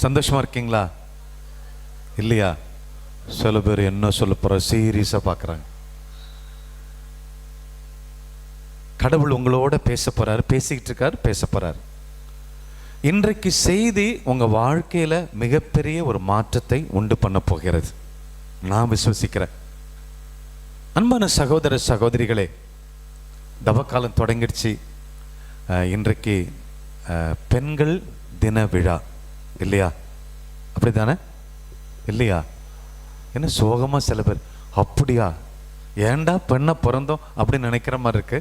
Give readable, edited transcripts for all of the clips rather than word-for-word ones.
சந்தோஷமா இருக்கீங்களா? இல்லையா? சில பேர் என்ன சொல்ல போற சீரியஸா பார்க்குறாங்க. கடவுள் உங்களோட பேச போறாரு, பேசிக்கிட்டு இருக்காரு, பேச போறாரு. இன்றைக்கு செய்தி உங்க வாழ்க்கையில மிகப்பெரிய ஒரு மாற்றத்தை உண்டு பண்ண போகிறது, நான் விசுவசிக்கிறேன். அன்பான சகோதர சகோதரிகளே, தவக்காலம் தொடங்கிடுச்சு. இன்றைக்கு பெண்கள் தின விழா இல்லையா? அப்படித்தானே? இல்லையா? என்ன சோகமா சில பேர், அப்படியா, ஏண்டா பெண்ணை பிறந்தோம் அப்படின்னு நினைக்கிற மாதிரி இருக்கு.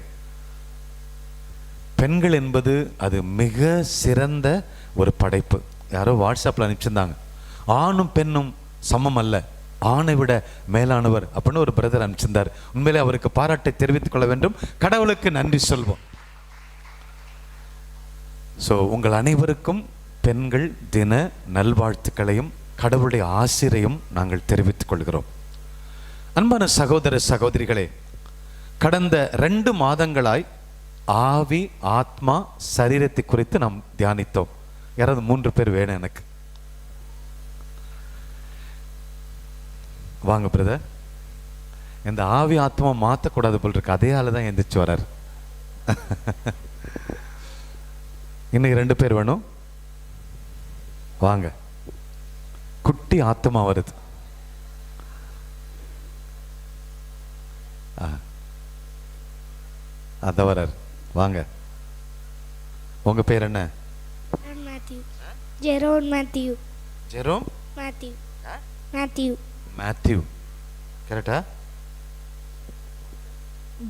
பெண்கள் என்பது அது மிக சிறந்த ஒரு படைப்பு. யாரோ வாட்ஸ்அப்பில் அனுப்பிச்சிருந்தாங்க, ஆணும் பெண்ணும் சமம் அல்ல, ஆணை விட மேலானவர் அப்படின்னு ஒரு பிரதர் அனுப்பிச்சிருந்தார். உண்மையிலே அவருக்கு பாராட்டை தெரிவித்துக் கொள்ள வேண்டும், கடவுளுக்கு நன்றி சொல்வோம். ஸோ உங்கள் அனைவருக்கும் பெண்கள் தின நல்வாழ்த்துக்களையும் கடவுளுடைய ஆசிரியையும் நாங்கள் தெரிவித்துக் கொள்கிறோம். அன்பான சகோதர சகோதரிகளே, கடந்த 2 மாதங்களாய் ஆவி, ஆத்மா, சரீரத்தை குறித்து நாம் தியானித்தோம். யாராவது 3 பேர் வேணும் எனக்கு? வாங்க பிரதர். இந்த ஆவி ஆத்மா மாற்றக்கூடாது போல் இருக்கு, அதே ஆளு தான் எந்திரிச்சு வர்றார். இன்னைக்கு 2 பேர் வேணும், வாங்க. குட்டி ஆத்மா வருது. அத வரார், வாங்க. உங்க பேர் என்ன? Jerome Mathew. Jerome Mathew. Mathew. Mathew கரெக்டா?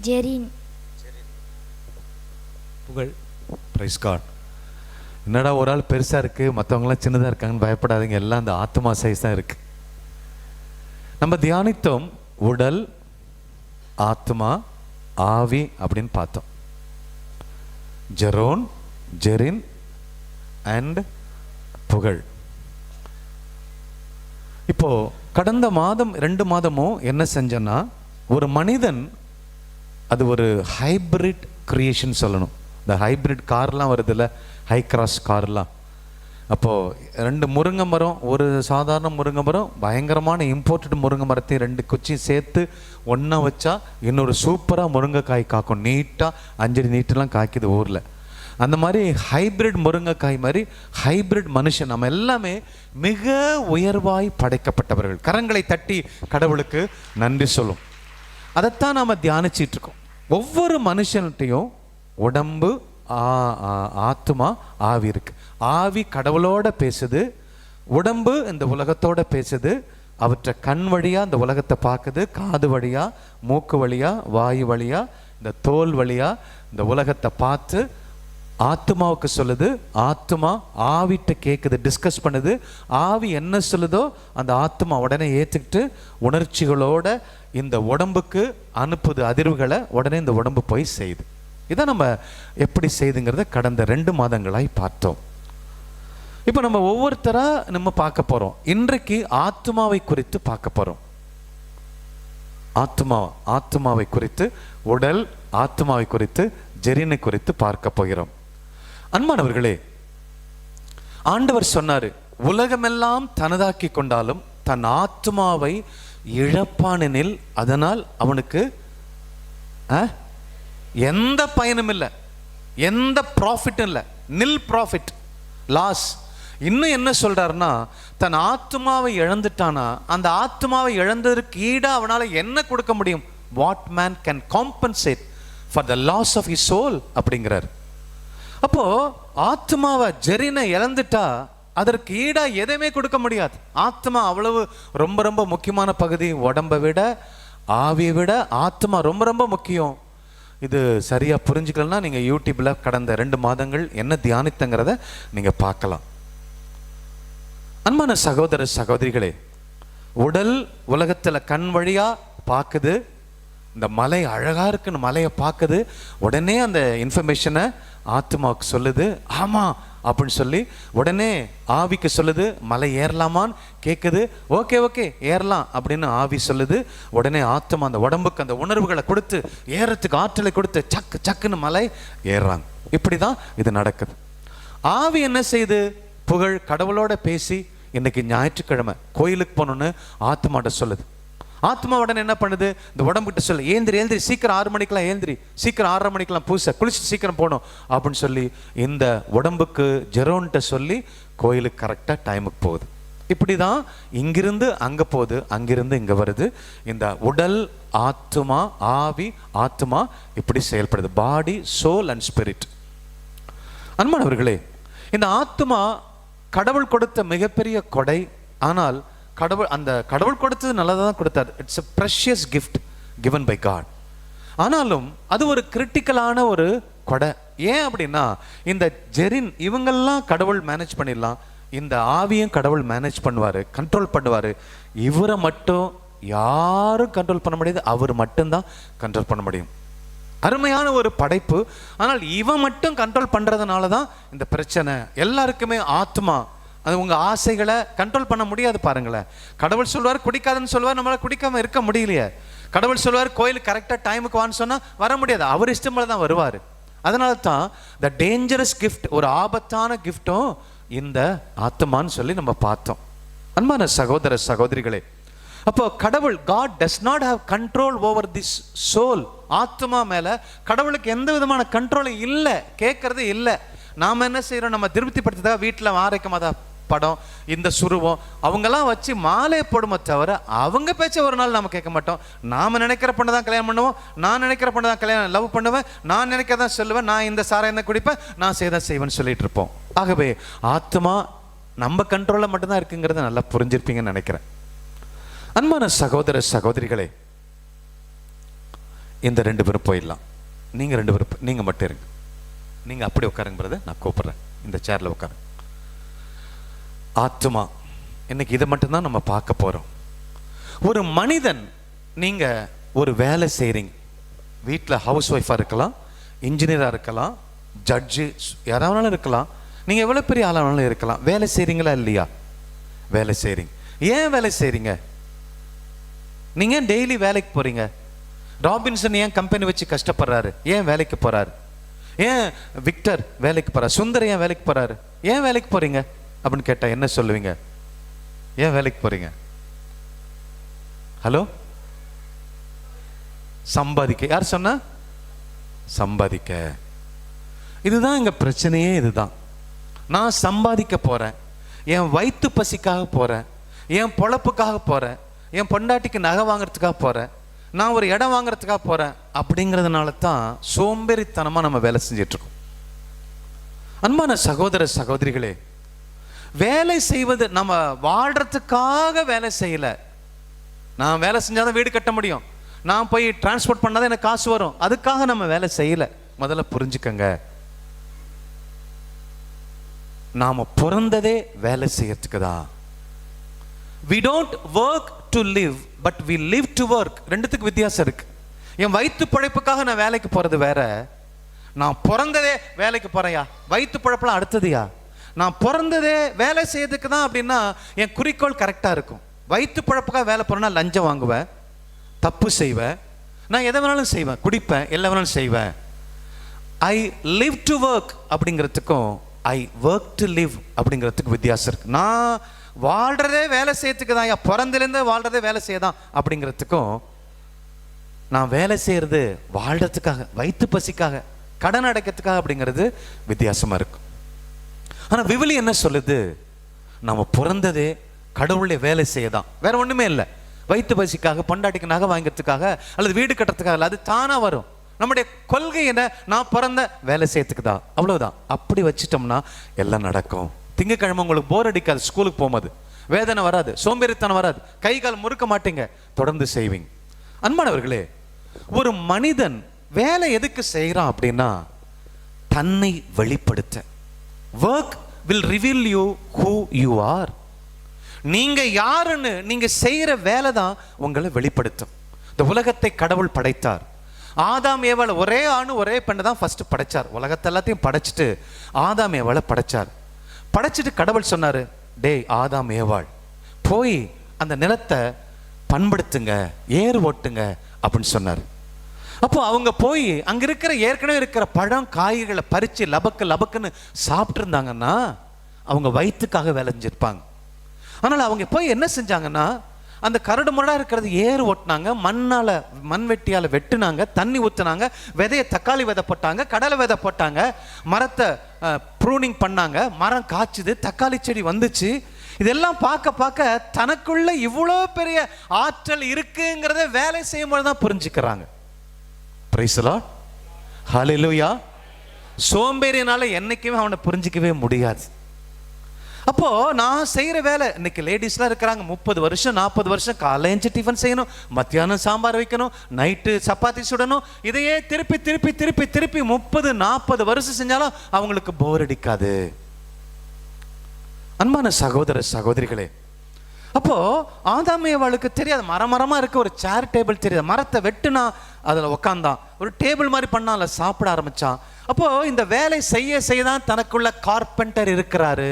ஜெரின். புகழ். Praise God. என்னடா ஒரு ஆள் பெருசா இருக்கு, மற்றவங்களாம் சின்னதா இருக்காங்கன்னு பயப்படாதீங்க, எல்லாம் அந்த ஆத்மா சைஸ் தான் இருக்கு. நம்ம தியானித்தோம் உடல், ஆத்மா, ஆவி அப்படின்னு பார்த்தோம். ஜெரோன், ஜெரின் அண்ட் புகழ். இப்போ கடந்த மாதம் 2 மாதமும் என்ன செஞ்சோன்னா, ஒரு மனிதன் அது ஒரு ஹைபிரிட் கிரியேஷன் சொல்லணும். இந்த ஹைபிரிட் கார்லாம் வருதுல்ல, ஹை கிராஸ் கார்லாம். அப்போது 2 முருங்கை மரம், ஒரு சாதாரண முருங்கை மரம், பயங்கரமான இம்போர்ட்டட் முருங்கை மரத்தையும் 2 குச்சியும் சேர்த்து ஒன்றா வச்சா இன்னொரு சூப்பராக முருங்கைக்காய் காக்கும். நீட்டாக 5 அடி நீட்டெல்லாம் காய்க்குது ஊரில். அந்த மாதிரி ஹைபிரிட் முருங்கைக்காய் மாதிரி ஹைபிரிட் மனுஷன். நம்ம எல்லாமே மிக உயர்வாய் படைக்கப்பட்டவர்கள். கரங்களை தட்டி கடவுளுக்கு நன்றி சொல்லும். அதைத்தான் நாம் தியானிச்சிட்டு இருக்கோம். ஒவ்வொரு மனுஷன்கிட்டையும் உடம்பு, ஆத்மா, ஆவி இருக்கு. ஆவி கடவுளோட பேசுது, உடம்பு இந்த உலகத்தோட பேசுது. அவற்றை கண் வழியா இந்த உலகத்தை பார்க்குது, காது வழியா, மூக்கு வழியா, வாயு வழியா, இந்த தோல் வழியா இந்த உலகத்தை பார்த்து ஆத்மாவுக்கு சொல்லுது. ஆத்மா ஆவிட்ட கேட்குது, டிஸ்கஸ் பண்ணுது. ஆவி என்ன சொல்லுதோ அந்த ஆத்மா உடனே ஏற்றுக்கிட்டு உணர்ச்சிகளோட இந்த உடம்புக்கு அனுப்புது அதிர்வுகளை. உடனே இந்த உடம்பு போய் செய்யுது. இதை நம்ம எப்படி செய்துங்கிறத கடந்த 2 மாதங்களாய் பார்த்தோம். இப்போ நம்ம ஒவ்வொருத்தராக நம்ம பார்க்க போகிறோம். இன்றைக்கு ஆத்மாவை குறித்து பார்க்க போகிறோம். ஆத்மாவை குறித்து, உடல், ஆத்மாவை குறித்து, ஜெரினை குறித்து பார்க்க போகிறோம். அன்பானவர்களே, ஆண்டவர் சொன்னார், உலகமெல்லாம் தனதாக்கி கொண்டாலும் தன் ஆத்மாவை இழப்பானெனில் அதனால் அவனுக்கு எந்த பயனும் இல்லை, எந்த ப்ராஃபிட்டும் இல்லை. நில் ப்ராஃபிட், லாஸ். இன்னும் என்ன சொல்றாருன்னா, தன் ஆத்மாவை இழந்துட்டானா அந்த ஆத்மாவை இழந்ததற்கு ஈடா அவனால் என்ன கொடுக்க முடியும்? What man can compensate for the loss of his soul அப்படிங்கிறார். அப்போ ஆத்மாவை, ஜெரினை இழந்துட்டா அதற்கு ஈடா எதையுமே கொடுக்க முடியாது. ஆத்மா அவ்வளவு ரொம்ப ரொம்ப முக்கியமான பகுதி. உடம்பை விட, ஆவியை விட ஆத்மா ரொம்ப ரொம்ப முக்கியம். இது சரியாக புரிஞ்சுக்கலன்னா நீங்கள் யூடியூப்பில் கடந்த 2 மாதங்கள் என்ன தியானித்தங்கிறத நீங்கள் பார்க்கலாம். அன்பான சகோதர சகோதரிகளே, உடல் உலகத்தில் கண் வழியாக பார்க்குது. இந்த மலை அழகாக இருக்குன்னு மலையை பார்க்குது. உடனே அந்த இன்ஃபர்மேஷனை ஆத்மாவுக்கு சொல்லுது, ஆமாம் அப்படின்னு சொல்லி. உடனே ஆவிக்கு சொல்லுது, மலை ஏறலாமான்னு கேட்குது. ஓகே ஓகே ஏறலாம் அப்படின்னு ஆவி சொல்லுது. உடனே ஆத்மா அந்த உடம்புக்கு அந்த உணர்வுகளை கொடுத்து, ஏறத்துக்கு ஆற்றலை கொடுத்து சக்கு சக்குன்னு மலை ஏறுறாங்க. இப்படி தான் இது நடக்குது. ஆவி என்ன செய்யுது? புகழ், கடவுளோட பேசி இன்னைக்கு ஞாயிற்றுக்கிழமை கோயிலுக்கு போகணுன்னு ஆத்மாட்ட சொல்லுது. ஆத்மா உடனே என்ன பண்ணுது? இந்த உடம்புகிட்ட சொல்லு, ஏந்திரி ஏந்திரி, சீக்கிரம் 6 மணிக்கெல்லாம் ஏந்திரி, சீக்கிரம் 6:30 மணிக்கெல்லாம் பூசை குளிச்சு சீக்கிரம் போகணும் அப்படின்னு சொல்லி இந்த உடம்புக்கு ஜெரோன்ட்ட சொல்லி கோயிலுக்கு கரெக்டாக டைமுக்கு போகுது. இப்படி தான் இங்கிருந்து அங்கே போகுது, அங்கிருந்து இங்கே வருது. இந்த உடல், ஆத்மா, ஆவி, ஆத்மா இப்படி செயல்படுது. பாடி, சோல் அண்ட் ஸ்பிரிட். அன்பானவர்களே, இந்த ஆத்மா கடவுள் கொடுத்த மிகப்பெரிய கொடை. ஆனால் கடவுள் கொடுத்தது நல்லதாக தான் கொடுத்தார். It's a precious gift given by God. ஆனாலும் அது ஒரு கிரிட்டிக்கலான ஒரு கொடை. ஏன் அப்படின்னா, இந்த ஜெரின் இவங்கெல்லாம் கடவுள் மேனேஜ் பண்ணிடலாம், இந்த ஆவியும் கடவுள் மேனேஜ் பண்ணுவார், கண்ட்ரோல் பண்ணுவார். இவரை மட்டும் யாரும் கண்ட்ரோல் பண்ண முடியாது, அவர் மட்டும்தான் கண்ட்ரோல் பண்ண முடியும். அருமையான ஒரு படைப்பு. ஆனால் இவன் மட்டும் கண்ட்ரோல் பண்ணுறதுனால தான் இந்த பிரச்சனை. எல்லாருக்குமே ஆத்மா, அது உங்கள் ஆசைகளை கண்ட்ரோல் பண்ண முடியாது. பாருங்களேன், கடவுள் சொல்வார் குடிக்காதுன்னு சொல்லுவார், நம்மளால் குடிக்காமல் இருக்க முடியலையே. கடவுள் சொல்வார் கோயிலுக்கு கரெக்டாக டைமுக்கு வான்னு சொன்னால் வர முடியாது, அவர் இஷ்டம் போல தான் வருவார். அதனால தான் த டேஞ்சரஸ் கிஃப்ட், ஒரு ஆபத்தான கிஃப்டும் இந்த ஆத்மான்னு சொல்லி நம்ம பார்த்தோம். அன்பான சகோதர சகோதரிகளே, அப்போ கடவுள், God does not have control over this soul. ஆத்மா மேலே கடவுளுக்கு எந்த விதமான கண்ட்ரோலும் இல்லை, கேட்கறது இல்லை. நாம் என்ன செய்கிறோம்? நம்ம திருப்திப்படுத்துறதுக்காக வீட்டில் ஆரோக்கியமாக படம், இந்த சுருவம் அவங்கெல்லாம் வச்சு மாலை போடுமே தவிர அவங்க பேச்ச ஒரு நாள் நம்ம கேட்க மாட்டோம். நாம் நினைக்கிற பொண்ணு தான் கல்யாணம் பண்ணுவோம், நான் நினைக்கிற பொண்ணு தான் கல்யாணம் லவ் பண்ணுவேன், நான் நினைக்கிறதான் சொல்லுவேன், நான் இந்த சாராயம் தான் குடிப்பேன், நான் செய்தான் செய்வேன்னு சொல்லிட்டு இருப்போம். ஆகவே ஆத்மா நம்ம கண்ட்ரோலில் மட்டும்தான் இருக்குங்கிறத நல்லா புரிஞ்சிருப்பீங்கன்னு நினைக்கிறேன். அன்பான சகோதர சகோதரிகளே, இந்த 2 பேரும் போயிடலாம். நீங்கள் 2 பேரும் நீங்கள் மட்டும் இருங்க. நீங்கள் அப்படி உட்காருங்கிறத நான் கூப்பிட்றேன், இந்த சேரில் உட்காருங்க. ஆத்மா, இன்னைக்கு இதை மட்டும்தான் நம்ம பார்க்க போகிறோம். ஒரு மனிதன், நீங்கள் ஒரு வேலை செய்கிறீங்க, வீட்டில் ஹவுஸ் ஒய்ஃபாக இருக்கலாம், இன்ஜினியராக இருக்கலாம், ஜட்ஜு, யாராவனாலும் இருக்கலாம், நீங்கள் எவ்வளோ பெரிய ஆளானாலும் இருக்கலாம். வேலை செய்கிறீங்களா இல்லையா? வேலை செய்கிறீங்க. ஏன் வேலை செய்கிறீங்க? நீங்கள் டெய்லி வேலைக்கு போகிறீங்க. ராபின்சன் ஏன் கம்பெனி வச்சு கஷ்டப்படுறாரு? ஏன் வேலைக்கு போகிறாரு? ஏன் விக்டர் வேலைக்கு போகிறார்? சுந்தர் ஏன் வேலைக்கு போகிறாரு? ஏன் வேலைக்கு போகிறீங்க அப்படின்னு கேட்டால் என்ன சொல்லுவீங்க? ஏன் வேலைக்கு போகிறீங்க? ஹலோ, சம்பாதிக்க. யார் சொன்னா? சம்பாதிக்க. இதுதான் எங்கள் பிரச்சனையே. இதுதான், நான் சம்பாதிக்க போகிறேன், என் வயிற்று பசிக்காக போகிறேன், என் பொழப்புக்காக போகிறேன், என் பொண்டாட்டிக்கு நகை வாங்குறதுக்காக போகிறேன், நான் ஒரு இடம் வாங்குறதுக்காக போகிறேன். அப்படிங்கிறதுனால தான் சோம்பேறித்தனமாக நம்ம வேலை செஞ்சிட்ருக்கோம். அன்பான சகோதர சகோதரிகளே, வேலை செய்வது நம்ம வாழ்கிறதுக்காக வேலை செய்யலை. நான் வேலை செஞ்சால் தான் வீடு கட்ட முடியும், நான் போய் டிரான்ஸ்போர்ட் பண்ணால் தான் எனக்கு காசு வரும், அதுக்காக நம்ம வேலை செய்யலை. முதல்ல புரிஞ்சுக்கங்க, நாம் பிறந்ததே வேலை செய்யறதுக்கு தான். We don't work to live, but we live to work. ரெண்டுத்துக்கு வித்தியாசம் இருக்கு. என் வயிற்று பிழைப்புக்காக நான் வேலைக்கு போகிறது வேற, நான் பிறந்ததே வேலைக்கு போகிறேயா, வயிற்று பிழைப்பெல்லாம் அடுத்ததுயா. நான் பிறந்ததே வேலை செய்யறதுக்கு தான் அப்படின்னா என் குறிக்கோள் கரெக்டாக இருக்கும். வயிற்று பிழைப்புக்காக வேலை போகிறேன்னா லஞ்சம் வாங்குவேன், தப்பு செய்வேன், நான் எதை வேணாலும் செய்வேன், குடிப்பேன், எல்லாம் வேணாலும் செய்வேன். ஐ லிவ் டு ஒர்க் அப்படிங்கிறதுக்கும் ஐ ஒர்க் டு லிவ் அப்படிங்கிறதுக்கு வித்தியாசம் இருக்கு. நான் வாழ்கிறதே வேலை செய்யறதுக்கு தான், பிறந்திலேருந்து வாழ்கிறதே வேலை செய்யதான் அப்படிங்கிறதுக்கும், நான் வேலை செய்கிறது வாழ்கிறதுக்காக, வயிற்று பசிக்காக, கடன் அடைக்கிறதுக்காக அப்படிங்கிறது வித்தியாசமாக இருக்கும். ஆனால் விவிலியம் என்ன சொல்லுது? நம்ம பிறந்ததே கடவுளுடைய வேலை செய்யதான், வேற ஒன்றுமே இல்லை. வயிற்று பசிக்காக, பொண்டாட்டிக்கு நகை வாங்கிறதுக்காக அல்லது வீடு கட்டுறதுக்காக இல்லை, அது தானாக வரும். நம்முடைய கொள்கை என்ன? நான் பிறந்த வேலை செய்யறதுக்கு தான், அவ்வளவுதான். அப்படி வச்சிட்டோம்னா எல்லாம் நடக்கும். திங்கக்கிழமை உங்களுக்கு போர் அடிக்காது, ஸ்கூலுக்கு போகும்போது வேதனை வராது, சோம்பேறித்தனம் வராது, கை கால் முறுக்க மாட்டீங்க, தொடர்ந்து செய்வீங்க. அன்பானவர்களே, ஒரு மனிதன் வேலை எதுக்கு செய்கிறான் அப்படின்னா தன்னை வெளிப்படுத்த. work will reveal you who you are. நீங்க யாருன்னு நீங்க செய்யற வேலை தான் உங்களை வெளிப்படுத்தும். இந்த உலகத்தை கடவுள் படைத்தார். ஆதாம் ஏவாளை, ஒரே ஆணு ஒரே பெண்ணை தான் ஃபர்ஸ்ட் படைச்சார். உலகத்தை எல்லாத்தையும் படைச்சிட்டு ஆதாம் ஏவாளை படைச்சார். படைச்சிட்டு கடவுள் சொன்னாரு, டேய் ஆதாம் ஏவாள், போய் அந்த நிலத்தை பண்படுத்துங்க, ஏர் ஓட்டுங்க அப்படின்னு சொன்னார். அப்போ அவங்க போய் அங்க இருக்கிற ஏற்கனவே இருக்கிற பழம் காய்களை பறிச்சு லபக்கு லபக்குன்னு சாப்பிட்டு இருந்தாங்கன்னா அவங்க வயிற்றுக்காக வேலை செஞ்சிருப்பாங்க. ஆனால் அவங்க போய் என்ன செஞ்சாங்கன்னா, அந்த கரடு முரடாக இருக்கிறது ஏறு ஓட்டினாங்க, மண்வெட்டியால் வெட்டுனாங்க, தண்ணி ஊற்றுனாங்க, விதையை தக்காளி விதை போட்டாங்க, கடலை விதை போட்டாங்க, மரத்தை ப்ரூனிங் பண்ணாங்க, மரம் காய்ச்சுது, தக்காளி செடி வந்துச்சு. இதெல்லாம் பார்க்க பார்க்க தனக்குள்ள இவ்வளோ பெரிய ஆற்றல் இருக்குங்கிறத வேலை செய்யும்போது தான் புரிஞ்சுக்கிறாங்க. பிரைஸ் தி லார்ட், ஹல்லேலூயா. சோம்பேறினால என்னைக்குமே அவனை புரிஞ்சிக்கவே முடியாது. அப்போ நான் செய்யற வேலை, இன்னைக்கு லேடிஸ்லாம் இருக்கிறாங்க 30 வருஷம் 40 வருஷம், காலை எழுந்து டிஃபன் செய்யணும், மத்தியானம் சாம்பார் வைக்கணும், நைட்டு சப்பாத்தி சுடணும், இதையே திருப்பி திருப்பி திருப்பி திருப்பி 30-40 வருஷம் செஞ்சாலும் அவங்களுக்கு போர் அடிக்காது. அன்பான சகோதர சகோதரிகளே, அப்போ ஆதாமியவாளுக்கு தெரியாது, மரமா இருக்க ஒரு சேர் டேபிள் தெரியாது, மரத்தை வெட்டுனா அதில் உக்காந்தான், ஒரு டேபிள் மாதிரி பண்ணால சாப்பிட ஆரம்பிச்சான். அப்போ இந்த வேலை செய்ய செய்யதான் தனக்குள்ள கார்பெண்டர் இருக்கிறாரு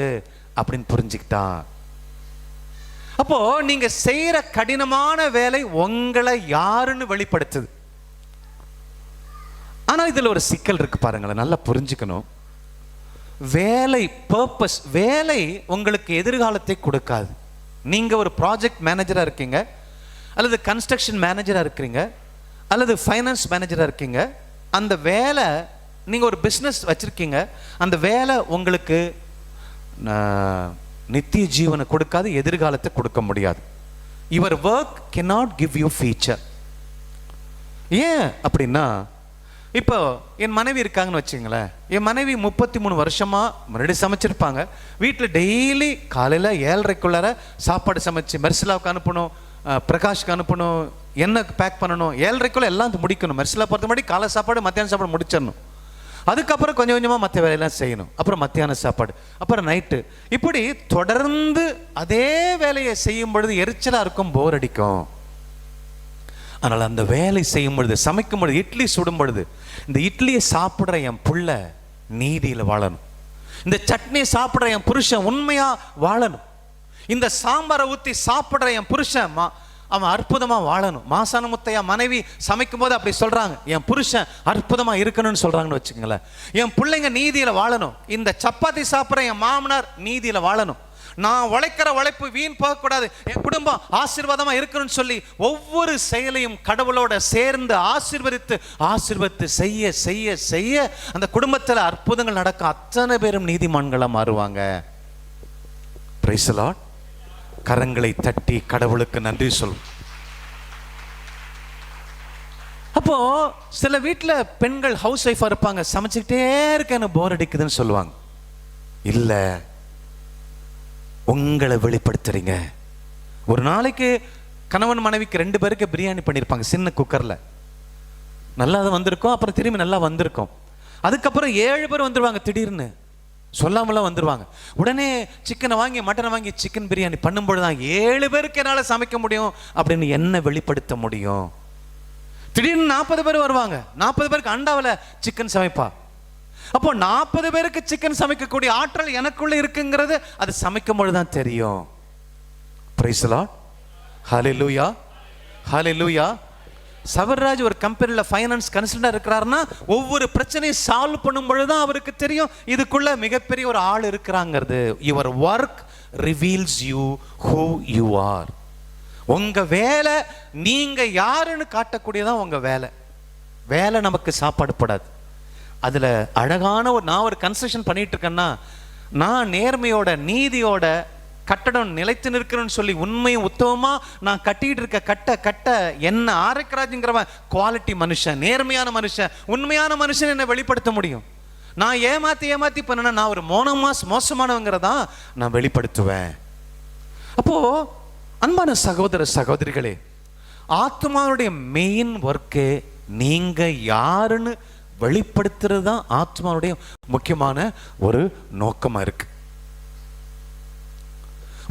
அப்படின்னு புரிஞ்சுக்கிட்டான். அப்போ நீங்க செய்யற கடினமான வேலை உங்களை யாருன்னு வெளிப்படுத்துது. ஆனா இதுல ஒரு சிக்கல் இருக்கு பாருங்களேன், நல்லா புரிஞ்சுக்கணும். வேலை பர்பஸ், வேலை உங்களுக்கு எதிர்காலத்தை கொடுக்காது. நீங்க ஒரு ப்ராஜெக்ட் மேனேஜரா இருக்கீங்க, அல்லது கன்ஸ்ட்ரக்ஷன் மேனேஜரா இருக்கிறீங்க, அல்லது ஃபைனான்ஸ் மேனேஜரா இருக்கீங்க, அந்த வேலை, நீங்க ஒரு பிஸ்னஸ் வச்சிருக்கீங்க, அந்த வேலை உங்களுக்கு நித்திய ஜீவனை கொடுக்காது, எதிர்காலத்தை கொடுக்க முடியாது. Your work cannot give you future. ஏன் அப்படின்னா, இப்போ என் மனைவி இருக்காங்கன்னு வச்சுங்களேன், என் மனைவி 33 வருஷமா மறுபடியும் சமைச்சிருப்பாங்க. வீட்டில் டெய்லி காலையில் 7:30க்குள்ளார சாப்பாடு சமைச்சு மெர்சிலாவுக்கு அனுப்பணும், பிரகாஷ்க்கு அனுப்பணும், என்ன பேக் பண்ணணும், 7:30க்குள்ள எல்லாம் முடிக்கணும். மெர்சிலா பொறுத்த மாதிரி காலை சாப்பாடு மத்தியான சாப்பாடு முடிச்சிடணும். அதுக்கப்புறம் கொஞ்சம் கொஞ்சமாக மற்ற வேலையெல்லாம் செய்யணும். அப்புறம் மத்தியான சாப்பாடு, அப்புறம் நைட்டு, இப்படி தொடர்ந்து அதே வேலையை செய்யும் பொழுது எரிச்சலாக இருக்கும், போர் அடிக்கும். அதனால் அந்த வேலை செய்யும் பொழுது, சமைக்கும் பொழுது, இட்லி சுடும் பொழுது, இந்த இட்லியை சாப்பிட்ற என் புள்ள நீதியில் வாழணும், இந்த சட்னியை சாப்பிட்ற என் புருஷன் உண்மையா வாழணும், இந்த சாம்பாரை ஊற்றி சாப்பிட்ற என் புருஷன் அவன் அற்புதமா வாழணும். மாசான முத்தையா மனைவி சமைக்கும் போது அப்படி சொல்றாங்க, என் புருஷன் அற்புதமா இருக்கணும்னு சொல்றாங்கன்னு வச்சுக்கோங்களேன். என் பிள்ளைங்க நீதியில வாழணும், இந்த சப்பாத்தி சாப்பிட்ற என் மாமனார் நீதியில வாழணும், நான் உழைக்கிற உழைப்பு வீண் போகக்கூடாது, என் குடும்பம் ஆசீர்வாதமா இருக்கணும்னு சொல்லி ஒவ்வொரு செயலையும் கடவுளோட சேர்ந்து ஆசீர்வதித்து செய்ய செய்ய செய்ய அந்த குடும்பத்தில் அற்புதங்கள் நடக்க அத்தனை பேரும் நீதிமான்களா மாறுவாங்க. Praise the Lord. கரங்களை தட்டி கடவுளுக்கு நன்றி சொல்லும். அப்போ சில வீட்டில் பெண்கள் ஹவுஸ் ஒய்ஃபா இருப்பாங்க, சமைச்சுக்கிட்டே இருக்க எனக்கு போர் அடிக்குதுன்னு சொல்லுவாங்க. இல்ல, உங்களை வெளிப்படுத்துறீங்க. ஒரு நாளைக்கு கணவன் மனைவிக்கு 2 பேருக்கு பிரியாணி பண்ணியிருப்பாங்க சின்ன குக்கர்ல, நல்லா வந்திருக்கும், அப்புறம் திரும்பி நல்லா வந்திருக்கும். அதுக்கப்புறம் 7 பேர் வந்துருவாங்க, திடீர்னு சொல்லாமலாம் வந்துருவாங்க. உடனே சிக்கனை வாங்கி மட்டனை வாங்கி சிக்கன் பிரியாணி பண்ணும்பொழுதுதான் 7 பேருக்கு என்னால் சமைக்க முடியும் அப்படின்னு என்ன வெளிப்படுத்த முடியும். திடீர்னு 40 பேர் வருவாங்க, 40 பேருக்கு அண்டாவில் சிக்கன் சமைப்பா. அப்போ 40 பேருக்கு சிக்கன் சமைக்கக்கூடிய ஆற்றல் எனக்குள்ள இருக்குங்கிறது அது சமைக்கும் பொழுதுதான் தெரியும். பிரைஸ் தி லார்ட், ஹல்லேலூயா, ஹல்லேலூயா. சவர்ராஜ் ஒரு கம்பெனியில் ஃபைனான்ஸ் கன்சல்டன்ட் இருக்கிறாருன்னா ஒவ்வொரு பிரச்சனையை சால்வ் பண்ணும் பொழுதுதான் அவருக்கு தெரியும் இதுக்குள்ள மிகப்பெரிய ஒரு ஆள் இருக்கிறாங்கிறது. Your work reveals you who you are. உங்க வேலை நீங்க யாருன்னு காட்டக்கூடியதான் உங்க வேலை. வேலை நமக்கு சாப்பாடு படாது. அதுல அழகான நான் ஒரு கன்ஸ்ட்ரக்ஷன் பண்ணிட்டு இருக்கேன்னா, நான் நேர்மையோட நீதியோட கட்டடம் நிலைத்து நிற்கிறேன்னு சொல்லி உண்மையும் உத்தமமா நான் கட்டிட்டு இருக்க கட்ட என்ன ஆரக்கராஜுங்கிறவன் குவாலிட்டி மனுஷன், நேர்மையான மனுஷன், உண்மையான மனுஷன் என்ன வெளிப்படுத்த முடியும். நான் ஏமாத்தி பண்ண நான் ஒரு மோசமானவங்கிறதா நான் வெளிப்படுத்துவேன். அப்போ அன்பான சகோதர சகோதரிகளே, ஆத்மாவுடைய மெயின் ஒர்க்கே நீங்க யாருன்னு வெளிப்படுத்துறது தான் ஆத்மாவுடைய முக்கியமான ஒரு நோக்கமா இருக்கு.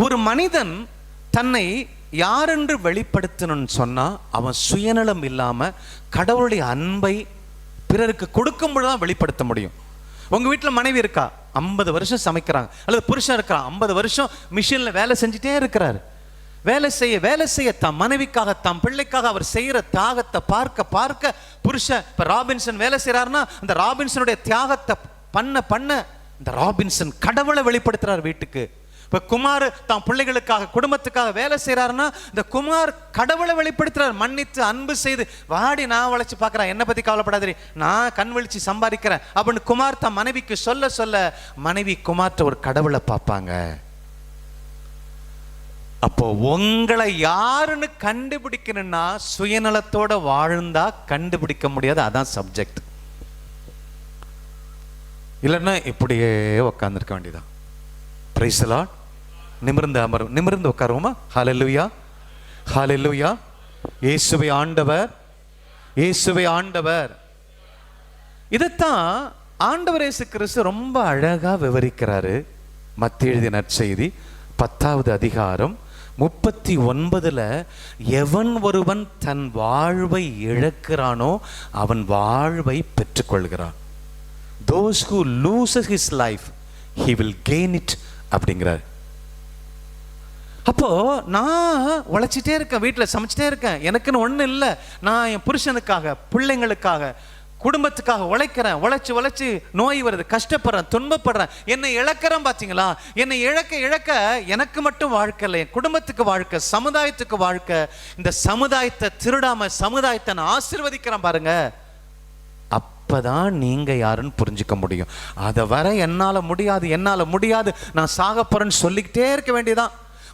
ஒரு மனிதன் தன்னை யாரென்று வெளிப்படுத்தணும்னு சொன்னா அவன் சுயநலம் இல்லாம கடவுளுடைய அன்பை பிறருக்கு கொடுக்கும் பொழுதுதான் வெளிப்படுத்த முடியும். உங்க வீட்டில் மனைவி இருக்கா, 50 வருஷம் சமைக்கிறாங்க, அல்லது புருஷன் இருக்கிறான் 50 வருஷம் மிஷின்ல வேலை செஞ்சுட்டே இருக்கிறாரு. வேலை செய்ய தம் மனைவிக்காக தம் பிள்ளைக்காக அவர் செய்யற தியாகத்தை பார்க்க பார்க்க புருஷன், இப்ப ராபின்சன் வேலை செய்யறாருன்னா அந்த ராபின்சனுடைய தியாகத்தை பண்ண இந்த ராபின்சன் கடவுளை வெளிப்படுத்துறார் வீட்டுக்கு. இப்ப குமார் தான் பிள்ளைகளுக்காக குடும்பத்துக்காக வேலை செய்யறாருன்னா இந்த குமார் கடவுளை வெளிப்படுத்துறார். மன்னித்து அன்பு செய்து, வாடி நான் உழைச்சு பார்க்கறேன், என்னை பத்தி கவலைப்படாதே, நான் கண் விழிச்சு சம்பாதிக்கிறேன் அப்படின்னு குமார் தான் மனைவிக்கு சொல்ல சொல்ல மனைவி குமார்ட்ட ஒரு கடவுளை பார்ப்பாங்க. அப்போ உங்களை யாருன்னு கண்டுபிடிக்கணும்னா சுயநலத்தோட வாழ்ந்தா கண்டுபிடிக்க முடியாது. அதான் சப்ஜெக்ட். இல்லைன்னா இப்படியே உட்கார்ந்துருக்க வேண்டியதான். Price the Lord. நிமிர்ந்து உட்காருவோமா? ஹல்லேலூயா, ஹல்லேலூயா. இயேசுவே ஆண்டவர், இயேசுவே ஆண்டவர். இதைத்தான் ஆண்டவர் இயேசு கிறிஸ்து ரொம்ப அழகா விவரிக்கிறாரு. மத்தேயு எழுதிய நற்செய்தி 10வது அதிகாரம் 39ல, எவன் ஒருவன் தன் வாழ்வை இழக்கிறானோ அவன் வாழ்வை பெற்றுக்கொள்கிறான். Those who loses his life, he will gain it அப்படிங்கிறார். அப்போ நான் உழைச்சிட்டே இருக்கேன், வீட்டில் சமைச்சிட்டே இருக்கேன், எனக்குன்னு ஒன்றும் இல்லை, நான் என் புருஷனுக்காக பிள்ளைங்களுக்காக குடும்பத்துக்காக உழைக்கிறேன், உழைச்சு நோய் வருது, கஷ்டப்படுறேன், துன்பப்படுறேன், என்னை இழக்கிறேன். பார்த்தீங்களா, என்னை இழக்க எனக்கு மட்டும் வாழ்க்கை இல்லை, என் குடும்பத்துக்கு வாழ்க்கை, சமுதாயத்துக்கு வாழ்க்கை. இந்த சமுதாயத்தை திருடாம சமுதாயத்தை நான் ஆசீர்வதிக்கிறேன் பாருங்க. அப்பதான் நீங்க யாருன்னு புரிஞ்சுக்க முடியும். அதை வர என்னால முடியாது, நான் சாக போறேன்னு சொல்லிக்கிட்டே இருக்க வேண்டியதான்.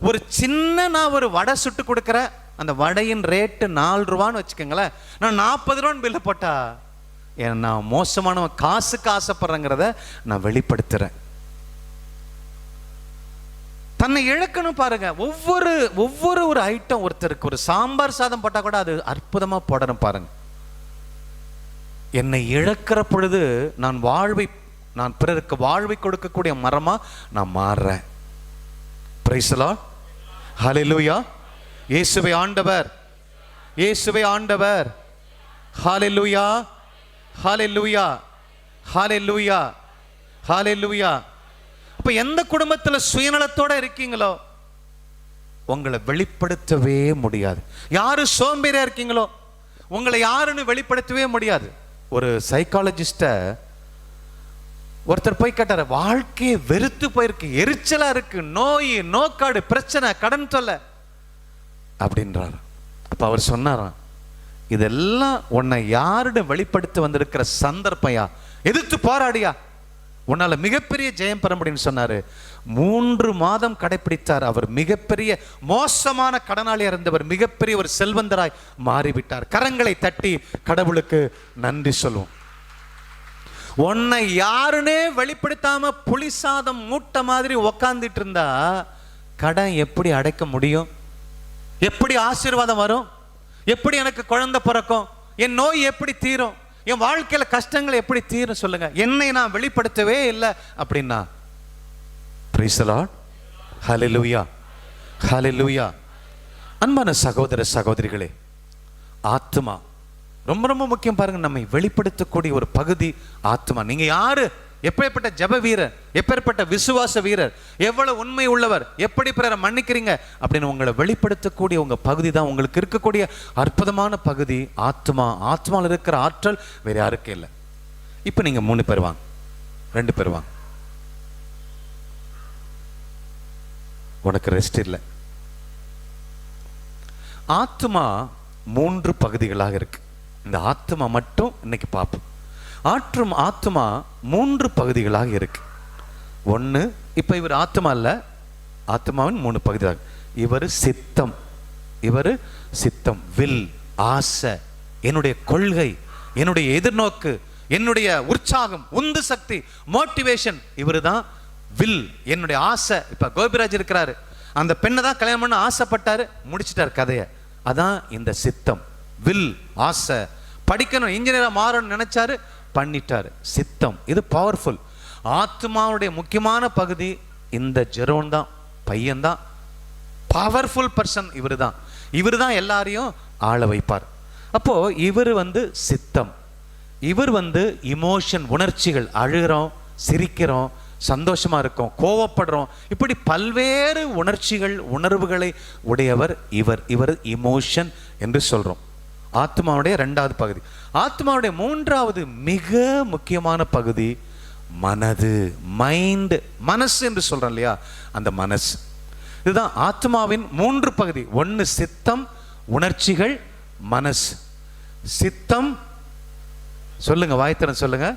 ஒரு சின்ன நான் ஒரு வடை சுட்டு கொடுக்குறேன், அந்த வடையின் ரேட்டு 4 ரூபான்னு வச்சுக்கோங்களேன், நான் 40 ரூபான்னு பில்லு போட்டா நான் மோசமானவன், காசுக்கு ஆசைப்படுறேங்கிறத நான் வெளிப்படுத்துறேன். தன்னை இழக்கணும் பாருங்க. ஒவ்வொரு ஒரு ஐட்டம், ஒருத்தருக்கு ஒரு சாம்பார் சாதம் போட்டா கூட அது அற்புதமா போடணும் பாருங்க. என்னை இழக்கிற பொழுது நான் பிறருக்கு வாழ்வை கொடுக்கக்கூடிய மரமா நான் மாறுறேன். Price the Lord, hallelujah. இயேசுவே ஆண்டவர், இயேசுவே ஆண்டவர். ஹல்லேலூயா, ஹல்லேலூயா, ஹல்லேலூயா, ஹல்லேலூயா. அப்ப எந்த குடும்பத்துல சுயநலத்தோட இருக்கீங்களோ உங்களை வெளிப்படுத்தவே முடியாது. யாரு சோம்பேறியா இருக்கீங்களோ உங்களை யாருன்னு வெளிப்படுத்தவே முடியாது. ஒரு சைக்காலஜிஸ்ட ஒருத்தர் போய் கேட்டாரு, வாழ்க்கையை வெறுத்து போயிருக்கு, எரிச்சலா இருக்கு, நோய் நோக்காடு பிரச்சனை கடன் தொல்லை அப்படின்றாரு. அப்ப அவர் சொன்னாராம், இதெல்லாம் உன்னை யாருன்னு வெளிப்படுத்த வந்திருக்கிற சந்தர்ப்பையா, எதிர்த்து போராடியா, உன்னால மிகப்பெரிய ஜெயம் பெற முடியும்னு சொன்னாரு. 3 மாதம் கடைபிடித்தார். அவர் மிகப்பெரிய மோசமான கடனாளியா இருந்தவர் மிகப்பெரிய ஒரு செல்வந்தராய் மாறிவிட்டார். கரங்களை தட்டி கடவுளுக்கு நன்றி சொல்லுவோம். உன்னை யாருன்னே வெளிப்படுத்தாம புலிசாதம் மூட்டை மாதிரி உக்காந்துட்டு இருந்தா கடன் எப்படி அடைக்க முடியும்? எப்படி ஆசீர்வாதம் வரும்? எப்படி எனக்கு குழந்தை பிறக்கும்? என் நோய் எப்படி தீரும்? என் வாழ்க்கையில கஷ்டங்கள் எப்படி தீரும் சொல்லுங்க. என்னை நான் வெளிப்படுத்தவே இல்லை அப்படின்னா. பிரைஸ் தி லார்ட், ஹல்லேலூயா, ஹல்லேலூயா. அன்பான சகோதர சகோதரிகளே, ஆத்மா ரொம்ப ரொம்ப முக்கியம் பாருங்க. நம்மை வெளிப்படுத்தக்கூடிய ஒரு பகுதி ஆத்மா. நீங்க யாரு? எப்பேற்பட்ட ஜெப வீரர், எப்பேற்பட்ட விசுவாச வீரர், எவ்வளவு உண்மை உள்ளவர், எப்படி பிறரை மன்னிக்கிறீங்க அப்படின்னு உங்களை வெளிப்படுத்தக்கூடிய உங்க பகுதி தான் உங்களுக்கு இருக்கக்கூடிய அற்புதமான பகுதி ஆத்மா. ஆத்மாவில் இருக்கிற ஆற்றல் வேற யாருக்கும் இல்லை. இப்ப நீங்க 3 பேர் வாங்க, 2 பேர் வாங்க. உனக்கு ரெஸ்ட் இல்லை. ஆத்மா 3 பகுதிகளாக இருக்கு. இந்த ஆத்மா மட்டும் இன்னைக்கு பார்ப்போம். ஆத்மா 3 பகுதிகளாக இருக்கு. 1, இப்ப இவர் ஆத்மா இல்ல, ஆத்மாவின் 3 பகுதியாக. இவர் சித்தம், வில், ஆசை, என்னுடைய கொள்கை, என்னுடைய எதிர்நோக்கு, என்னுடைய உற்சாகம், உந்து சக்தி, மோட்டிவேஷன். இவரு தான் வில், என்னுடைய ஆசை. இப்ப கோபிராஜ் இருக்கிறாரு, அந்த பெண்ணை தான் கல்யாணம் பண்ண ஆசைப்பட்டாரு, முடிச்சிட்டார் கதையை. அதான் இந்த சித்தம், வில், ஆசை. படிக்கணும், இன்ஜினியரா மாறணும்னு நினைச்சாரு, பண்ணிட்டாரு. சித்தம் இது பவர்ஃபுல். ஆத்மாவுடைய முக்கியமான பகுதி இந்த ஜெரோன் தான், பையன் தான் பவர்ஃபுல் பர்சன். இவரு தான் எல்லாரையும் ஆள வைப்பார். அப்போ இவர் சித்தம், இவர் இமோஷன், உணர்ச்சிகள், அழுகிறோம், சிரிக்கிறோம், சந்தோஷமா இருக்கும், கோவப்படுறோம், இப்படி பல்வேறு உணர்ச்சிகள், உணர்வுகளை உடையவர் இவர் இமோஷன் என்று சொல்றோம். ஆத்மாவுடைய 2வது பகுதி. ஆத்மாவுடைய 3வது மிக முக்கியமான பகுதி மனது, மைண்ட், மனசு என்று சொல்றோம் இல்லையா, அந்த மனசு. இதுதான் ஆத்மாவின் 3 பகுதி. 1 சித்தம், உணர்ச்சிகள், மனசு. சித்தம் சொல்லுங்க, வாய்த்திறன் சொல்லுங்க.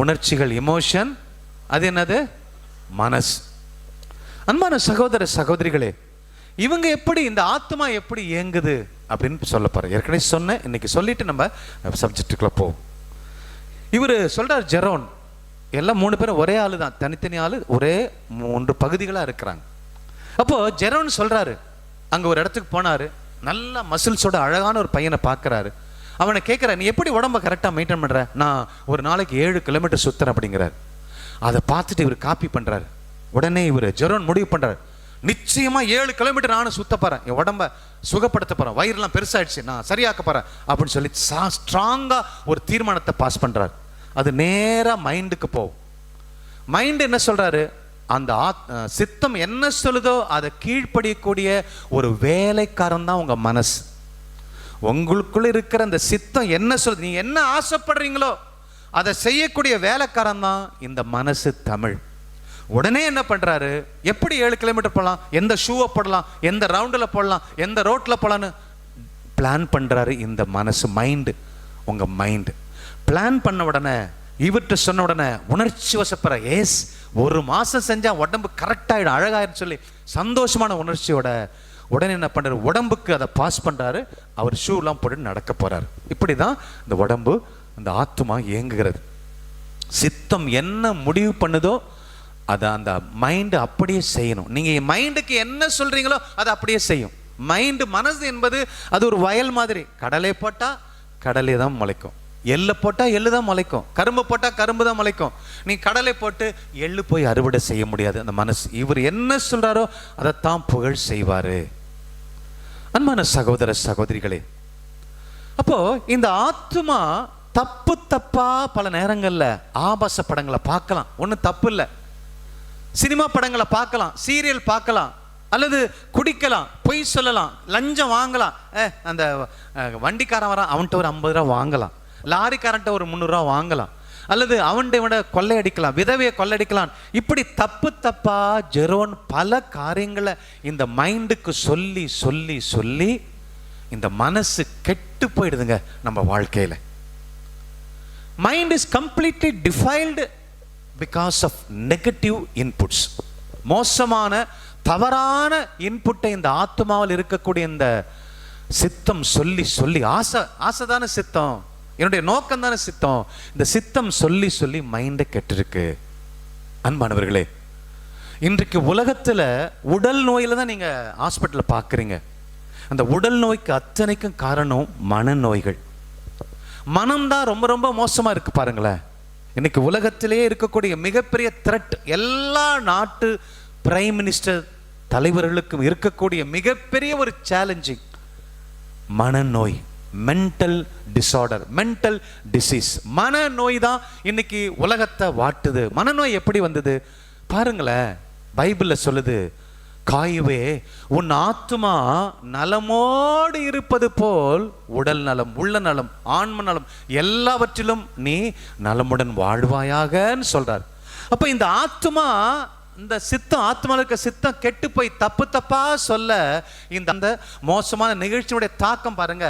உணர்ச்சிகள், எமோஷன். அது என்னது? மனசு. அன்பான சகோதர சகோதரிகளே, இவங்க எப்படி, இந்த ஆத்மா எப்படி இயங்குது அப்படின்னு சொல்ல போறேன். ஏற்கனவே சொன்னேன், இன்னைக்கு சொல்லிட்டு நம்ம சப்ஜெக்டுக்குள்ள போவோம். இவர் சொல்றார், ஜெரோன். எல்லாம் 3 பேரும் ஒரே ஆளு தான், தனித்தனி ஆளு, ஒரே 3 பகுதிகளாக இருக்கிறாங்க. அப்போ ஜெரோன் சொல்றாரு, அங்க ஒரு இடத்துக்கு போனாரு, நல்ல மசில்ஸோட அழகான ஒரு பையனை பார்க்கறாரு. அவனை கேட்குற, நீ எப்படி உடம்ப கரெக்டாக மெயின்டைன் பண்ற? நான் ஒரு நாளைக்கு 7 கிலோமீட்டர் சுத்துறேன் அப்படிங்கிறார். அதை பார்த்துட்டு இவர் காப்பி பண்றாரு. உடனே இவர் ஜெரோன் முடிவு பண்றாரு, நிச்சயமா 7 கிலோமீட்டர் நானும் சுத்த போறேன், என் உடம்ப சுகப்படுத்த போறேன், வயிறுலாம் பெருசாயிடுச்சு, நான் சரியாக்க போறேன் அப்படின்னு சொல்லி ஸ்ட்ராங்கா ஒரு தீர்மானத்தை பாஸ் பண்றாரு. அது நேரா மைண்டுக்கு போகும். மைண்ட் என்ன சொல்றாரு? அந்த சித்தம் என்ன சொல்லுதோ அதை கீழ்ப்படியக்கூடிய ஒரு வேலைக்காரன் தான் உங்க மனசு. உங்களுக்குள்ள இருக்கிற அந்த சித்தம் என்ன சொல்லுது, நீங்க என்ன ஆசைப்படுறீங்களோ அதை செய்யக்கூடிய வேலைக்காரன் தான் இந்த மனசு, தமிழ். உடனே என்ன பண்றாரு, எப்படி 7 கிலோமீட்டர் போடலாம், எந்த ஷூவை போடலாம், எந்த ரவுண்டில் போடலாம், எந்த ரோட்ல போடலான்னு பிளான் பண்றாரு இந்த மனசு, மைண்டு. உங்க மைண்டு பிளான் பண்ண உடனே, இவர்கிட்ட சொன்ன உடனே உணர்ச்சி வசப்படுற, எஸ் 1 மாசம் செஞ்சா உடம்பு கரெக்டாயிடும், அழகாயிடும் சொல்லி சந்தோஷமான உணர்ச்சியோட உடனே என்ன பண்றாரு, உடம்புக்கு அதை பாஸ் பண்றாரு. அவர் ஷூலாம் போட்டு நடக்க போறாரு. இப்படிதான் இந்த உடம்பு, அந்த ஆத்மா இயங்குகிறது. சித்தம் என்ன முடிவு பண்ணுதோ அதை அந்த மைண்டு அப்படியே செய்யணும். நீங்க மைண்டுக்கு என்ன சொல்றீங்களோ அதை அப்படியே செய்யும். மைண்டு, மனசு என்பது அது ஒரு வயல் மாதிரி. கடலை போட்டா கடலை தான் முளைக்கும், எள்ளு போட்டா எள்ளு தான் முளைக்கும், கரும்பு போட்டா கரும்பு தான் முளைக்கும். நீ கடலை போட்டு எள்ளு போய் அறுவடை செய்ய முடியாது. அந்த மனசு, இவர் என்ன சொல்றாரோ அதைத்தான் புகழ் செய்வாரு. அன்பான சகோதர சகோதரிகளே, அப்போ இந்த ஆத்மா தப்பா பல நேரங்கள்ல ஆபாச படங்களை பார்க்கலாம், ஒன்றும் தப்பு இல்லை. சினிமா படங்களை பார்க்கலாம், சீரியல் பார்க்கலாம், அல்லது குடிக்கலாம், பொய் சொல்லலாம், லஞ்சம் வாங்கலாம். அந்த வண்டிக்காரன் வரான், அவன்கிட்ட ஒரு 50 ரூபா வாங்கலாம், லாரிக்காரன்ட்ட ஒரு 300 ரூபா வாங்கலாம், அல்லது அவன்கிட்ட கொள்ளையடிக்கலாம், விதவையை கொள்ளையடிக்கலாம். இப்படி தப்பா ஜெரோன் பல காரியங்களை இந்த மைண்டுக்கு சொல்லி சொல்லி சொல்லி இந்த மனசு கெட்டு போயிடுதுங்க நம்ம வாழ்க்கையில. Mind is completely defiled because of negative inputs. மோசமான தவறான இன்புட்டை இந்த ஆத்மாவில் இருக்கக்கூடிய இந்த சித்தம் சொல்லி சொல்லி, ஆசை தானே சித்தம், என்னுடைய நோக்கம் தானே சித்தம், இந்த சித்தம் சொல்லி சொல்லி மைண்டை கெட்டிருக்கு. அன்பானவர்களே, இன்றைக்கு உலகத்துல உடல் நோயில தான் நீங்க ஹாஸ்பிட்டல்ல பார்க்குறீங்க. அந்த உடல் நோய்க்கு அத்தனைக்கும் காரணம் மனநோய்கள். மனம்தான் ரொம்ப ரொம்ப மோசமா இருக்கு பாருங்களேன். இன்னைக்கு உலகத்திலேயே இருக்கக்கூடிய மிகப்பெரிய த்ரெட், எல்லா நாட்டு பிரைம் மினிஸ்டர் தலைவர்களுக்கும் இருக்கக்கூடிய மிகப்பெரிய ஒரு சேலஞ்சிங் மனநோய், மென்டல் டிசார்டர், மென்டல் டிசீஸ். மனநோய் தான் இன்னைக்கு உலகத்தை வாட்டுது. மனநோய் எப்படி வந்தது பாருங்களேன். பைபிள்ல சொல்லுது, காயுவே உன் ஆத்துமா நலமோடு இருப்பது போல் உடல் நலம், உள்ள நலம், ஆன்ம நலம் எல்லாவற்றிலும் நீ நலமுடன் வாழ்வாயாகன்னு சொல்றார். அப்ப இந்த ஆத்மா, இந்த சித்தம், ஆத்மாவில் இருக்க சித்தம் கெட்டு போய் தப்பா சொல்ல இந்த மோசமான நிகழ்ச்சியுடைய தாக்கம் பாருங்க.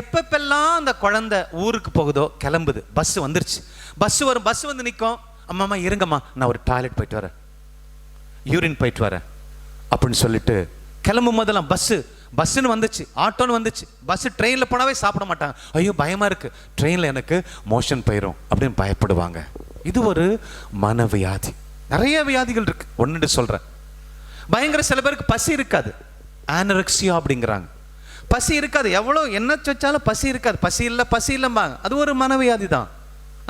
எப்பப்பெல்லாம் அந்த குழந்தை ஊருக்கு போகுதோ கிளம்புது, பஸ் வந்துருச்சு, பஸ் வரும், பஸ் வந்து நிற்கும், அம்மா இருங்கம்மா நான் ஒரு டாய்லெட் போயிட்டு வரேன், யூரின் போயிட்டு வரேன் அப்படின்னு சொல்லிட்டு கிளம்பும் போதெல்லாம் பஸ்ஸுன்னு வந்துச்சு, ஆட்டோன்னு வந்துச்சு. பஸ் ட்ரெயினில் போனாவே சாப்பிட மாட்டாங்க, ஐயோ பயமா இருக்கு, ட்ரெயினில் எனக்கு மோஷன் போயிடும் அப்படின்னு பயப்படுவாங்க. இது ஒரு மனவியாதி. நிறைய வியாதிகள் இருக்கு, ஒன்று சொல்றேன். பயங்கர சில பேருக்கு பசி இருக்காது, ஆனரெக்சியா அப்படிங்கிறாங்க. பசி இருக்காது, எவ்வளோ என்ன வச்சாலும் பசி இருக்காது, பசி இல்லைம்பாங்க. அது ஒரு மனவியாதி தான்.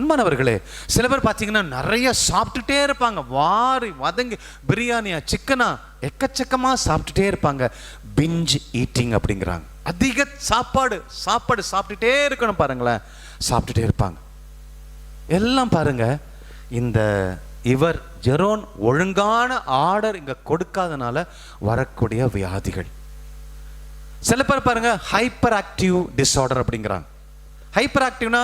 அன்பானவர்களே, சில பேர் பார்த்தீங்கன்னா நிறைய சாப்பிட்டுட்டே இருப்பாங்க, வாரி வதங்கி பிரியாணியா சிக்கனா எக்கச்சக்கமாக சாப்பிட்டுட்டே இருப்பாங்க. பிஞ்ச் ஈட்டிங் அப்படிங்கிறாங்க. அதிக சாப்பாடு சாப்பிட்டுட்டே இருக்கணும் பாருங்களேன், சாப்பிட்டுட்டே இருப்பாங்க. எல்லாம் பாருங்க, இந்த இவர் ஜெரோன் ஒழுங்கான ஆர்டர் இங்க கொடுக்காதனால வரக்கூடிய வியாதிகள். சில பேர் பாருங்க ஹைப்பர் ஆக்டிவ் டிசார்டர் அப்படிங்கிறாங்க. ஹைப்பர் ஆக்டிவ்னா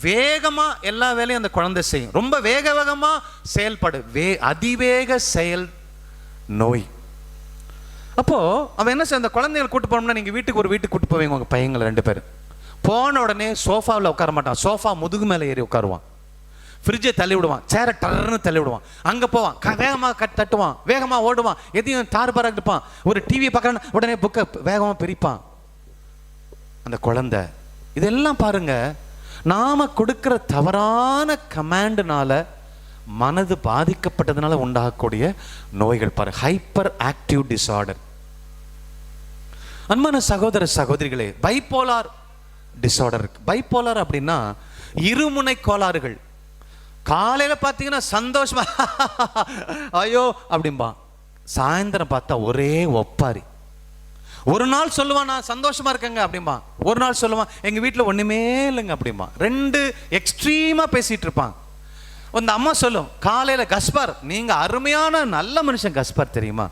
வேகமா எல்லா வேலையும் அந்த குழந்தை செய்யும். ரொம்ப வேக வேகமா செயல்படு, அதிவேக செயல் நோய். அப்போ அவன் என்ன செய்ய, அந்த குழந்தைகள் கூட்டு போனோம்னா, நீங்க வீட்டுக்கு ஒரு வீட்டுக்கு கூட்டு போவீங்க உங்க பையங்களை 2 பேர். போன உடனே சோஃபாவில் உட்கார மாட்டான், சோஃபா முதுகு மேலே ஏறி உட்காருவான். ஃப்ரிட்ஜை தள்ளி விடுவான், சேரை டர்ன்னு தள்ளி விடுவான். அங்கே போவான், வேகமாக தட்டுவான், வேகமாக ஓடுவான், எதையும் தாறுபாராக இருப்பான். ஒரு டிவி பார்க்கறான், உடனே புக்கை வேகமாக பிரிப்பான் அந்த குழந்தை. இதெல்லாம் பாருங்க, நாம கொடுக்கிற தவறான கமாண்டுனால மனது பாதிக்கப்பட்டதுனால உண்டாகக்கூடிய நோய்கள் பாருங்க. Hyper active disorder. அன்பான சகோதர சகோதரிகளே, பைபோலார் டிசார்டர் இருக்கு. பைபோலார் அப்படின்னா இருமுனை கோளாறுகள். காலையில் பார்த்தீங்கன்னா சந்தோஷமா ஐயோ அப்படின்பா, சாயந்தரம் பார்த்தா ஒரே ஒப்பாரி. ஒரு நாள் சொல்லுவான் நான் சந்தோஷமா இருக்கேங்க அப்படின்பா, ஒரு நாள் சொல்லுவான் எங்க வீட்டில் ஒண்ணுமே இல்லைங்க அப்படின்பா. 2 எக்ஸ்ட்ரீமா பேசிட்டு இருப்பான். அந்த அம்மா சொல்லும் காலையில, கஸ்பார் நீங்க அருமையான நல்ல மனுஷன் கஸ்பார் தெரியுமா.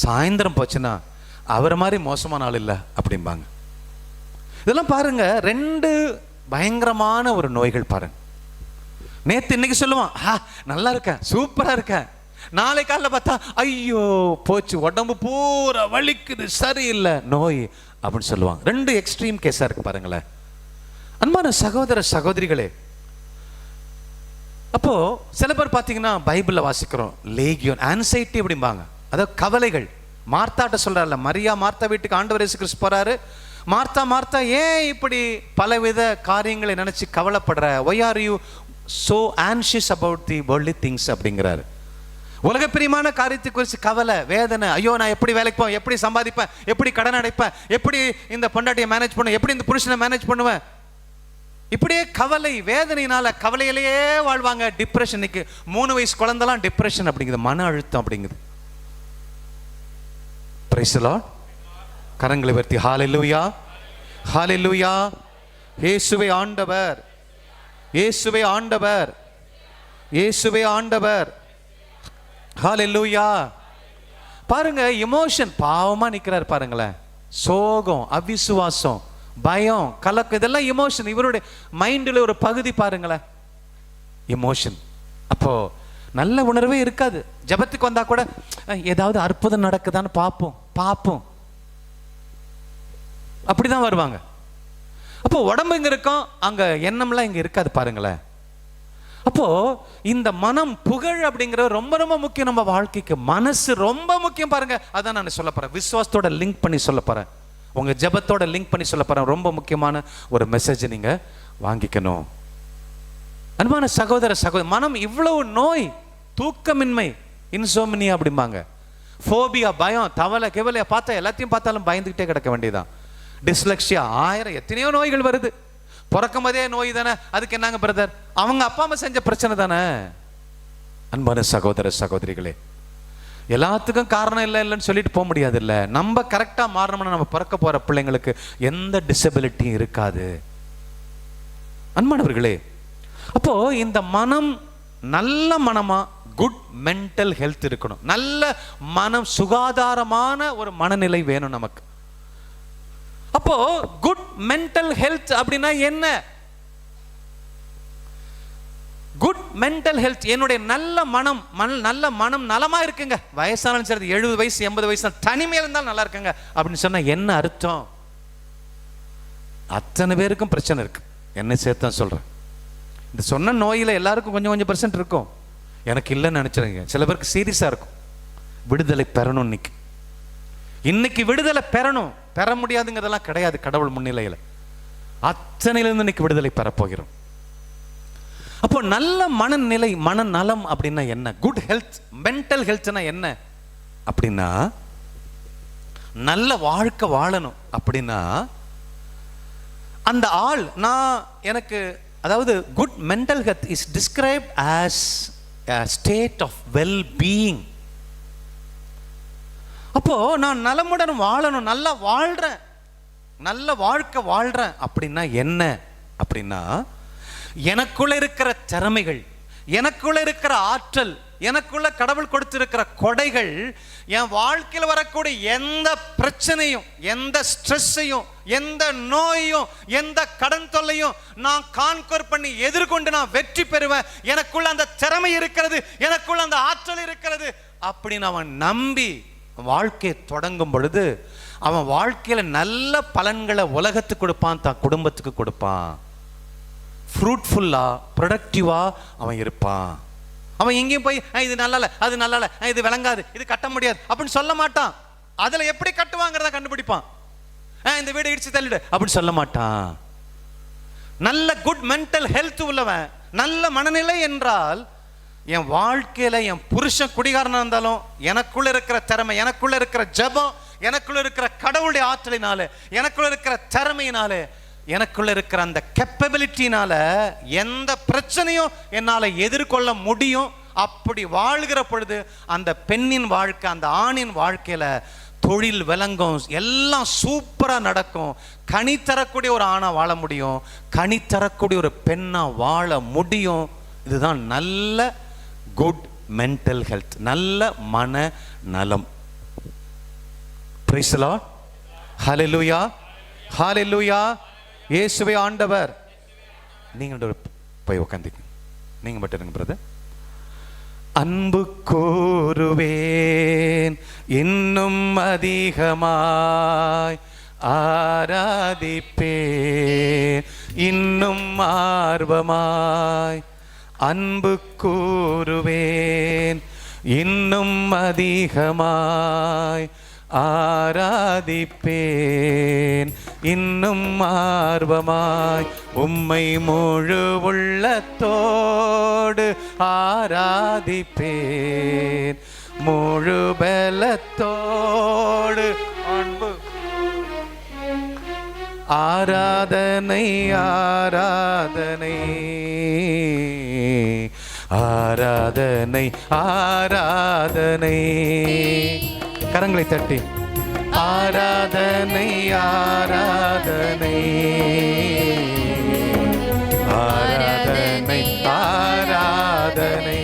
சாயந்தரம் போச்சுன்னா அவரை மாதிரி மோசமான ஆள் இல்லை அப்படிம்பாங்க. இதெல்லாம் பாருங்க 2 பயங்கரமான ஒரு நோய்கள் பாருங்க. நேத்து இன்னைக்கு சொல்லுவான் நல்லா இருக்கேன், சூப்பரா இருக்கேன். நாளை காலையில் பார்த்தா ஐயோ போச்சு, உடம்பு பூரா வலிக்குது, சரியில்லை, நோய் அப்படின்னு சொல்லுவாங்க. 2 எக்ஸ்ட்ரீம் கேஸா இருக்கு பாருங்களேன். அன்பான சகோதர சகோதரிகளே, அப்போ சில பேர் பார்த்தீங்கன்னா பைபிள்ல வாசிக்கிறோம், லேகியோன் ஆன்சைட்டி அப்படிம்பாங்க, அதாவது கவலைகள். மார்த்தாட்ட சொல்றாருல, மரியா மார்த்தா வீட்டுக்கு ஆண்டவர் இயேசு கிறிஸ்து போறாரு. மார்த்தா மார்த்தா ஏன் இப்படி பலவித காரியங்களை நினைச்சு கவலைப்படுற, why are you so anxious about the worldly things அப்படிங்கிறாரு. உலக பிரியமான காரியத்தை குறித்து கவலை, வேதனை. ஐயோ நான் எப்படி வேலைக்கு போவேன், எப்படி சம்பாதிப்பேன், எப்படி கடன் அடைப்பேன், எப்படி இந்த பொண்டாட்டியை மேனேஜ் பண்ணுவேன், எப்படி இந்த புருஷனை மேனேஜ் பண்ணுவேன், இப்படியே கவலை வேதனையினால கவலையிலேயே வாழ்வாங்க. டிப்ரெஷன். இன்னைக்கு 3 வயசு குழந்தைலாம் டிப்ரெஷன் அப்படிங்குது, மன அழுத்தம் அப்படிங்குது. Price the Lord. கரங்களை உயர்த்தி ஹalleluya ஹalleluya. இயேசுவே ஆண்டவர், இயேசுவே ஆண்டவர், இயேசுவே ஆண்டவர். ஹalleluya. பாருங்க எமோஷன், பாவமா நிக்கிறார் பாருங்களேன். சோகம், அவிசுவாசம், பயம், கலக்கம், இதெல்லாம் எமோஷன். இவருடைய மைண்டில் ஒரு பகுதி பாருங்களேன், எமோஷன். அப்போ நல்ல உணர்வே இருக்காது. ஜபத்துக்கு வந்தா கூட ஏதாவது அற்புதம் நடக்குதான்னு பார்ப்போம் பார்ப்போம் அப்படிதான் வருவாங்க. அப்போ உடம்பு இங்க இருக்கும், அங்க எண்ணம்லாம் இங்க இருக்காது பாருங்களேன். அப்போ இந்த மனம், புகழ் அப்படிங்கிறது ரொம்ப ரொம்ப முக்கியம் நம்ம வாழ்க்கைக்கு. மனசு ரொம்ப முக்கியம் பாருங்க. அதான் நான் சொல்ல போறேன், விசுவாசத்தோட லிங்க் பண்ணி சொல்ல போறேன், உங்க ஜெபத்தோட லிங்க் பண்ணி சொல்ல போறேன். ரொம்ப முக்கியமான ஒரு மெசேஜ் நீங்க வாங்கிக்கணும். அன்பான சகோதர சகோதரி, மனம் இவ்வளவு நோய், தூக்கமின்மை, இன்சோம்னியா அப்படிம்பாங்க, ஃபோபியா, பயம், தவளை கெவலையா பார்த்தா எல்லாத்தையும் பார்த்தாலும் பயந்துகிட்டே கிடக்க வேண்டியதான். டிஸ்லெக்சியா, 1000 எத்தனையோ நோய்கள் வருது. பிறக்கும் போதே நோய் தானே, அதுக்கு என்னங்க பிரதர், அவங்க அப்பா அம்மா செஞ்ச பிரச்சனை தானே. அன்பான சகோதர சகோதரிகளே, எல்லாத்துக்கும் காரணம் இல்லைன்னு சொல்லிட்டு போக முடியாது. இல்லை, நம்ம கரெக்டாக மாறணும்னா நம்ம பிறக்க போற பிள்ளைங்களுக்கு எந்த டிசபிலிட்டியும் இருக்காது. அன்பானவர்களே, அப்போ இந்த மனம் நல்ல மனமா, குட் மென்டல் ஹெல்த் இருக்கணும். நல்ல மனம், சுகாதாரமான ஒரு மனநிலை வேணும் நமக்கு. அப்போ குட் மென்டல் ஹெல்த் அப்படின்னா என்ன? குட் மென்டல் ஹெல்த், என்னுடைய நல்ல மனம், நல்ல மனம் நலமா இருக்குங்க. வயசானாலும் சரி, 70 வயசு 80 வயசு தனிமையில் இருந்தாலும் நல்லா இருக்குங்க அப்படின்னு சொன்னா என்ன அர்த்தம்? அத்தனை பேருக்கும் பிரச்சனை இருக்கு, என்ன சேர்த்தான் சொல்றேன். இந்த சொன்ன நோயில எல்லாருக்கும் கொஞ்சம் கொஞ்சம் % இருக்கும். எனக்கு இல்லைன்னு நினைச்சிருங்க. சில பேருக்கு சீரியஸா இருக்கும். விடுதலை பெறணும். இன்னைக்கு விடுதலை பெறணும். பெற முடியாதுங்கிறதெல்லாம் கிடையாது. கடவுள் முன்னிலையில் அத்தனையிலிருந்து இன்னைக்கு விடுதலை பெறப்போகிறோம். அப்போ நல்ல மனநிலை, மனநலம் அப்படின்னா என்ன? குட் ஹெல்த், மென்டல் ஹெல்த்னா என்ன அப்படின்னா, நல்ல வாழ்க்கை வாழணும் அப்படின்னா அந்த ஆள், நான் எனக்கு, அதாவது good mental health is described as a state of well being. அப்போ நான் நலமுடன் வாழணும், நல்லா வாழ்றேன், நல்ல வாழ்க்கை வாழ்றேன் அப்படின்னா என்ன அப்படின்னா, எனக்குள்ள இருக்கிற திறமைகள், எனக்குள்ள இருக்கிற ஆற்றல், எனக்குள்ள கடவுள் கொடுத்திருக்கிற கொடைகள் என் வாழ்க்கையில் வரக்கூடிய எந்த பிரச்சனையும், எந்த ஸ்ட்ரெஸ்ஸையும், எந்த நோயையும், எந்த கடன் தொல்லையும் நான் கான்கர் பண்ணி எதிர்கொண்டு நான் வெற்றி பெறுவேன். எனக்குள்ள அந்த திறமை இருக்கிறது, எனக்குள்ள அந்த ஆற்றல் இருக்கிறது அப்படின்னு அவன் நம்பி வாழ்க்கையை தொடங்கும் பொழுது அவன் வாழ்க்கையில நல்ல பலன்களை உலகத்துக்கு கொடுப்பான், தான் குடும்பத்துக்கு கொடுப்பான். ஃப்ரூட்ஃபுல்லா, ப்ரொடக்டிவா அவன் இருப்பான். அவன் எங்கேயும் போய் இது நல்லா இல்லை, அது நல்லா இல்லை, இது விளங்காது, இது கட்ட முடியாது அப்படின்னு சொல்ல மாட்டான். அதுல எப்படி கட்டுவாங்கிறத கண்டுபிடிப்பான். இந்த வீடு இடிச்சு தள்ளிடு அப்படின்னு சொல்ல மாட்டான். நல்ல குட் மென்டல் ஹெல்த் உள்ளவன், நல்ல மனநிலை என்றால் என் வாழ்க்கையில என் புருஷன் குடிகாரனா இருந்தாலும் எனக்குள்ள இருக்கிற திறமை, எனக்குள்ள இருக்கிற ஜபம், எனக்குள்ள இருக்கிற கடவுளுடைய ஆற்றலினால, எனக்குள்ள இருக்கிற திறமையினால, எனக்குள்ள இருக்கிற அந்த கேப்பபிலிட்டினால எந்த பிரச்சனையும் என்னால எதிர்கொள்ள முடியும். அப்படி வாழ்கிற பொழுது அந்த பெண்ணின் வாழ்க்கை, அந்த ஆணின் வாழ்க்கையில தொழில் விளங்கும், எல்லாம் சூப்பரா நடக்கும். கனி தரக்கூடிய ஒரு ஆணா வாழ முடியும், கனி தரக்கூடிய ஒரு பெண்ணா வாழ முடியும். இதுதான் நல்ல குட் மென்டல் ஹெல்த், நல்ல மன நலம். Praise the Lord. Hallelujah, hallelujah. இயேசுவே ஆண்டவர். நீங்க போய் உட்கார்ந்தீங்க, நீங்க மட்டும் இருங்க பிரதர். அன்பு கூறுவேன் இன்னும் அதிகமாய், ஆராதிப்பேன் இன்னும் ஆர்வமாய். அன்பு கூறுவேன் இன்னும் அதிகமாய், ஆராதிப்பேன் இன்னும் ஆர்வமாய். உம்மை முழு உள்ளத்தோடு ஆராதிப்பேன், முழு பலத்தோடு. அன்பு ஆராதனை, ஆராதனை, ஆராதனை, ஆராதனை. கரங்களை தட்டி ஆராதனை, ஆராதனை, ஆராதனை, ஆராதனை.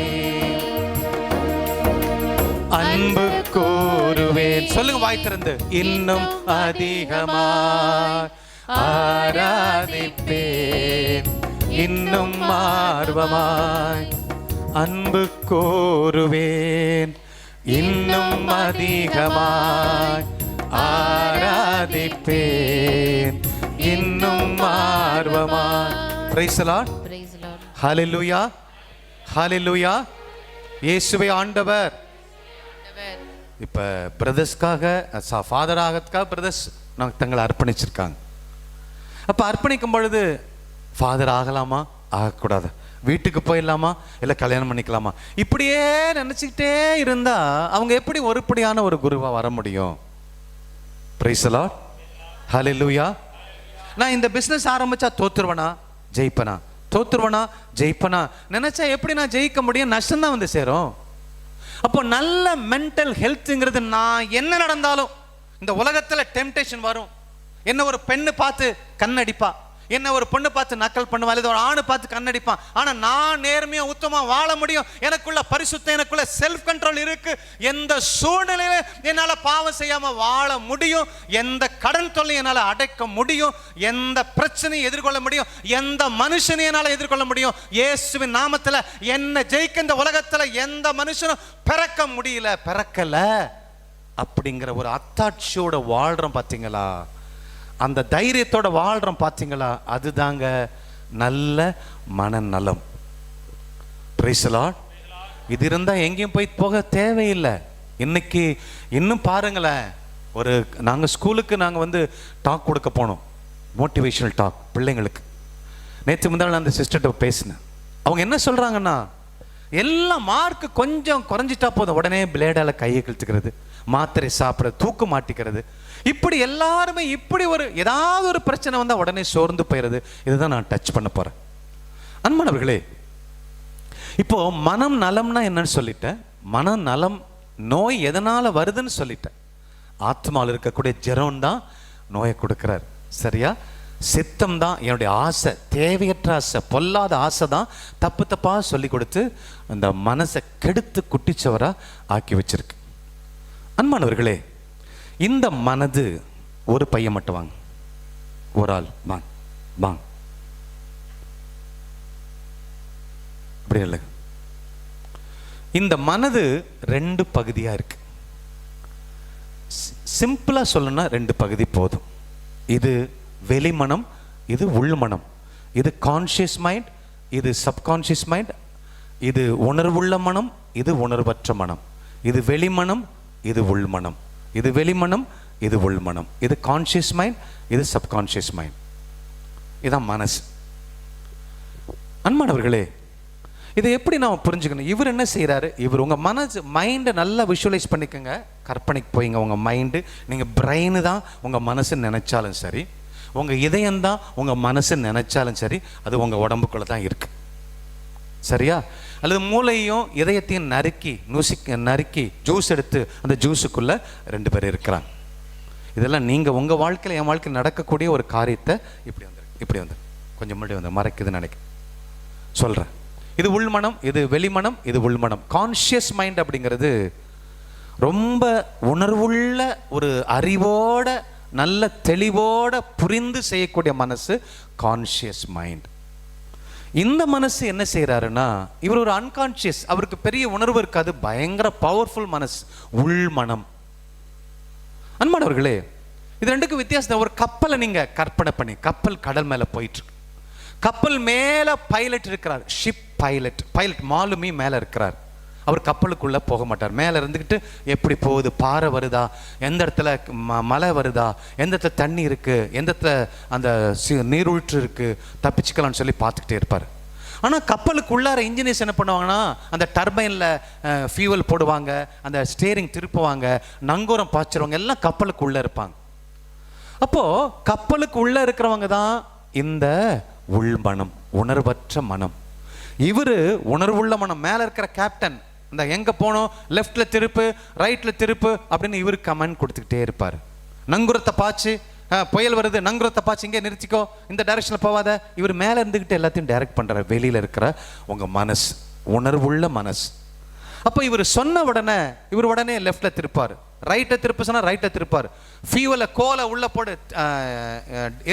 அன்பு கூறுவேன், சொல்லுங்க வாய் திறந்து, இன்னும் அதிகமாய் ஆராதிப்பேன் இன்னும் ஆர்வமாய். அன்பு கூறுவேன் இன்னும் அதிகமாய், ஆராதிப்பேன் இன்னும் ஆர்வமாய். Praise the Lord. Hallelujah, hallelujah. இயேசுவே ஆண்டவர். இப்ப பிரதர்ஸ்க்காக, ஃபாதர் ஆகிறதுக்காக பிரதர்ஸ் தங்களை அர்ப்பணிச்சிருக்காங்க. அப்ப அர்ப்பணிக்கும் பொழுது ஃபாதர் ஆகலாமா, ஆகக்கூடாது, வீட்டுக்கு போயிடலாமா, இல்லை கல்யாணம் பண்ணிக்கலாமா, இப்படியே நினச்சிக்கிட்டே இருந்தா அவங்க எப்படி ஒருபடியான ஒரு குருவா வர முடியும்? Praise the Lord. ஹல்லேலூயா. நான் இந்த பிஸ்னஸ் ஆரம்பிச்சா தோத்துருவனா ஜெயிப்பனா, தோத்துருவனா ஜெயிப்பனா நினைச்சா எப்படி நான் ஜெயிக்க முடியும்? நஷ்டம் தான் வந்து சேரும். அப்போ நல்ல மென்டல் ஹெல்த்ங்கிறது, நான் என்ன நடந்தாலும் இந்த உலகத்துல டெம்டேஷன் வரும். என்ன ஒரு பெண்ணு பார்த்து கண்ணடிப்பா, என்ன ஒரு பொண்ணு பார்த்து நக்கல் பண்ணுவா, இல்லை ஒரு ஆணு பார்த்து கண்ணடிப்பான். ஆனா நான் நேர்மையா உத்தமா வாழ முடியும். எனக்குள்ள பரிசுத்தம், எனக்குள்ள செல்ஃப் கண்ட்ரோல் இருக்கு. எந்த சூழ்நிலையில என்னால பாவம் செய்யாம வாழ முடியும், எந்த கடன் தொல்லை என்னால அடைக்க முடியும், எந்த பிரச்சனையை எதிர்கொள்ள முடியும், எந்த மனுஷனை என்னால எதிர்கொள்ள முடியும். இயேசுவின் நாமத்துல என்ன ஜெயிக்க இந்த உலகத்துல எந்த மனுஷனும் பிறக்க முடியல, பிறக்கல அப்படிங்கிற ஒரு அத்தாட்சியோட வாழ்றோம் பாத்தீங்களா, அந்த தைரியத்தோட வாழ்றோம் பாத்தீங்களா, அதுதாங்க நல்ல மனநலம். Price the Lord. இது இருந்தா எங்கேயும் போய் போக தேவையில்லை. இன்னைக்கு இன்னும் பாருங்களேன், ஒரு நாங்க ஸ்கூலுக்கு நாங்க டாக் கொடுக்க போனோம், மோட்டிவேஷனல் டாக் பிள்ளைங்களுக்கு. நேற்று முந்தாள் அந்த சிஸ்டர்கிட்ட பேசினேன். அவங்க என்ன சொல்றாங்கன்னா, எல்லாம் மார்க் கொஞ்சம் குறைஞ்சிட்டா போதும் உடனே பிளேடால கையை கிழிச்சுக்கிறது, மாத்திரை சாப்பிட்றது, தூக்கு மாட்டிக்கிறது, இப்படி எல்லாருமே இப்படி ஒரு ஏதாவது ஒரு பிரச்சனை வந்தா உடனே சோர்ந்து போயிடுது. இதுதான் நான் டச் பண்ண போறேன். அன்பானவர்களே, இப்போ மனம் நலம்னா என்னன்னு சொல்லிட்டேன். மனநலம் நோய் எதனால வருதுன்னு சொல்லிட்டேன். ஆத்மாவில் இருக்கக்கூடிய ஜெரம் தான் நோயை கொடுக்கிறார். சரியா? சித்தம் தான், என்னுடைய ஆசை, தேவையற்ற ஆசை, பொல்லாத ஆசை தான் தப்பு தப்பாக சொல்லி கொடுத்து அந்த மனசை கெடுத்து குட்டிச்சவராக ஆக்கி வச்சிருக்கு. அன்பானவர்களே, இந்த மனது ஒரு பையன் மட்டும் வாங்க, ஒரு ஆள் வாங்க வாங்க, அப்படி இல்லை. இந்த மனது ரெண்டு பகுதியாக இருக்கு. சிம்பிளாக சொல்லணும்னா ரெண்டு பகுதி போதும். இது வெளிமனம், இது உள்மனம். இது கான்ஷியஸ் மைண்ட், இது சப்கான்ஷியஸ் மைண்ட். இது உணர்வுள்ள மனம், இது உணர்வற்ற மனம். இது வெளிமனம், இது உள்மனம். இது வெளிமனம், இது உள்மனம். இது கான்ஷியஸ் மைண்ட், இது சப்கான்ஷியஸ் மைண்ட். இதுதான் மனசு. அன்பானவர்களே, இதை எப்படி நாம் புரிஞ்சுக்கணும்? இவர் என்ன செய்கிறாரு? இவர் உங்கள் மனசு மைண்டை நல்லா விஷுவலைஸ் பண்ணிக்கோங்க, கற்பனைக்கு போய்ங்க. உங்கள் மைண்டு, நீங்கள் பிரெயின் தான் உங்கள் மனசுன்னு நினச்சாலும் சரி, உங்கள் இதயம்தான் உங்கள் மனசுன்னு நினச்சாலும் சரி, அது உங்கள் உடம்புக்குள்ளே தான் இருக்குது. சரியா? அல்லது மூளையும் இதயத்தையும் நறுக்கி ஜூஸ் எடுத்து அந்த ஜூஸுக்குள்ளே ரெண்டு பேர் இருக்கிறாங்க. இதெல்லாம் நீங்கள் உங்கள் வாழ்க்கையில், என் வாழ்க்கையில் நடக்கக்கூடிய ஒரு காரியத்தை இப்படி வந்து கொஞ்சம் முன்னாடி வந்து மறைக்குதுன்னு நினைக்கிறேன், சொல்கிறேன். இது உள்மனம், இது வெளிமனம், இது உள்மனம். கான்ஷியஸ் மைண்ட் அப்படிங்கிறது ரொம்ப உணர்வுள்ள ஒரு அறிவோட நல்ல தெளிவோட புரிந்து செய்யக்கூடிய மனசு கான்ஷியஸ் மைண்ட். இந்த மனசு என்ன செய்கிறாருன்னா, இவர் ஒரு அன்கான்ஷியஸ், அவருக்கு பெரிய உணர்வு இருக்காது, பயங்கர பவர்ஃபுல் மனசு உள்மனம். அன்பானவர்களே, இது ரெண்டுக்கும் வித்தியாசம். ஒரு கப்பலை நீங்க கற்பனை பண்ணி, கப்பல் கடல் மேல போயிட்டு இருக்கு, கப்பல் மேல பைலட் இருக்கிறார், ஷிப் பைலட் மாலுமி மேல இருக்கிறார். அவர் கப்பலுக்குள்ள போக மாட்டார், மேல இருந்துக்கிட்டு எப்படி போகுது, பாறை வருதா, எந்த இடத்துல மலை வருதா, எந்த இடத்துல தண்ணி இருக்கு, எந்த இடத்துல அந்த நீரூற்று இருக்கு, தப்பிச்சுக்கலாம்னு சொல்லி பார்த்துக்கிட்டே இருப்பார். ஆனால் கப்பலுக்குள்ளார இன்ஜினியர்ஸ் என்ன பண்ணுவாங்கன்னா, அந்த டர்பைனில் ஃபியூவல் போடுவாங்க, அந்த ஸ்டேரிங் திருப்புவாங்க, நங்கூரம் பாய்ச்சிருவாங்க, எல்லாம் கப்பலுக்குள்ளே இருப்பாங்க. அப்போது கப்பலுக்கு உள்ளே இருக்கிறவங்க தான் இந்த உள்மனம், உணர்வற்ற மனம். இவர் உணர்வுள்ள மனம், மேலே இருக்கிற கேப்டன், இந்த எங்கே போனோம், லெஃப்டில் திருப்பு, ரைட்டில் திருப்பு அப்படின்னு இவருக்கு கமெண்ட் கொடுத்துக்கிட்டே இருப்பார். நங்குரத்தை பாய்ச்சி, புயல் வருது, நங்குரத்தை பாய்ச்சி இங்கே நிறுத்திக்கோ, இந்த டைரக்ஷனில் போவாத. இவர் மேலே இருந்துக்கிட்டு எல்லாத்தையும் டைரக்ட் பண்ணுறார். வெளியில் இருக்கிற உங்கள் மனசு, உணர்வுள்ள மனசு. அப்போ இவர் சொன்ன உடனே இவர் உடனே லெஃப்டில் திருப்பார், ரைட்டை திருப்ப சொன்னால் ரைட்டை திருப்பார். ஃபியூவலை கோலை உள்ளே போடு,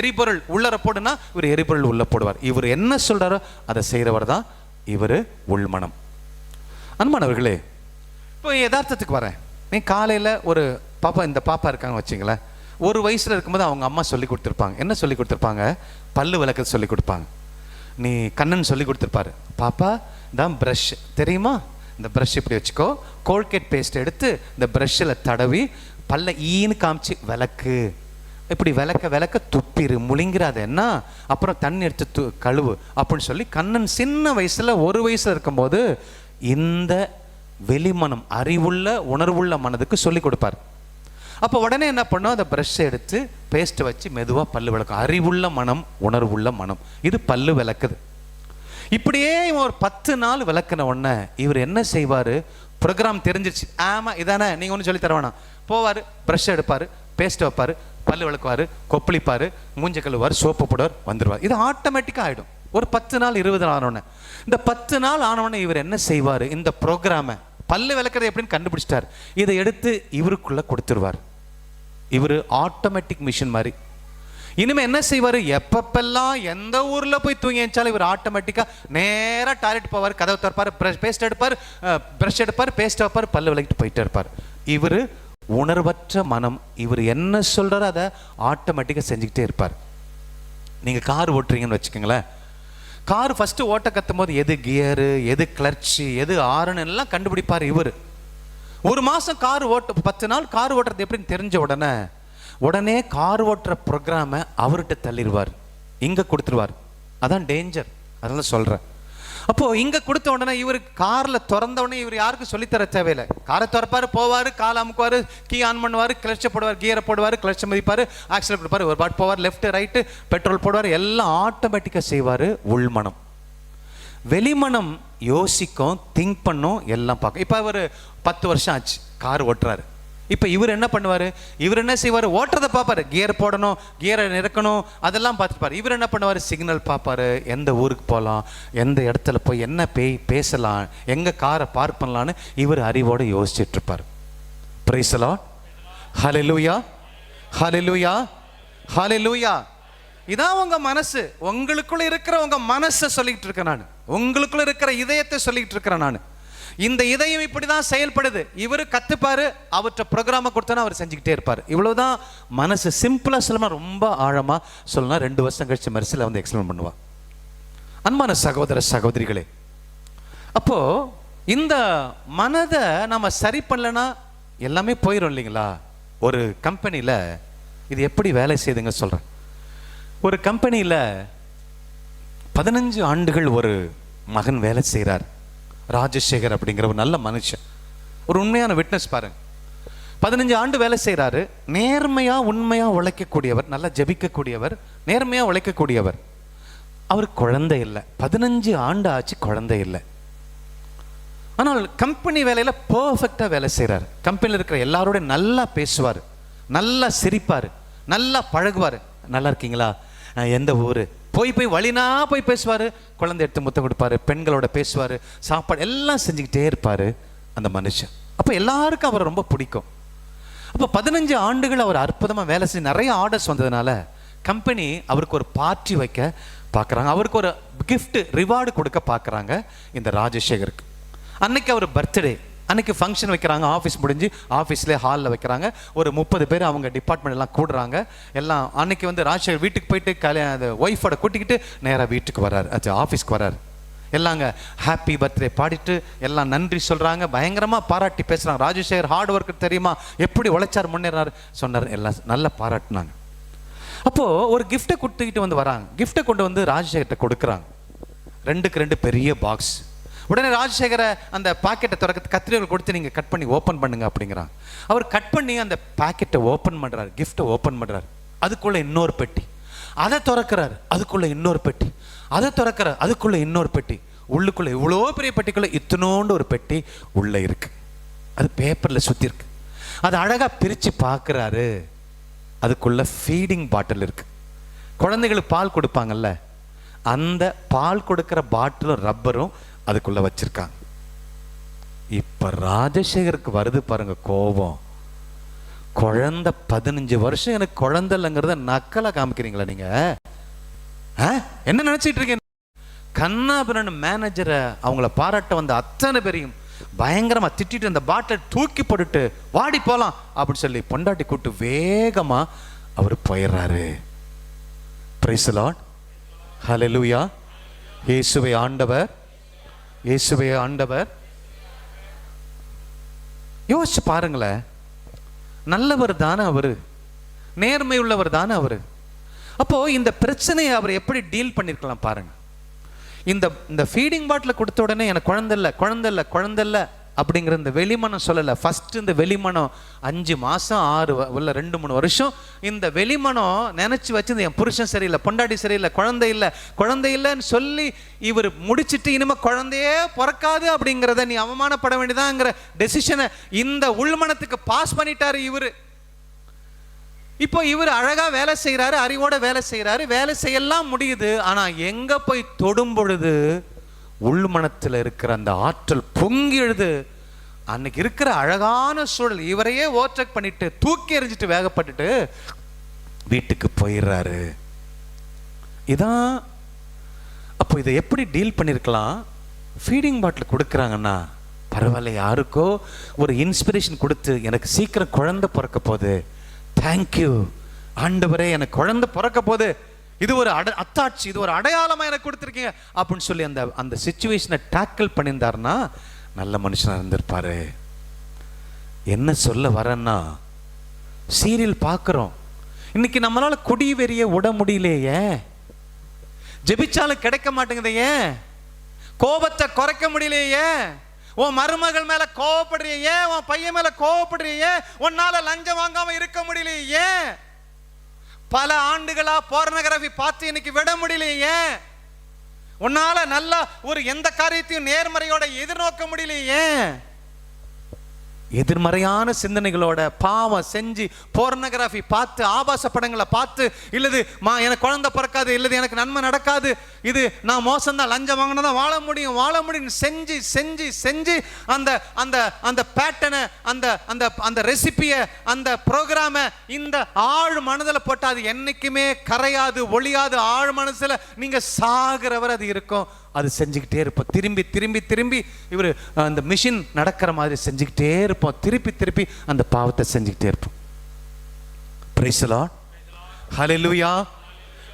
எரிபொருள் உள்ளர போடுனா இவர் எரிபொருள் உள்ளே போடுவார். இவர் என்ன சொல்கிறாரோ அதை செய்கிறவர் தான் இவர் உள்மனம். அன்பானவர்களே, இப்போ யதார்த்தத்துக்கு வரேன். நீ காலையில் ஒரு பாப்பா, இந்த பாப்பா இருக்காங்க வச்சிங்களேன், ஒரு வயசில் இருக்கும்போது அவங்க அம்மா சொல்லி கொடுத்துருப்பாங்க. என்ன சொல்லி கொடுத்துருப்பாங்க? பல்லு விளக்க சொல்லி கொடுப்பாங்க. நீ கண்ணன் சொல்லி கொடுத்துருப்பாரு, பாப்பா தான் ப்ரஷ் தெரியுமா, இந்த ப்ரஷ் இப்படி வச்சுக்கோ, கோல்கேட் பேஸ்ட் எடுத்து இந்த ப்ரஷ்ஷில் தடவி பல்ல ஈன்னு காமிச்சு விளக்கு, இப்படி விளக்க துப்பிரு, முழுங்கிறாத என்ன, அப்புறம் தண்ணி எடுத்து கழுவு அப்படின்னு சொல்லி கண்ணன் சின்ன வயசில், ஒரு வயசில் இருக்கும்போது இந்த வெளிமனம், அறிவுள்ள உணர்வுள்ள மனதுக்கு சொல்லி கொடுப்பார். அப்போ உடனே என்ன பண்ணோம், அந்த ப்ரஷ்ஷை எடுத்து பேஸ்ட்டை வச்சு மெதுவாக பல்லு விளக்கும். அறிவுள்ள மனம், உணர்வுள்ள மனம், இது பல்லு விளக்குது. இப்படியே ஒரு 10 நாள் விளக்குன உடனே இவர் என்ன செய்வார், ப்ரோக்ராம் தெரிஞ்சிருச்சு, ஆமாம் இதானே, நீங்கள் ஒன்றும் சொல்லி தருவானா, போவார், ப்ரஷ் எடுப்பார், பேஸ்ட் வைப்பார், பல்லு விளக்குவார், கொப்பளிப்பார், மூஞ்ச கழுவார், சோப்பு போடுவார், வந்துடுவார். இது ஆட்டோமேட்டிக்காக ஆகிடும். ஒரு 10 நாள் 20 நாள் ஆனோடனே, இந்த 10 நாள் ஆனவுடனே இவர் என்ன செய்வார், இந்த ப்ரோக்ராமை பல்லு விளக்குறது எப்படின்னு கண்டுபிடிச்சிட்டார், இதை எடுத்து இவருக்குள்ளே கொடுத்துருவார். இவர் ஆட்டோமேட்டிக் மிஷின் மாதிரி. இனிமேல் என்ன செய்வார், எப்பப்பெல்லாம் எந்த ஊரில் போய் தூங்கி எழுந்தாலும் இவர் ஆட்டோமேட்டிக்காக நேராக டாய்லெட் போவார், கதவை திறப்பார், பேஸ்ட் எடுப்பார், ப்ரஷ் எடுப்பார், பேஸ்ட் வைப்பார், பல்லு விளக்கிட்டு போயிட்டே இருப்பார். இவர் உணர்வற்ற மனம், இவர் என்ன சொல்கிறாரோ அதை ஆட்டோமேட்டிக்காக செஞ்சுக்கிட்டே இருப்பார். நீங்கள் கார் ஓட்டுறீங்கன்னு வச்சுக்கோங்களேன், கார் ஃபஸ்ட்டு ஓட்ட கற்றும் போது எது கியரு, எது கிளர்ச்சி, எது ஆரன் எல்லாம் கண்டுபிடிப்பார் இவர். ஒரு மாதம் கார் 10 நாள் கார் ஓட்டுறது எப்படின்னு தெரிஞ்ச உடனே கார் ஓட்டுற ப்ரோக்ராமை அவர்கிட்ட தள்ளிடுவார், இங்கே கொடுத்துருவார். அதான் டேஞ்சர், அதெல்லாம் சொல்கிறேன். அப்போது இங்கே கொடுத்த உடனே இவர் காரில் திறந்த உடனே இவர் யாருக்கும் சொல்லித்தர தேவையில்லை. காரை திறப்பார், போவார், காலை அமுக்குவார், கீ ஆன் பண்ணுவார், கிளர்ச்சை போடுவார், கியரை போடுவார், கிளர்ச்சை மதிப்பார், ஆக்சிடென்ட் கொடுப்பார், ஒரு பாட்டு போவார், லெஃப்ட் ரைட்டு பெட்ரோல் போடுவார், எல்லாம் ஆட்டோமேட்டிக்காக செய்வார் உள்மனம். வெளிமனம் யோசிக்கும், திங்க் பண்ணும், எல்லாம் பார்க்கும். இப்போ அவர் 10 வருஷம் ஆச்சு கார் ஓட்டுறாரு. இப்போ இவர் என்ன பண்ணுவார்? இவர் என்ன செய்வார்? ஓட்டுறதை பார்ப்பாரு, கியர் போடணும், கியரை நிறக்கணும், அதெல்லாம் பார்த்துப்பார். இவர் என்ன பண்ணுவார்? சிக்னல் பார்ப்பாரு, எந்த ஊருக்கு போகலாம், எந்த இடத்துல போய் என்ன பேசலாம், எங்கே காரை பார்க் பண்ணலான்னு இவர் அறிவோடு யோசிச்சுட்டு இருப்பார். Praise the Lord. Hallelujah, hallelujah, hallelujah. இதான் உங்க மனசு. உங்களுக்குள்ள இருக்கிற உங்க மனசை சொல்லிட்டு இருக்கேன் நான். உங்களுக்குள்ள இருக்கிற இதயத்தை சொல்லிட்டு இருக்கிறேன் நான். இந்த இதயம் இப்படிதான் செயல்படுது. இவர் கத்துப்பாரு, அவற்றை ப்ரோக்ராமை கொடுத்தா அவர் செஞ்சுக்கிட்டே இருப்பார். இவ்வளவுதான் மனசு. சிம்பிளா சொல்லணும், ரொம்ப ஆழமா சொல்லணும். 2 வருஷம் கழிச்சு மரிசில வந்து எக்ஸ்பிளைன் பண்ணுவா. அன்பான சகோதர சகோதரிகளே, அப்போ இந்த மனதை நம்ம சரி பண்ணலன்னா எல்லாமே போயிடும் இல்லைங்களா? ஒரு கம்பெனியில் இது எப்படி வேலை செய்யுதுங்க சொல்கிறேன். ஒரு கம்பெனியில் 15 ஆண்டுகள் ஒரு மகன் வேலை செய்கிறார். ராஜசேகர் அப்படிங்கிற ஒரு நல்ல மனுஷன், ஒரு உண்மையான விட்னஸ் பாருங்க. 15 ஆண்டு வேலை செய்கிறாரு. நேர்மையாக உண்மையாக உழைக்கக்கூடியவர், நல்லா ஜெபிக்கக்கூடியவர், நேர்மையாக உழைக்கக்கூடியவர். அவர் குழந்தை இல்லை. 15 ஆண்டு ஆச்சு, குழந்தை இல்லை. ஆனால் கம்பெனி வேலையில் பர்ஃபெக்டாக வேலை செய்கிறார். கம்பெனியில் இருக்கிற எல்லாரோட நல்லா பேசுவார், நல்லா சிரிப்பார், நல்லா பழகுவார். நல்லா இருக்கீங்களா, எந்த ஊர், போய் வழினா போய் பேசுவார், குழந்தை எடுத்து முத்தம் கொடுப்பாரு, பெண்களோட பேசுவார், சாப்பாடு எல்லாம் செஞ்சுக்கிட்டே இருப்பார் அந்த மனுஷன். அப்போ எல்லாருக்கும் அவர் ரொம்ப பிடிக்கும். அப்போ 15 ஆண்டுகள் அவர் அற்புதமாக வேலை செஞ்சு நிறைய ஆர்டர்ஸ் வந்ததுனால கம்பெனி அவருக்கு ஒரு பார்ட்டி வைக்க பார்க்குறாங்க. அவருக்கு ஒரு கிஃப்ட் ரிவார்டு கொடுக்க பார்க்குறாங்க இந்த ராஜசேகருக்கு. அன்னைக்கு அவர் பர்த்டே, அன்னைக்கு ஃபங்க்ஷன் வைக்கிறாங்க. ஆஃபீஸ் முடிஞ்சு ஆஃபீஸ்லேயே ஹாலில் வைக்கிறாங்க. ஒரு 30 பேர் அவங்க டிபார்ட்மெண்ட் எல்லாம் கூடுறாங்க. எல்லாம் அன்னைக்கு வந்து ராஜசேகர் வீட்டுக்கு போயிட்டு அந்த ஒய்ஃபோட கூட்டிக்கிட்டு நேராக வீட்டுக்கு வர்றாரு, ஆஃபீஸ்க்கு வர்றாரு. எல்லாங்க ஹாப்பி பர்த்டே பாடிட்டு எல்லாம் நன்றி சொல்கிறாங்க, பயங்கரமாக பாராட்டி பேசுகிறாங்க. ராஜசேகர் ஹார்ட் ஒர்க்கு தெரியுமா, எப்படி உழைச்சார், முன்னேறாரு சொன்னார், எல்லாம் நல்லா பாராட்டினாங்க. அப்போது ஒரு கிஃப்ட்டை கொடுத்துக்கிட்டு வந்து வராங்க. கிஃப்ட்டை கொண்டு வந்து ராஜசேகர்கிட்ட கொடுக்குறாங்க. 2க்கு 2 பெரிய பாக்ஸ். உடனே ராஜசேகரை அந்த பாக்கெட்டை திறக்க கத்திரிகள் கொடுத்து நீங்கள் கட் பண்ணி ஓப்பன் பண்ணுங்க அப்படிங்கிறாங்க. அவர் கட் பண்ணி அந்த பாக்கெட்டை ஓப்பன் பண்ணுறாரு, கிஃப்ட்டை ஓப்பன் பண்ணுறாரு. அதுக்குள்ளே இன்னொரு பெட்டி, அதை திறக்கிறாரு, அதுக்குள்ளே இன்னொரு பெட்டி, அதை திறக்கிறார், அதுக்குள்ளே இன்னொரு பெட்டி. உள்ளுக்குள்ளே இவ்வளோ பெரிய பெட்டிக்குள்ளே இத்தனோண்டு ஒரு பெட்டி உள்ளே இருக்கு. அது பேப்பரில் சுற்றி இருக்கு. அது அழகாக பிரித்து பார்க்குறாரு. அதுக்குள்ள ஃபீடிங் பாட்டில் இருக்கு. குழந்தைகளுக்கு பால் கொடுப்பாங்கல்ல, அந்த பால் கொடுக்குற பாட்டிலும் ரப்பரும் அதுக்குள்ள வச்சிருக்காங்க. இப்ப ராஜசேகருக்கு வருது பாருங்க கோபம். குழந்தை 15 வருஷம் எனக்கு குழந்தை இல்லைங்கிறத நக்கலா காமிக்கிறீங்களா நீங்க? என்ன நினைச்சிட்டு இருக்கீங்க? கண்ணாபிரன் மேனேஜரை அவங்கள பாராட்ட வந்த அத்தனை பேரையும் பயங்கரமா திட்டிட்டு அந்த பாட்டில் தூக்கி போட்டுட்டு வாடி போலாம் அப்படின்னு சொல்லி பொண்டாட்டி கூட்டு வேகமா அவர் போயிடுறாரு. Price the Lord, hallelujah. இயேசுவே ஆண்டவர், இயேசுவே ஆண்டவர். யோசிச்சு பாருங்களேன், நல்லவர் தானே அவரு, நேர்மை உள்ளவர் தானே அவரு. அப்போ இந்த பிரச்சனையை அவர் எப்படி டீல் பண்ணிருக்கலாம் பாருங்க. இந்த ஃபீடிங் பாட்டில் கொடுத்த உடனே எனக்கு குழந்தை இல்லை குழந்தை இல்லை குழந்தை இல்லை அப்படிங்கிற இந்த வெளிமனம் சொல்லலை. ஃபர்ஸ்ட் இந்த வெளிமனம் 5 மாதம் 6 இல்லை 2-3 வருஷம் இந்த வெளிமனம் நினச்சி வச்சு என் புருஷன் சரியில்லை, பொண்டாட்டி சரியில்லை, குழந்தை இல்லை குழந்தை இல்லைன்னு சொல்லி இவர் முடிச்சுட்டு இனிமேல் குழந்தையே பிறக்காது அப்படிங்கிறத நீ அவமானப்பட வேண்டியதாங்கிற டெசிஷனை இந்த உள்மனத்துக்கு பாஸ் பண்ணிட்டாரு இவர். இப்போ இவர் அழகா வேலை செய்யறாரு, அறிவோட வேலை செய்யறாரு, வேலை செய்யலாம் முடியுது. ஆனா எங்க போய் தொடும் பொழுது உள்மனத்தில் இருக்கிற அந்த ஆற்றல் பொங்கி எழுது. அன்னைக்கு இருக்கிற அழகான சூழல் இவரையே ஓவர்டேக் பண்ணிட்டு தூக்கி எறிஞ்சிட்டு வேகப்பட்டுட்டு வீட்டுக்கு போயிடுறாரு. இதான் அப்போ இதை எப்படி டீல் பண்ணிருக்கலாம்? ஃபீடிங் பாட்டில் கொடுக்குறாங்கன்னா பரவாயில்ல, யாருக்கோ ஒரு இன்ஸ்பிரேஷன் கொடுத்து எனக்கு சீக்கிரம் குழந்தை பிறக்க போகுது, தேங்க்யூ ஆண்டவரே எனக்கு குழந்தை பிறக்க போது, இது ஒரு அத்தாட்சி, இது ஒரு அடையாளமா எனக்கு கொடுத்துருக்கீங்க அப்படின்னு சொல்லி அந்த சிச்சுவேஷனை டேக்கிள் பண்ணியிருந்தாருன்னா நல்ல மனுஷனா இருந்திருப்பாரு. என்ன சொல்ல வரேன்னா, சீரியல் பார்க்குறோம், இன்னைக்கு நம்மளால குடி வெறிய விட முடியலையே, ஜெபிச்சாலும் கிடைக்க மாட்டேங்குதையே, கோபத்தை குறைக்க முடியலையே, உன் மருமகள் மேல கோவப்படுறியே, உன் பையன் மேல கோவப்படுறியே, உன்னால லஞ்சம் வாங்காம இருக்க முடியலையே, பல ஆண்டுகளா போர்னோகிராஃபி பார்த்து இன்னைக்கு விட முடியலையே, உன்னால நல்லா ஒரு எந்த காரியத்தையும் நேர்மறையோட எதிர்நோக்க முடியலையே. எதிர்மறையான சிந்தனைகளோட பாவம் செஞ்சு போர்னோகிராஃபி பார்த்து ஆபாச படங்களை பார்த்து, இல்லது எனக்கு குழந்தை பிறக்காது, இல்லது எனக்கு நன்மை நடக்காது, இது நான் மோசம்தான், லஞ்சம் வாங்கினா தான் வாழ முடியும் செஞ்சு செஞ்சு செஞ்சு அந்த அந்த அந்த பேட்டர்னை, அந்த அந்த அந்த ரெசிபியை, அந்த ப்ரோக்ராமை இந்த ஆழ் மனதில் போட்டால் அது என்னைக்குமே கரையாது, ஒளியாது. ஆழ் மனசில் நீங்க சாகிறவர் அது இருக்கும். அது செஞ்சுக்கிட்டே இருப்போம். திரும்பி திரும்பி திரும்பி இவர் அந்த மிஷின் நடக்கிற மாதிரி செஞ்சுக்கிட்டே இருப்போம். திருப்பி திருப்பி அந்த பாவத்தை செஞ்சுக்கிட்டே இருப்போம். Praise the Lord. Hallelujah,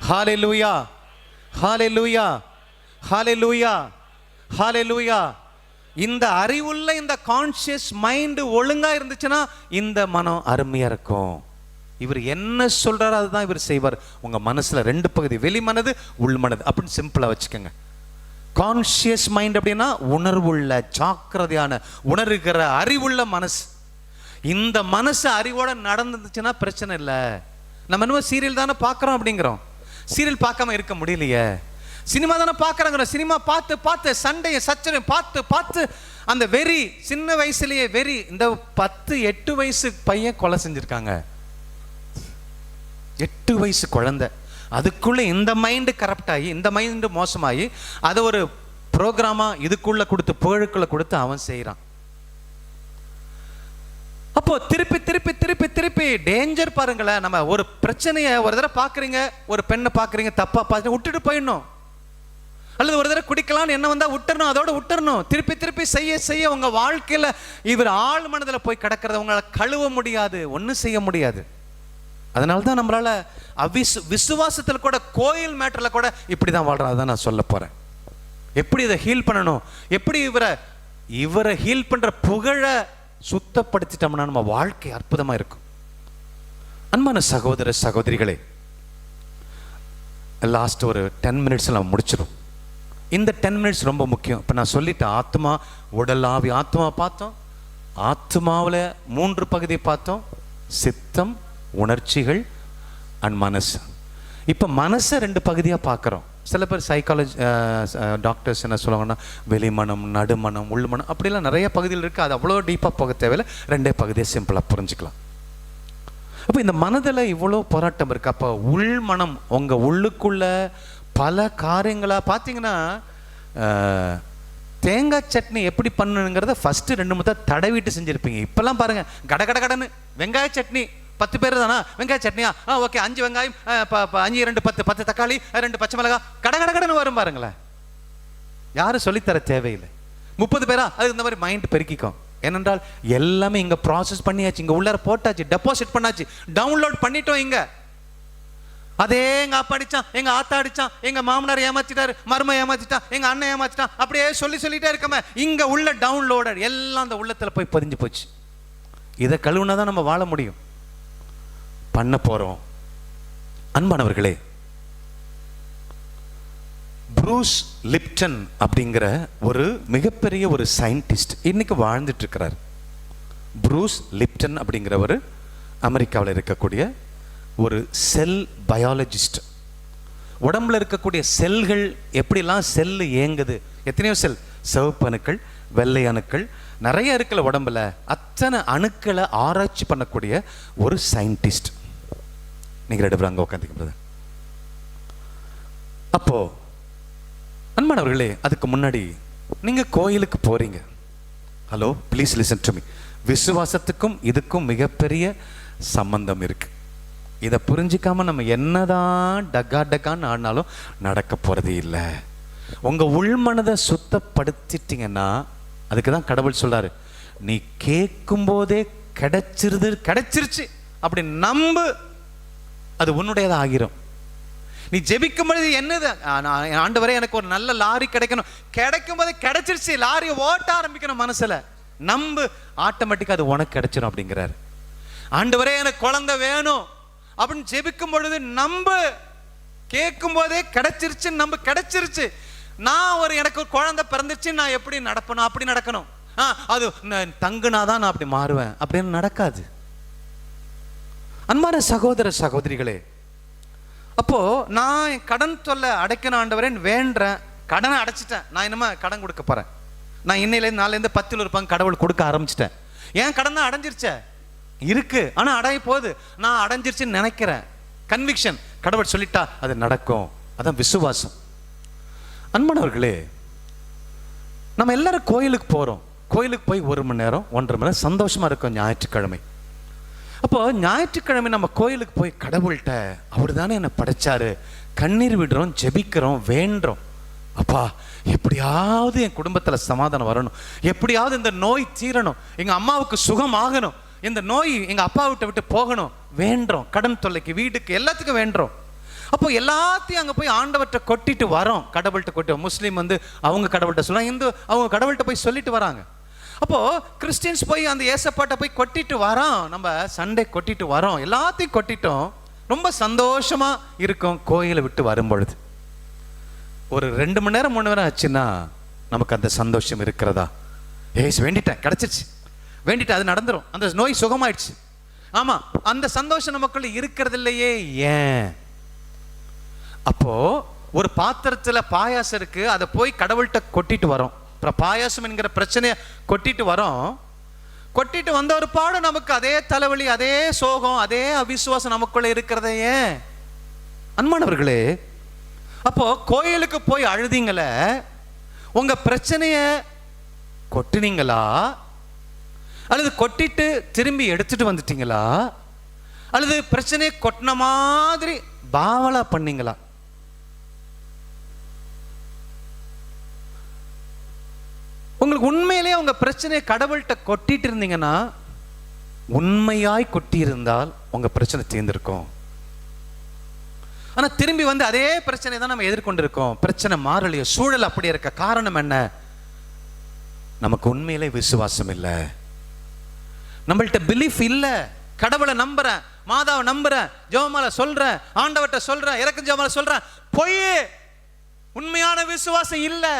hallelujah, hallelujah, hallelujah, hallelujah. இந்த அறிவுள்ள இந்த கான்ஷியஸ் மைண்ட் ஒழுங்கா இருந்துச்சுன்னா இந்த மனம் அருமையா இருக்கும். இவர் என்ன சொல்றாரோ அதுதான் இவர் செய்வார். உங்க மனசுல ரெண்டு பகுதி, வெளி மனது உள் மனது அப்படின்னு சிம்பிளா வச்சுக்கோங்க. கான்ஷியஸ் மைண்ட் அப்படின்னா உணர்வுள்ள, ஜாக்கிரதையான, உணர்கிற அறிவுள்ள மனசு. இந்த மனசு அறிவோட நடந்துச்சுன்னா பிரச்சனை இல்லை. நம்ம இன்னும் சீரியல் தானே பார்க்குறோம் அப்படிங்கிறோம். சீரியல் பார்க்காம இருக்க முடியலையே. சினிமா தானே பார்க்குறாங்கிறோம். சினிமா பார்த்து பார்த்து சண்டையை சச்சரையும் பார்த்து பார்த்து அந்த வெறி, சின்ன வயசுலேயே வெறி. இந்த 10-8 வயசு பையன் கொலை செஞ்சுருக்காங்க. 8 வயசு குழந்தை. அதுக்குள்ள இந்த மைண்டு கரப்ட் ஆகி, இந்த மைண்டு மோசமாகி, அதை ஒரு ப்ரோக்ராமா இதுக்குள்ள கொடுத்து, புகழுக்குள்ள கொடுத்து அவன் செய்யறான். அப்போ திருப்பி திருப்பி திருப்பி திருப்பி டேஞ்சர் பாருங்களேன். நம்ம ஒரு பிரச்சனையை ஒரு தடவை பாக்குறீங்க, ஒரு பெண்ணை பாக்குறீங்க, தப்பா பார்த்து விட்டுட்டு போயிடணும். அல்லது ஒரு தடவை குடிக்கலாம்னு என்ன வந்தா விட்டுறணும், அதோட விட்டுறணும். திருப்பி திருப்பி செய்ய செய்ய உங்க வாழ்க்கையில இவர் ஆழ் மனதில் போய் கிடக்கிறத உங்களால் கழுவ முடியாது, ஒன்றும் செய்ய முடியாது. அதனால தான் நம்மளால விசுவாசத்தில் கூட, கோயில் மேட்டர்ல கூட இப்படி தான் வாழ்றோம். அதான் நான் சொல்ல போறேன். எப்படி இதை ஹீல் பண்ணணும், எப்படி இவரை ஹீல் பண்ற புகழை சுத்தப்படுத்திட்டோம்னா நம்ம வாழ்க்கை அற்புதமா இருக்கும். அன்பான சகோதர சகோதரிகளே, லாஸ்ட் ஒரு 10 மினிட்ஸ் நம்ம முடிச்சிடும். இந்த 10 மினிட்ஸ் ரொம்ப முக்கியம். இப்போ நான் சொல்லிட்டேன், ஆத்மா, உடல், ஆவி. ஆத்மா பார்த்தோம், ஆத்மாவில் 3 பகுதியை பார்த்தோம்: சித்தம், உணர்ச்சிகள் அண்ட் மனசு. இப்போ மனசை 2 பகுதியாக பார்க்குறோம். சில பேர் சைக்காலஜி டாக்டர்ஸ் என்ன சொல்லுவாங்கன்னா வெளிமனம், நடுமனம், உள்மனம், அப்படிலாம் நிறைய பகுதிகள் இருக்குது. அது அவ்வளோ டீப்பாக போக தேவையில்லை. 2 பகுதியை சிம்பிளாக புரிஞ்சுக்கலாம். அப்போ இந்த மனதில் இவ்வளோ போராட்டம் இருக்குது. அப்போ உள்மனம், உங்கள் உள்ளுக்குள்ள பல காரியங்களாக பார்த்தீங்கன்னா, தேங்காய் சட்னி எப்படி பண்ணணுங்கிறத ஃபஸ்ட்டு 2-3 தடவிட்டு செஞ்சுருப்பீங்க. இப்போல்லாம் பாருங்கள், கடன்னு வெங்காய சட்னி 10 பேர் தானா, வெங்காய சட்னியா, ஓகே, 5 வெங்காயம், 5 2 10 தக்காளி, 2 பச்சை மிளகா, கடன்னு வரும் பாருங்களேன். யாரும் சொல்லித்தர தேவையில்லை. 30 பேரா, அது இந்த மாதிரி மைண்ட் பெருக்கிக்கும். ஏனென்றால் எல்லாமே இங்கே ப்ராசஸ் பண்ணியாச்சு, இங்கே உள்ளார போட்டாச்சு, டெபாசிட் பண்ணாச்சு, டவுன்லோட் பண்ணிட்டோம். இங்கே அதே எங்கள் அப்பா அடித்தான், எங்கள் ஆத்தா அடித்தான், எங்கள் மாமனார் ஏமாற்றிட்டாரு, மருமை ஏமாற்றிட்டான், எங்கள் அண்ணன் ஏமாற்றிட்டான், அப்படியே சொல்லிட்டே இருக்கமே. இங்கே உள்ள டவுன்லோடர் எல்லாம் அந்த உள்ளத்தில் போய் பதிஞ்சு போச்சு. இதை கழுவுனா தான் நம்ம வாழ முடியும். பண்ண போகிறோம். அன்பானவர்களே, ப்ரூஸ் லிப்டன் அப்படிங்கிற ஒரு மிகப்பெரிய ஒரு சயின்டிஸ்ட் இன்னைக்கு வாழ்ந்துட்டு இருக்கிறார். ப்ரூஸ் லிப்டன் அப்படிங்கிற ஒரு அமெரிக்காவில் இருக்கக்கூடிய ஒரு செல் பயாலஜிஸ்ட். உடம்புல இருக்கக்கூடிய செல்கள் எப்படிலாம் செல் இயங்குது, எத்தனையோ செல், சிவப்பு அணுக்கள், வெள்ளை அணுக்கள், நிறைய இருக்குல்ல உடம்புல, அத்தனை அணுக்களை ஆராய்ச்சி பண்ணக்கூடிய ஒரு சயின்டிஸ்ட். நீங்கள் 2 பேரும் அங்கே உட்காந்துக்கிறது. அப்போ அன்பானவர்களே, அதுக்கு முன்னாடி நீங்கள் கோயிலுக்கு போறீங்க. Hello, please listen to me. விசுவாசத்துக்கும் இதுக்கும் மிகப்பெரிய சம்பந்தம் இருக்கு. இதை புரிஞ்சிக்காம நம்ம என்னதான் டக்கான்னு ஆடினாலும் நடக்க போறது இல்லை. உங்க உள்மனதை சுத்தப்படுத்திட்டீங்கன்னா, அதுக்கு தான் கடவுள் சொல்றாரு, நீ கேட்கும் போதே கிடைச்சிருச்சு அப்படி நம்பு, அது உன்னுடையதாக ஆகிரும். நீ ஜெபிக்கும் பொழுது என்னது, ஆண்டவரே எனக்கு ஒரு நல்ல லாரி கிடைக்கும் போது கிடைச்சிருச்சு, லாரியை ஓட்ட ஆரம்பிக்கணும் மனசுல, நம்பு, ஆட்டோமேட்டிக்கா அது உனக்கு கிடைச்சிடும் அப்படிங்கிறாரு. ஆண்டவரே எனக்கு குழந்தை வேணும் அப்படின்னு ஜெபிக்கும் பொழுது நம்பு, கேட்கும் போதே கிடைச்சிருச்சு, நம்பு, கிடைச்சிருச்சு. எனக்கு ஒரு குழந்தை பிறந்துச்சு, நான் எப்படி நடப்பணும், அப்படி நடக்கணும், அது தங்குனாதான் நான் அப்படி மாறுவேன் அப்படின்னு நடக்காது. அன்பான சகோதர சகோதரிகளே, அப்போ நான் என் கடன் தொல்லை அடைக்கணும் ஆண்டவரேன்னு வேண்டேன், கடனை அடைச்சிட்டேன், நான் இனிமே கடன் கொடுக்க போறேன், நான் இன்னையிலேருந்து 4லேருந்து 10 இருப்பாங்க கடவுள் கொடுக்க ஆரம்பிச்சிட்டேன். ஏன் கடன் தான் அடைஞ்சிருச்ச இருக்கு, ஆனா அடைய போகுது, நான் அடைஞ்சிருச்சுன்னு நினைக்கிறேன். கன்விக்ஷன், கடவுள் சொல்லிட்டா அது நடக்கும். அதான் விசுவாசம். அன்பானவர்களே, நம்ம எல்லாரும் கோயிலுக்கு போறோம். கோயிலுக்கு போய் 1 மணி நேரம் 1.5 மணி நேரம் சந்தோஷமா இருக்கும் ஞாயிற்றுக்கிழமை. அப்போ ஞாயிற்றுக்கிழமை நம்ம கோயிலுக்கு போய் கடவுள்கிட்ட, அவர் தானே என்னை படைச்சாரு, கண்ணீர் விடுறோம், ஜெபிக்கிறோம், வேண்டுறோம். அப்பா எப்படியாவது என் குடும்பத்தில் சமாதானம் வரணும், எப்படியாவது இந்த நோய் தீரணும், எங்கள் அம்மாவுக்கு சுகம் ஆகணும், இந்த நோய் எங்கள் அப்பா விட்டு போகணும், வேண்டுறோம். கடன் தொல்லைக்கு, வீட்டுக்கு, எல்லாத்துக்கும் வேண்டுறோம். அப்போ எல்லாத்தையும் அங்கே போய் ஆண்டவர்கிட்ட கொட்டிட்டு வரோம். கடவுள்கிட்ட கொட்டி, முஸ்லீம் வந்து அவங்க கடவுள்கிட்ட சொல்லுவாங்க, இந்து அவங்க கடவுள்கிட்ட போய் சொல்லிட்டு வராங்க. அப்போ கிறிஸ்டியன்ஸ் போய் அந்த ஏசப்பாட்டை போய் கொட்டிட்டு வரோம். நம்ம சண்டே கொட்டிட்டு வரோம், எல்லாத்தையும் கொட்டிட்டோம், ரொம்ப சந்தோஷமா இருக்கும். கோயிலை விட்டு வரும்பொழுது ஒரு 2 மணி நேரம் 3 மணி நேரம் ஆச்சுன்னா நமக்கு அந்த சந்தோஷம் இருக்கிறதா? ஏசு வேண்டிட்டேன், கிடைச்சிருச்சு, வேண்டிட்டு அது நடந்துரும், அந்த நோய் சுகமாயிடுச்சு. ஆமா, அந்த சந்தோஷம் நமக்குள்ள இருக்கிறது இல்லையே. ஏன்? அப்போ ஒரு பாத்திரத்துல பாயாசம் இருக்கு, அதை போய் கடவுள்கிட்ட கொட்டிட்டு வரோம். பாயாசம் என்கிற பிரச்சனையை கொட்டிட்டு வரோம். கொட்டிட்டு வந்த ஒரு பாடம் நமக்கு அதே தலைவலி, அதே சோகம், அதே அவிசுவாசம் நமக்குள்ள இருக்கிறதையே. அன்பானவர்களே, அப்போ கோயிலுக்கு போய் அழுதிங்களே, உங்க பிரச்சனைய கொட்டினீங்களா, அல்லது கொட்டிட்டு திரும்பி எடுத்துட்டு வந்துட்டீங்களா, அல்லது பிரச்சனையை கொட்டின மாதிரி பாவலா பண்ணீங்களா? உங்களுக்கு உண்மையிலேயே உங்க பிரச்சனையை கடவுள்கிட்ட கொட்டிட்டு இருந்தீங்கன்னா, உண்மையாய் கொட்டி இருந்தால் உங்க பிரச்சனை தீர்ந்திருக்கும். ஆனா திரும்பி வந்து அதே பிரச்சனை தான் நம்ம எதிர்கொண்டிருக்கோம். பிரச்சனை மாறலையோ, சூழல் அப்படி இருக்க. காரணம் என்ன? நமக்கு உண்மையிலே விசுவாசம் இல்லை, நம்மள்ட்ட பிலீஃப் இல்லை. கடவுளை நம்புறேன், மாதாவை நம்புறேன், ஜெபமாலை சொல்றேன், ஆண்டவர்கிட்ட சொல்றேன், இறக்க ஜெபமாலை சொல்றேன், பொய். உண்மையான விசுவாசம் இல்லை.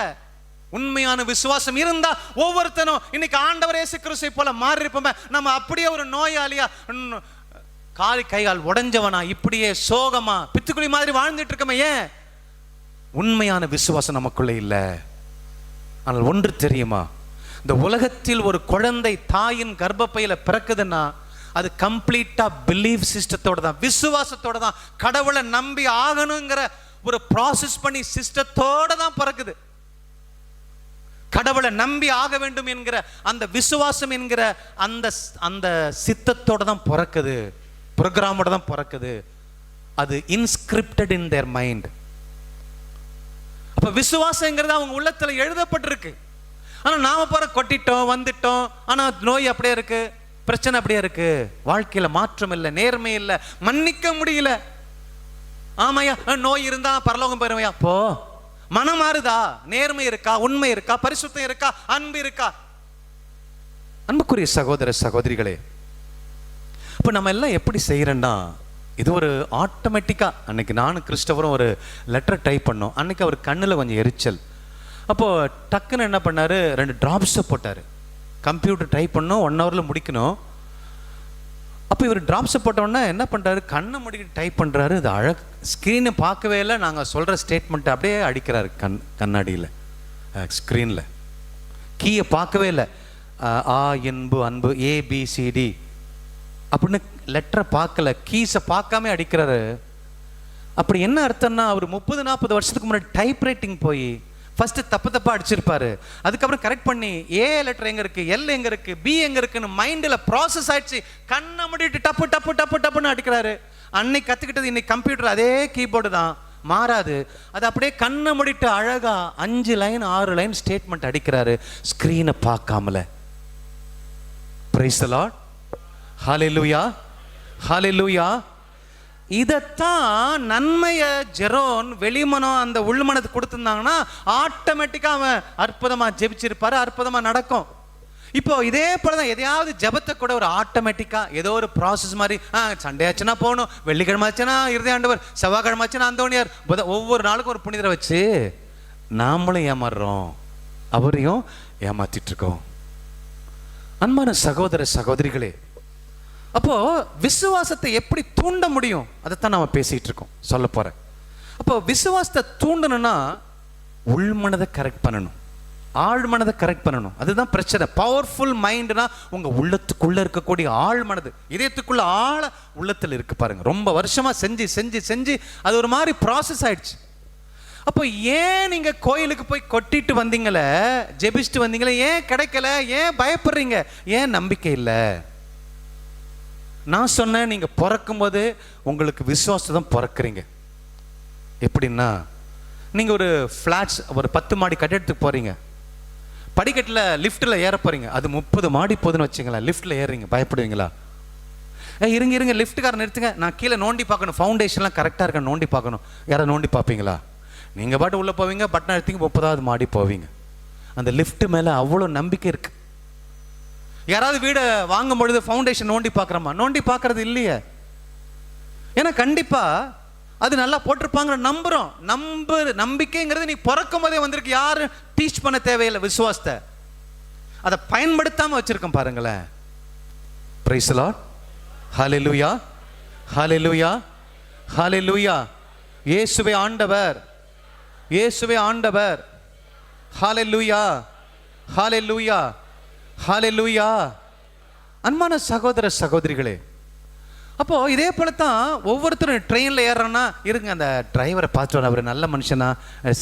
உண்மையான விசுவாசம் இருந்தா ஒவ்வொருத்தனும் இன்னைக்கு ஆண்டவர் இயேசு கிறிஸ்துவை போல மாறி இருப்போமே. நம்ம அப்படியே ஒரு நோயாளியா, கால் கைகால் உடைஞ்சவனா, இப்படியே சோகமா பித்துக்குழி மாதிரி வாழ்ந்துட்டு இருக்கோமே. ஏன்? உண்மையான விசுவாசம் நமக்குள்ள இல்லை. ஆனால் ஒன்று தெரியுமா, இந்த உலகத்தில் ஒரு குழந்தை தாயின் கர்ப்பப்பையில பிறக்குதுன்னா அது கம்ப்ளீட்டா பிலீவ் சிஸ்டத்தோட தான், விசுவாசத்தோட தான், கடவுளை நம்பி ஆகணுங்கிற ஒரு ப்ராசஸ் பண்ணி சிஸ்டத்தோட தான் பிறக்குது. கடவுளை நம்பி ஆக வேண்டும் என்கிற அந்த விசுவாசம் என்கிற அந்த அந்த சித்தத்தோட தான் பிறக்குது, ப்ரோக்ராமோட தான் பிறக்குது. அது இன்ஸ்கிரிப்டட் இன் தேர் மைண்ட். அப்ப விசுவாசங்கிறது அவங்க உள்ளத்துல எழுதப்பட்டிருக்கு. ஆனா நாம போற கொட்டிட்டோம், வந்துட்டோம், ஆனா நோய் அப்படியே இருக்கு, பிரச்சனை அப்படியே இருக்கு, வாழ்க்கையில மாற்றம் இல்லை, நேர்மை இல்லை, மன்னிக்க முடியல. ஆமாயா, நோய் இருந்தா பரலோகம் போயிருவையா? போ. மனம் மாறுதா? நேர்மை இருக்கா? உண்மை இருக்கா? பரிசுத்தம் இருக்கா? அன்பு இருக்கா? அன்புக்குரிய சகோதர சகோதரிகளே, இப்ப நம்ம எல்லாம் எப்படி செய்யறோம்னா, இது ஒரு ஆட்டோமேட்டிக்கா. அன்னைக்கு நானும் கிறிஸ்டவரும் ஒரு லெட்டர் டைப் பண்ணோம். அன்னைக்கு அவர் கண்ணுல கொஞ்சம் எரிச்சல். அப்போ டக்குன்னு என்ன பண்ணாரு, 2 டிராப்ஸை போட்டாரு. கம்ப்யூட்டர் டைப் பண்ணோம், 1 ஹவர்ல முடிக்கணும். அப்போ இவர் டிராப்ஸை போட்டோன்னா என்ன பண்ணுறாரு, கண்ணை முடிக்கிட்டு டைப் பண்ணுறாரு. அது அழகு, ஸ்க்ரீனை பார்க்கவே இல்லை, நாங்கள் சொல்கிற ஸ்டேட்மெண்ட்டை அப்படியே அடிக்கிறாரு கண்ணாடியில், ஸ்க்ரீனில். கீயை பார்க்கவே இல்லை, ஆ என்பு அன்பு ABCD அப்படின்னு லெட்டரை பார்க்கல, கீஸை பார்க்காம அடிக்கிறாரு. அப்படி என்ன அர்த்தம்னா, அவர் 30-40 வருஷத்துக்கு முன்னாடி டைப் ரைட்டிங் போய் ஃபர்ஸ்ட் தப்பா அடிச்சிருப்பாரு. அதுக்கப்புறம் கரெக்ட் பண்ணி ஏ லெட்டர் எங்க இருக்கு, எல் எங்க இருக்கு, பி எங்க இருக்குன்னு மைண்ட்ல ப்ராசஸ் ஆயிடுச்சு. கண்ணை மூடிட்டு டப்பு டப்பு டப்பு டப்புன்னு அடிக்கிறாரு. அன்னைக்கு கத்துக்கிட்டது இன்னைக்கு கம்ப்யூட்டர் அதே கீபோர்டு தான், மாறாது. அது அப்படியே கண்ணை மூடிட்டு அழகா 5 லைன் 6 லைன் ஸ்டேட்மெண்ட் அடிக்கிறாரு, ஸ்கிரீனை பார்க்காமல. பிரைஸ் தி லார்ட், ஹalleluya, ஹalleluya. இதைத்தான் நன்மையை ஜெரோன் வெளிமனம் அந்த உள்மனத்துக்கு கொடுத்துருந்தாங்கன்னா ஆட்டோமேட்டிக்கா அவன் அற்புதமா ஜெபிச்சிருப்பாரு, அற்புதமா நடக்கும். இப்போ இதே போலதான் எதையாவது ஜபத்தை கூட ஒரு ஆட்டோமேட்டிக்கா ஏதோ ஒரு ப்ராசஸ் மாதிரி, சண்டே ஆச்சுன்னா போகணும், வெள்ளிக்கிழமை ஆச்சுன்னா இருதயாண்டவர், செவ்வாய்க்கிழமை ஆச்சுன்னா அந்தோனியார், ஒவ்வொரு நாளுக்கும் ஒரு புனிதரை வச்சு நாமளும் ஏமாறுறோம், அவரையும் ஏமாத்திட்டு இருக்கோம். அன்பான சகோதர சகோதரிகளே, அப்போ விசுவாசத்தை எப்படி தூண்ட முடியும், அதைத்தான் நாம பேசிட்டு இருக்கோம், சொல்ல போறேன். அப்போ விசுவாசத்தை தூண்டணும்னா உள்மனதை கரெக்ட் பண்ணணும். ஆழ் மனதை கரெக்ட் பண்ணணும். அதுதான் பிரச்சனை. பவர்ஃபுல் மைண்ட்னா உங்க உள்ளத்துக்குள்ள இருக்கக்கூடிய ஆழ் மனது, இதயத்துக்குள்ள ஆழ உள்ளத்தில் இருக்கு பாருங்க. ரொம்ப வருஷமா செஞ்சு செஞ்சு செஞ்சு அது ஒரு மாதிரி ப்ராசஸ் ஆயிடுச்சு. அப்போ ஏன் நீங்க கோயிலுக்கு போய் கொட்டிட்டு வந்தீங்களே, ஜெபிச்சுட்டு வந்தீங்களே, ஏன் கிடைக்கல? ஏன் பயப்படுறீங்க? ஏன் நம்பிக்கை இல்லை? நான் சொன்னேன், நீங்க பிறக்கும் போது உங்களுக்கு விசுவாசம் தான் பிறக்கிறீங்க. எப்படின்னா, நீங்க ஒரு ஃபிளாட்ஸ் ஒரு 10 மாடி கட்டிடத்துக்கு போறீங்க, படிக்கட்டில் லிஃப்ட்டில் ஏற போறீங்க, அது 30 மாடி போகுதுன்னு வச்சுங்களேன், லிஃப்ட்டில் ஏறுறீங்க, பயப்படுவீங்களா? இருங்க இருங்க லிஃப்ட்டுக்கார நிறுத்துங்க, நான் கீழே நோண்டி பார்க்கணும், ஃபவுண்டேஷன்லாம் கரெக்டாக இருக்க நோண்டி பார்க்கணும். யாரை நோண்டி பார்ப்பீங்களா? நீங்கள் பாட்டு உள்ளே போவீங்க, பட்டன் எடுத்தீங்க, 30வது மாடி போவீங்க. அந்த லிஃப்ட் மேலே அவ்வளோ நம்பிக்கை இருக்கு. யாராவது வீடை வாங்கும் பொழுது ஃபவுண்டேஷன் நோண்டி பார்க்குறோமா? நோண்டி பார்க்கறது இல்லையே. ஏன்னா கண்டிப்பாக அது நல்லா போட்டிருப்பாங்க நம்புகிறோம். நம்பிக்கைங்கிறது நீ பிறக்கும் போதே வந்திருக்கு. யாரும் டீச் பண்ண தேவையில்லை. விசுவாசத்தை அதை பயன்படுத்தாமல் வச்சிருக்கோம் பாருங்களேன். Praise the Lord. Hallelujah, hallelujah, hallelujah. இயேசுவே ஆண்டவர், இயேசுவே ஆண்டவர். ஹல்லேலூயா, ஹல்லேலூயா, ஹல்லேலூயா. அன்பான சகோதர சகோதரிகளே, அப்போ இதே போல தான் ஒவ்வொருத்தரும் ட்ரெயினில் ஏறுறோன்னா, இருங்க அந்த டிரைவரை பார்த்துட்டு அவர் நல்ல மனுஷனா,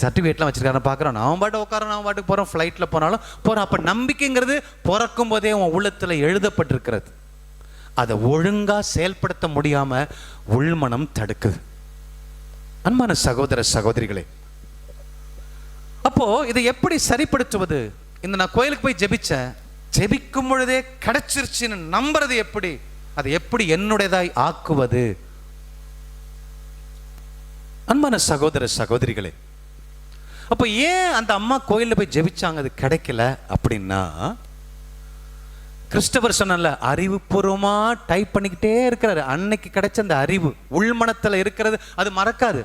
சர்டிஃபிகேட்லாம் வச்சிருக்காருன்னு பார்க்குறோம். நான் பாட்டு உட்காரோம், நான் பாட்டுக்கு போகிறோம், ஃப்ளைட்டில் போனாலும் போகிறோம். அப்போ நம்பிக்கைங்கிறது பிறக்கும் போதே உன் உள்ளத்தில் எழுதப்பட்டிருக்கிறது. அதை ஒழுங்காக செயல்படுத்த முடியாமல் உள்மனம் தடுக்குது. அன்பான சகோதர சகோதரிகளே, அப்போ இதை எப்படி சரிப்படுத்துவது? இந்த நான் கோயிலுக்கு போய் ஜெபிச்சேன், ஜெபிக்கும் பொழுதே கிடைச்சிருச்சுன்னு நம்புறது எப்படி? அதை எப்படி என்னுடையதாய் ஆக்குவது? அன்பான சகோதர சகோதரிகளே, அப்போ ஏன் அந்த அம்மா கோயிலில் போய் ஜெபிச்சாங்க, அது கிடைக்கல அப்படின்னா, கிறிஸ்டவர் சொன்னல, அறிவுபூர்வமா டைப் பண்ணிக்கிட்டே இருக்கிறாரு. அன்னைக்கு கிடைச்ச அந்த அறிவு உள்மனத்தில் இருக்கிறது, அது மறக்காது.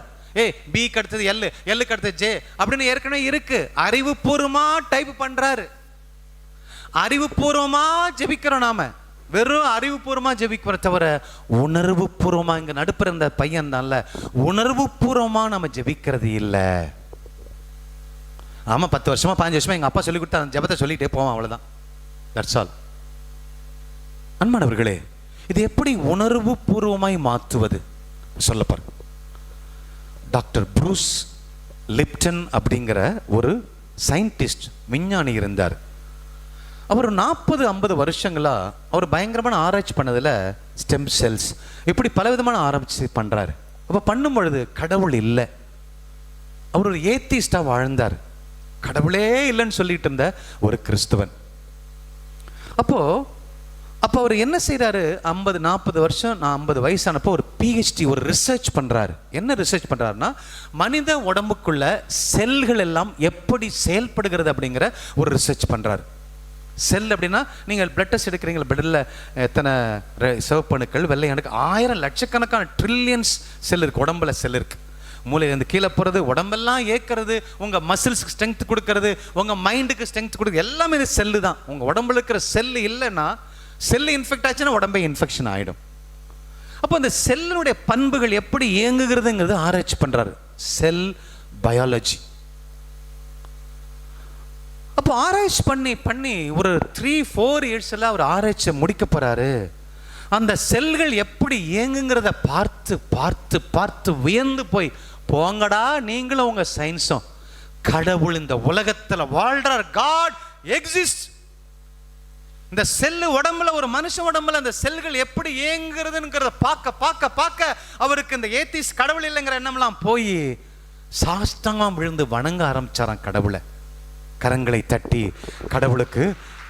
பி அடுத்தது எல் அடுத்தது ஜே அப்படின்னு ஏற்கனவே இருக்கு. அறிவுபூர்வமா டைப் பண்றாரு. அறிவுபூர்வமா ஜெபிக்கிறோம். நாம வெறும் அறிவுபூர்வமா ஜெபிக்கிறோம் தவிர உணர்வு பூர்வமா, இங்க நடுப்புற இந்த பையன் தான்ல, உணர்வு பூர்வமா நம்ம ஜெபிக்கிறது இல்லை. ஆமா, 10 வருஷமா 15 வருஷமா எங்க அப்பா சொல்லி கொடுத்தா அந்த ஜெபத்தை சொல்லிட்டே போவான், அவ்வளவுதான். That's all. அன்பானவர்களே, இது எப்படி உணர்வு பூர்வமாய் மாற்றுவது சொல்ல பாருங்க. டாக்டர் ப்ரூஸ் லிப்டன் அப்படிங்கிற ஒரு சயின்டிஸ்ட், விஞ்ஞானி இருந்தார். அவர் 40-50 வருஷங்களா அவர் பயங்கரமான ஆராய்ச்சி பண்ணதில் ஸ்டெம் செல்ஸ் இப்படி பலவிதமான ஆராய்ச்சி பண்றாரு. அப்போ பண்ணும் பொழுது கடவுள் இல்லை. அவர் ஒரு ஏத்திஸ்டா வாழ்ந்தார். கடவுளே இல்லைன்னு சொல்லிட்டு இருந்த ஒரு கிறிஸ்துவன். அப்போ அவர் என்ன செய்யறாரு? 50-40 வருஷம், நான் 50 வயசானப்போ ஒரு PhD, ஒரு ரிசர்ச் பண்றாரு. என்ன ரிசர்ச் பண்றாருன்னா, மனித உடம்புக்குள்ள செல்கள் எல்லாம் எப்படி செயல்படுகிறது அப்படிங்கிற ஒரு ரிசர்ச் பண்றாரு. செல் அப்படின்னா, நீங்கள் பிளட் டெஸ்ட் எடுக்கிறீங்க, பிளட்ல எத்தனை சிவப்பணுக்கள், வெள்ளை அணுக்கள், 1000 லட்சக்கணக்கான ட்ரில்லியன்ஸ் செல் இருக்கு. உடம்புல செல் இருக்கு. மூளையிலேருந்து கீழே போகிறது, உடம்பெல்லாம் ஏற்கிறது, உங்கள் மசில்ஸ்க்கு ஸ்ட்ரென்த் கொடுக்கறது, உங்கள் மைண்டுக்கு ஸ்ட்ரென்த் கொடுக்குறது, எல்லாமே இது செல்லு தான். உங்கள் உடம்புல இருக்கிற செல்லு இல்லைன்னா, செல்லு இன்ஃபெக்ட் ஆச்சுன்னா உடம்பே இன்ஃபெக்ஷன் ஆகிடும். அப்போ அந்த செல்லுடைய பண்புகள் எப்படி இயங்குகிறதுங்கிறது ஆராய்ச்சி பண்ணுறாரு. செல் பயாலஜி. அப்போ ஆராய்ச்சி பண்ணி பண்ணி ஒரு 3-4 இயர்ஸில் அவர் ஆராய்ச்சி முடிக்க போகிறாரு. அந்த செல்கள் எப்படி இயங்குங்கிறத பார்த்து பார்த்து பார்த்து வியந்து போய், போங்கடா நீங்களும் உங்க சயின்ஸும், கடவுள் இந்த உலகத்தில் வாழ்றார், காட் எக்ஸிஸ்ட். இந்த செல்லு உடம்புல, ஒரு மனுஷ உடம்புல அந்த செல்கள் எப்படி இயங்குறதுங்கிறத பார்க்க பார்க்க பார்க்க அவருக்கு இந்த ஏத்திஸ் கடவுள் இல்லைங்கிற எண்ணம்லாம் போய் சாஷ்டாங்கம் விழுந்து வணங்க ஆரம்பிச்சாராம் கடவுளை. கரங்களை தட்டி கடவுளுக்கு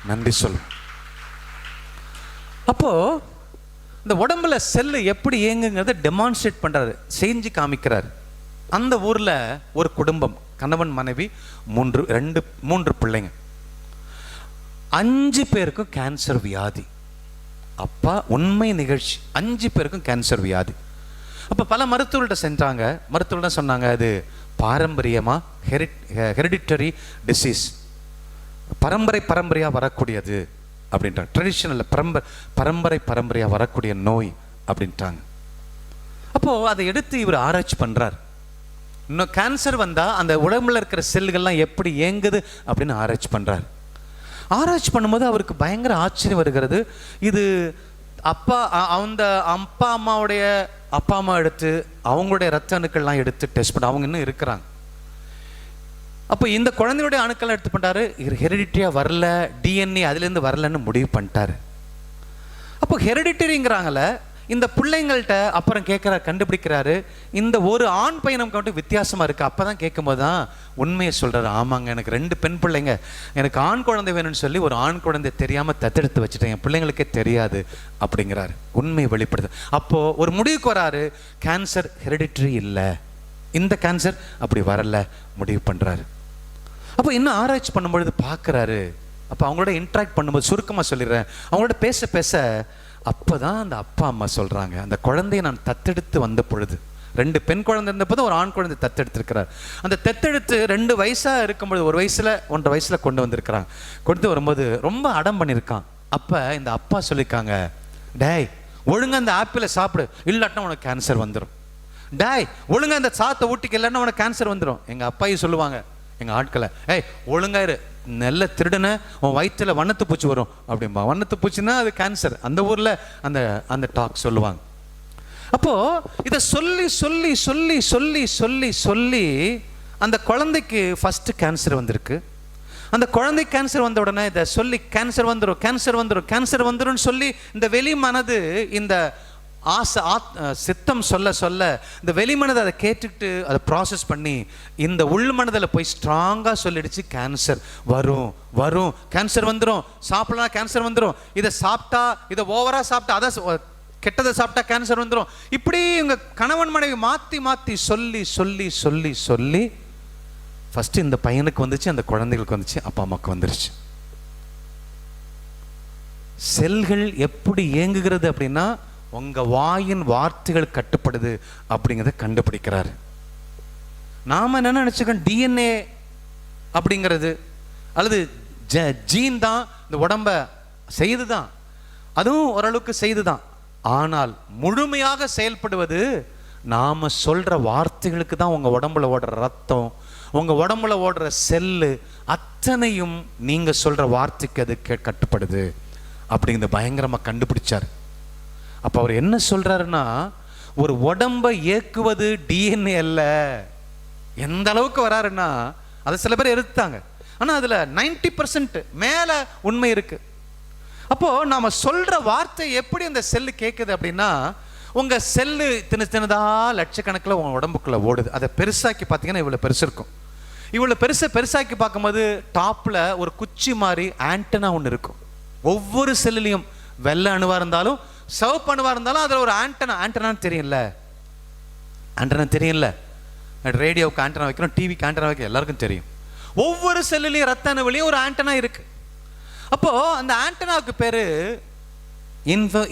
நன்றி சொல்லும். அப்போ இந்த உடம்புல செல்லு எப்படி இயங்குங்கிறத டெமான்ஸ்ட்ரேட் பண்றாரு, செஞ்சு காமிக்கிறாரு. அந்த ஊர்ல ஒரு குடும்பம், கணவன் மனைவி, 3 பிள்ளைங்க. 5 பேருக்கும் கேன்சர் வியாதி. அப்பா, உண்மை நிகழ்ச்சி, 5 பேருக்கும் கேன்சர் வியாதி. அப்போ பல மருத்துவர்கள்ட்ட சென்றாங்க. மருத்துவர்கள் சொன்னாங்க, அது பாரம்பரியமாக ஹெரிடிட்டரி டிசீஸ், பரம்பரையாக வரக்கூடியது அப்படின்றாங்க. ட்ரெடிஷனல் பரம்பரையாக வரக்கூடிய நோய் அப்படின்ட்டாங்க. அப்போது அதை எடுத்து இவர் ஆராய்ச்சி பண்ணுறார். இன்னும் கேன்சர் வந்தால் அந்த உடம்புல இருக்கிற செல்கள்லாம் எப்படி இயங்குது அப்படின்னு ஆராய்ச்சி பண்ணுறாரு. ஆராய்ச்சி பண்ணும்போது அவருக்கு பயங்கர ஆச்சரியம் வருகிறது. இது அந்த அப்பா அம்மாவுடைய அப்பா அம்மா எடுத்து அவங்களுடைய ரத்த அணுக்கள்லாம் எடுத்து டெஸ்ட் பண்ண அவங்க இன்னும் இருக்கிறாங்க. அப்போ இந்த குழந்தையுடைய அணுக்கள் எடுத்து பண்ணிட்டாரு. ஹெரிடிட்டியாக வரல, டிஎன்ஏ அதுலேருந்து வரலன்னு முடிவு பண்ணிட்டாரு. அப்போ ஹெரிடிட்டரிங்கிறாங்கள இந்த பிள்ளைங்கள்ட்ட அப்புறம் கண்டுபிடிக்கிறாரு, இந்த ஒரு ஆண் பையன் நமக்கு மட்டும் வித்தியாசமாக இருக்குது. அப்போ தான் கேட்கும்போது தான் உண்மையை சொல்கிறாரு. ஆமாங்க, எனக்கு 2 பெண் பிள்ளைங்க, எனக்கு ஆண் குழந்தை வேணும்னு சொல்லி ஒரு ஆண் குழந்தை தெரியாமல் தத்தெடுத்து வச்சுட்டேன், என் பிள்ளைங்களுக்கே தெரியாது அப்படிங்கிறாரு. உண்மையை வெளிப்படுது. அப்போது ஒரு முடிவுக்கு வராரு, கேன்சர் ஹெரிடிட்டரி இல்லை, இந்த கேன்சர் அப்படி வரல முடிவு பண்ணுறாரு. அப்போ இன்னும் ஆராய்ச்சி பண்ணும்பொழுது பார்க்குறாரு. அப்போ அவங்களோட இன்ட்ராக்ட் பண்ணும்போது சுருக்கமாக சொல்லிடுறேன், அவங்களோட பேச பேச அப்போ தான் அந்த அப்பா அம்மா சொல்கிறாங்க, அந்த குழந்தையை நான் தத்தெடுத்து வந்த பொழுது, 2 பெண் குழந்தை இருந்தப்போ தான் ஒரு ஆண் குழந்தை தத்தெடுத்துருக்கிறார். அந்த தத்தெடுத்து 2 வயசாக இருக்கும்பொழுது, 1 வயசில் 1.5 வயசில் கொண்டு வந்திருக்கிறாங்க. கொண்டு வரும்போது ரொம்ப அடம் பண்ணியிருக்கான். அப்போ இந்த அப்பா சொல்லியிருக்காங்க, டேய் ஒழுங்காக அந்த ஆப்பிளை சாப்பிடு, இல்லாட்டினா உனக்கு கேன்சர் வந்துடும். டேய் ஒழுங்காக அந்த சாத்தை ஊட்டிக்கு, இல்லைன்னா உனக்கு கேன்சர் வந்துடும். எங்கள் அப்பாயும் சொல்லுவாங்க எங்கள் ஆட்களை, ஏய் ஒழுங்காயிரு, நல்ல திருடனை உன் வயிற்றுல வண்ணத்து பூச்சி வரும் அப்படிம்பா. வண்ணத்து பூச்சின்னா அது கேன்சர், அந்த ஊரில் அந்த அந்த டாக் சொல்லுவாங்க. அப்போது இதை சொல்லி சொல்லி சொல்லி சொல்லி சொல்லி சொல்லி அந்த குழந்தைக்கு ஃபஸ்ட்டு கேன்சர் வந்திருக்கு. அந்த குழந்தைக்கு கேன்சர் வந்த உடனே இதை சொல்லி கேன்சர் வந்துடும் கேன்சர் வந்துடும் கேன்சர் வந்துடும் சொல்லி இந்த வெளி மனது, இந்த சித்தம் சொல்ல சொல்ல இந்த வெளிமனதை அதை கேட்டுக்கிட்டு அதை ப்ராசஸ் பண்ணி இந்த உள் மனதில் போய் ஸ்ட்ராங்காக சொல்லிடுச்சு, கேன்சர் வரும் வரும், கேன்சர் வந்துடும், சாப்பிடலாம் கேன்சர் வந்துடும், இதை சாப்பிட்டா, இதை ஓவராக சாப்பிட்டா, அதை கெட்டதை சாப்பிட்டா கேன்சர் வந்துடும். இப்படி இவங்க கணவன் மனைவி மாற்றி மாற்றி சொல்லி சொல்லி சொல்லி சொல்லி ஃபஸ்ட்டு இந்த பையனுக்கு வந்துச்சு, அந்த குழந்தைகளுக்கு வந்துச்சு, அப்பா அம்மாவுக்கு வந்துருச்சு. செல்கள் எப்படி இயங்குகிறது அப்படின்னா உங்க வாயின் வார்த்தைகள் கட்டுப்படுது அப்படிங்கிறத கண்டுபிடிக்கிறாரு. நாம என்ன நினைச்சுக்கோம், டிஎன்ஏ அப்படிங்கிறது அல்லது ஜீன் தான் இந்த உடம்ப செய்துதான், அதுவும் ஓரளவுக்கு செய்துதான். ஆனால் முழுமையாக செயல்படுவது நாம சொல்ற வார்த்தைகளுக்கு தான். உங்க உடம்புல ஓடுற ரத்தம், உங்க உடம்புல ஓடுற செல்லு அத்தனையும் நீங்க சொல்ற வார்த்தைக்கு அது கட்டுப்படுது அப்படிங்கிறத பயங்கரமா கண்டுபிடிச்சார். அப்போ அவர் என்ன சொல்றாருன்னா, ஒரு உடம்பை இயக்குவது டிஎன்ஏ அல்ல. எந்த அளவுக்கு வராருன்னா, அதை சில பேர் எடுத்தாங்க, ஆனால் அதில் 90% மேலே உண்மை இருக்கு. அப்போ நாம சொல்ற வார்த்தை எப்படி அந்த செல்லு கேட்குது அப்படின்னா, உங்க செல்லு சின்னதா லட்சக்கணக்கில் உங்க உடம்புக்குள்ள ஓடுது. அதை பெருசாக்கி பார்த்தீங்கன்னா இவ்வளோ பெருசு இருக்கும். இவ்வளோ பெருசாக்கி பார்க்கும்போது டாப்ல ஒரு குச்சி மாதிரி ஆண்டனா ஒன்று இருக்கும். ஒவ்வொரு செல்லுலையும் வெள்ளை அணுவா இருந்தாலும் சிவப்பு அணுவா இருந்தாலும் அதில் ஒரு ஆண்டனான்னு தெரியல, ரேடியோவுக்கு ஆண்டனா வைக்கிறோம், டிவிக்கு ஆண்டனா வைக்கிறோம், எல்லாருக்கும் தெரியும். ஒவ்வொரு செல்லுலையும் ரத்த அணுவிலையும் ஒரு ஆண்டனா இருக்கு. அப்போ அந்த ஆண்டனாவுக்கு பேரு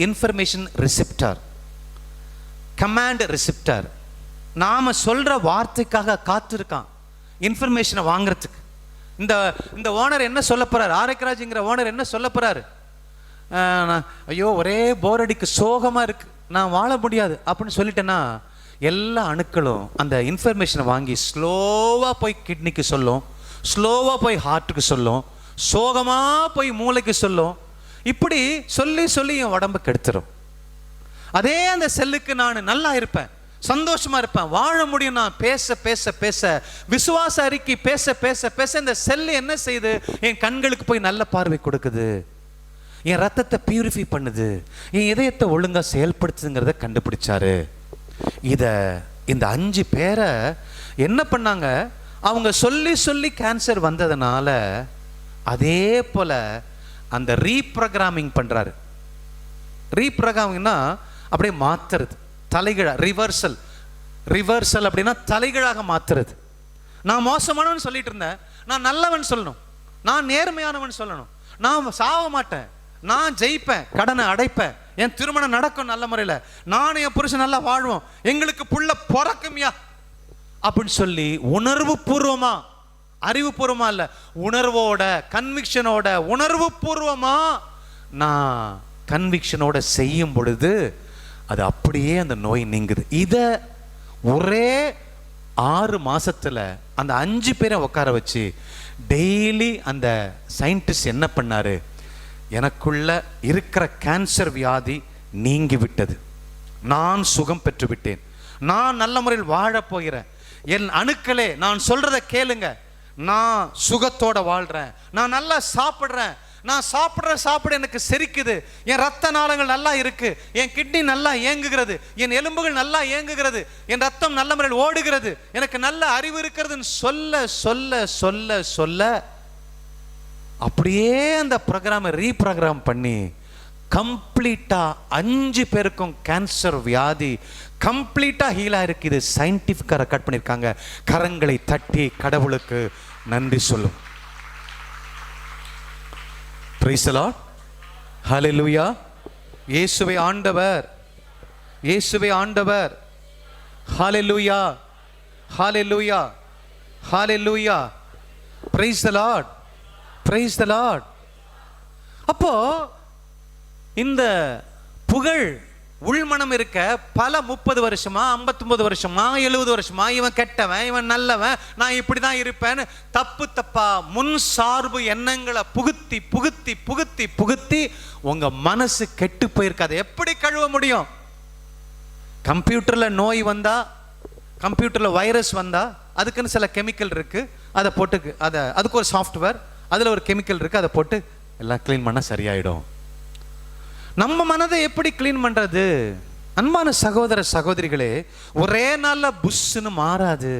இன்ஃபர்மேஷன் ரிசெப்டார், கமாண்ட் ரிசெப்டார். நாம சொல்ற வார்த்தைக்காக காத்திருக்கான் இன்ஃபர்மேஷனை வாங்குறதுக்கு. இந்த ஓனர் என்ன சொல்ல போறாரு, ஆரோக்கியராஜ்ங்கிற ஓனர் என்ன சொல்ல போறாரு, ஐயோ ஒரே போர் அடிக்கு, சோகமா இருக்கு, நான் வாழ முடியாது அப்படின்னு சொல்லிட்டேன்னா எல்லா அணுக்களும் அந்த இன்ஃபர்மேஷனை வாங்கி ஸ்லோவா போய் கிட்னிக்கு சொல்லும், ஸ்லோவா போய் ஹார்ட்டுக்கு சொல்லும், சோகமா போய் மூளைக்கு சொல்லும். இப்படி சொல்லி சொல்லி என் உடம்பு கெடுத்துரும். அதே அந்த செல்லுக்கு நான் நல்லா இருப்பேன், சந்தோஷமா இருப்பேன், வாழ முடியும், நான் பேச பேச பேச விசுவாச அறிக்கை பேச பேச பேச இந்த செல்லு என்ன செய்யுது, என் கண்களுக்கு போய் நல்ல பார்வை கொடுக்குது, என் ரத்தத்தை பியூரிஃபை பண்ணுது, என் இதயத்தை ஒழுங்கா செயல்படுத்துங்கிறத கண்டுபிடிச்சாரு. இந்த 5 பேரை என்ன பண்ணாங்க, அவங்க சொல்லி சொல்லி கேன்சர் வந்ததுனால அதே போல அந்த ரீப்ரோகிராமிங் பண்றாரு. ரீப்ரோகிராமிங்னா அப்படியே மாத்துறது, தலைகீழ ரிவர்சல் அப்படின்னா தலைகீழாக மாத்துறது. நான் மோசமானவன் சொல்லிட்டு இருந்தேன், நான் நல்லவன் சொல்லணும், நான் நேர்மையானவன் சொல்லணும், நான் சாவ மாட்டேன், நான் ஜெயிப்பேன், கடனை அடைப்பேன், என் திருமணம் நடக்கும் நல்ல முறையில், நான் என் புருஷன் நல்லா வாழ்வோம், எங்களுக்கு புள்ள பிறக்கும்யா அப்படின்னு சொல்லி உணர்வு பூர்வமா, அறிவு பூர்வமா இல்ல, உணர்வோட கன்விக்ஷனோட உணர்வு பூர்வமா நான் கன்விக்ஷனோட செய்யும் பொழுது அது அப்படியே அந்த நோய் நீங்குது. இதை ஒரே 6 மாசத்துல அந்த 5 பேரை உட்கார வச்சு டெய்லி அந்த சயின்டிஸ்ட் என்ன பண்ணாரு, எனக்குள்ள இருக்கிற கேன்சர் வியாதி நீங்கி விட்டது, நான் சுகம் பெற்று விட்டேன், நான் நல்ல முறையில் வாழப் போகிறேன், என் அணுக்களே நான் சொல்றத கேளுங்க, நான் சுகத்தோட வாழ்றேன், நான் நல்லா சாப்பிட்றேன், நான் சாப்பிட எனக்கு செரிக்குது, என் ரத்த நாளங்கள் நல்லா இருக்கு, என் கிட்னி நல்லா இயங்குகிறது, என் எலும்புகள் நல்லா இயங்குகிறது, என் ரத்தம் நல்ல முறையில் ஓடுகிறது, எனக்கு நல்ல அறிவு இருக்கிறதுன்னு சொல்ல சொல்ல சொல்ல சொல்ல அப்படியே அந்த ப்ரோக்ராமை ரீப்ரோக்ராம் பண்ணி கம்ப்ளீட்டா 5 பேருக்கும் கேன்சர் வியாதி கம்ப்ளீட்டா ஹீலா இருக்கு. இது சயின்டிஃபிக்கா ரெக்கார்ட் பண்ணியிருக்காங்க. கரங்களை தட்டி கடவுளுக்கு நன்றி சொல்லும். Praise the Lord. ஹல்லேலூயா. இயேசுவே ஆண்டவர், இயேசுவே ஆண்டவர். Hallelujah, hallelujah, hallelujah. Praise the Lord, praise the Lord. அப்போ இந்த புகழ் உள்மனம் இருக்க பல 30 வருஷமா 59 வருஷமா 70 வருஷமா இவன் கெட்டவன், இவன் நல்லவன், நான் இப்படிதான் இருப்பேன்னு தப்பு தப்பா முன் சார்பு எண்ணங்களை புகுத்தி புகுத்தி புகுத்தி புகுத்தி உங்க மனசு கெட்டு போயிருக்காது. எப்படி கழுவ முடியும்? கம்ப்யூட்டர்ல நோய் வந்தா, கம்ப்யூட்டர்ல வைரஸ் வந்தா அதுக்குன்னு சில கெமிக்கல் இருக்கு, அதை போட்டு அதுக்கு ஒரு சாஃப்ட்வேர், அதுல ஒரு கெமிக்கல் இருக்கு, அதை போட்டு எல்லாம் கிளீன் பண்ணா சரியாயிடும். நம்ம மனதை எப்படி கிளீன் பண்றது? அன்பான சகோதர சகோதரிகளே, ஒரே நாள்ல புஷ்ன்னு மாறாது.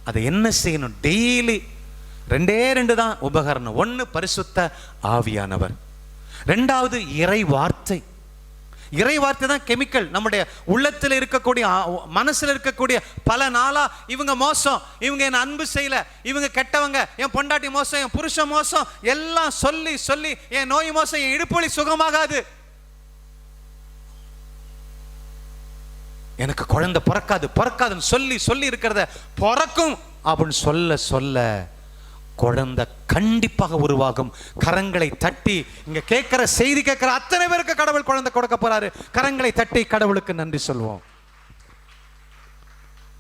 அதை என்ன செய்யணும்? டெய்லி 2 தான் உபகரணம். 1 பரிசுத்த ஆவியானவர், 2வது இறை வார்த்தை. இறை வார்த்தை தான் கெமிக்கல். நம்முடைய உள்ளத்தில் இருக்கக்கூடிய மனசுல இருக்கக்கூடிய பல நாளா இவங்க மோசம், இவங்க என்ன அன்பு செய்யல, இவங்க கெட்டவங்க, என் பொண்டாட்டி மோசம், என் புருஷன் மோசம், எல்லாம் சொல்லி சொல்லி என் நோய் மோசம், என் இடுப்பு வலி சுகமாகாது, எனக்கு குழந்தை பிறக்காதுன்னு சொல்லி சொல்லி இருக்கிறத பிறக்கும் அப்படின்னு சொல்ல சொல்ல குழந்தை கண்டிப்பாக உருவாகும். கரங்களை தட்டி, இங்க கேட்கிற செய்தி கேட்கிற அத்தனை பேருக்கு கடவுள் குழந்தை கொடுக்க போறாரு. கரங்களை தட்டி கடவுளுக்கு நன்றி சொல்வோம்.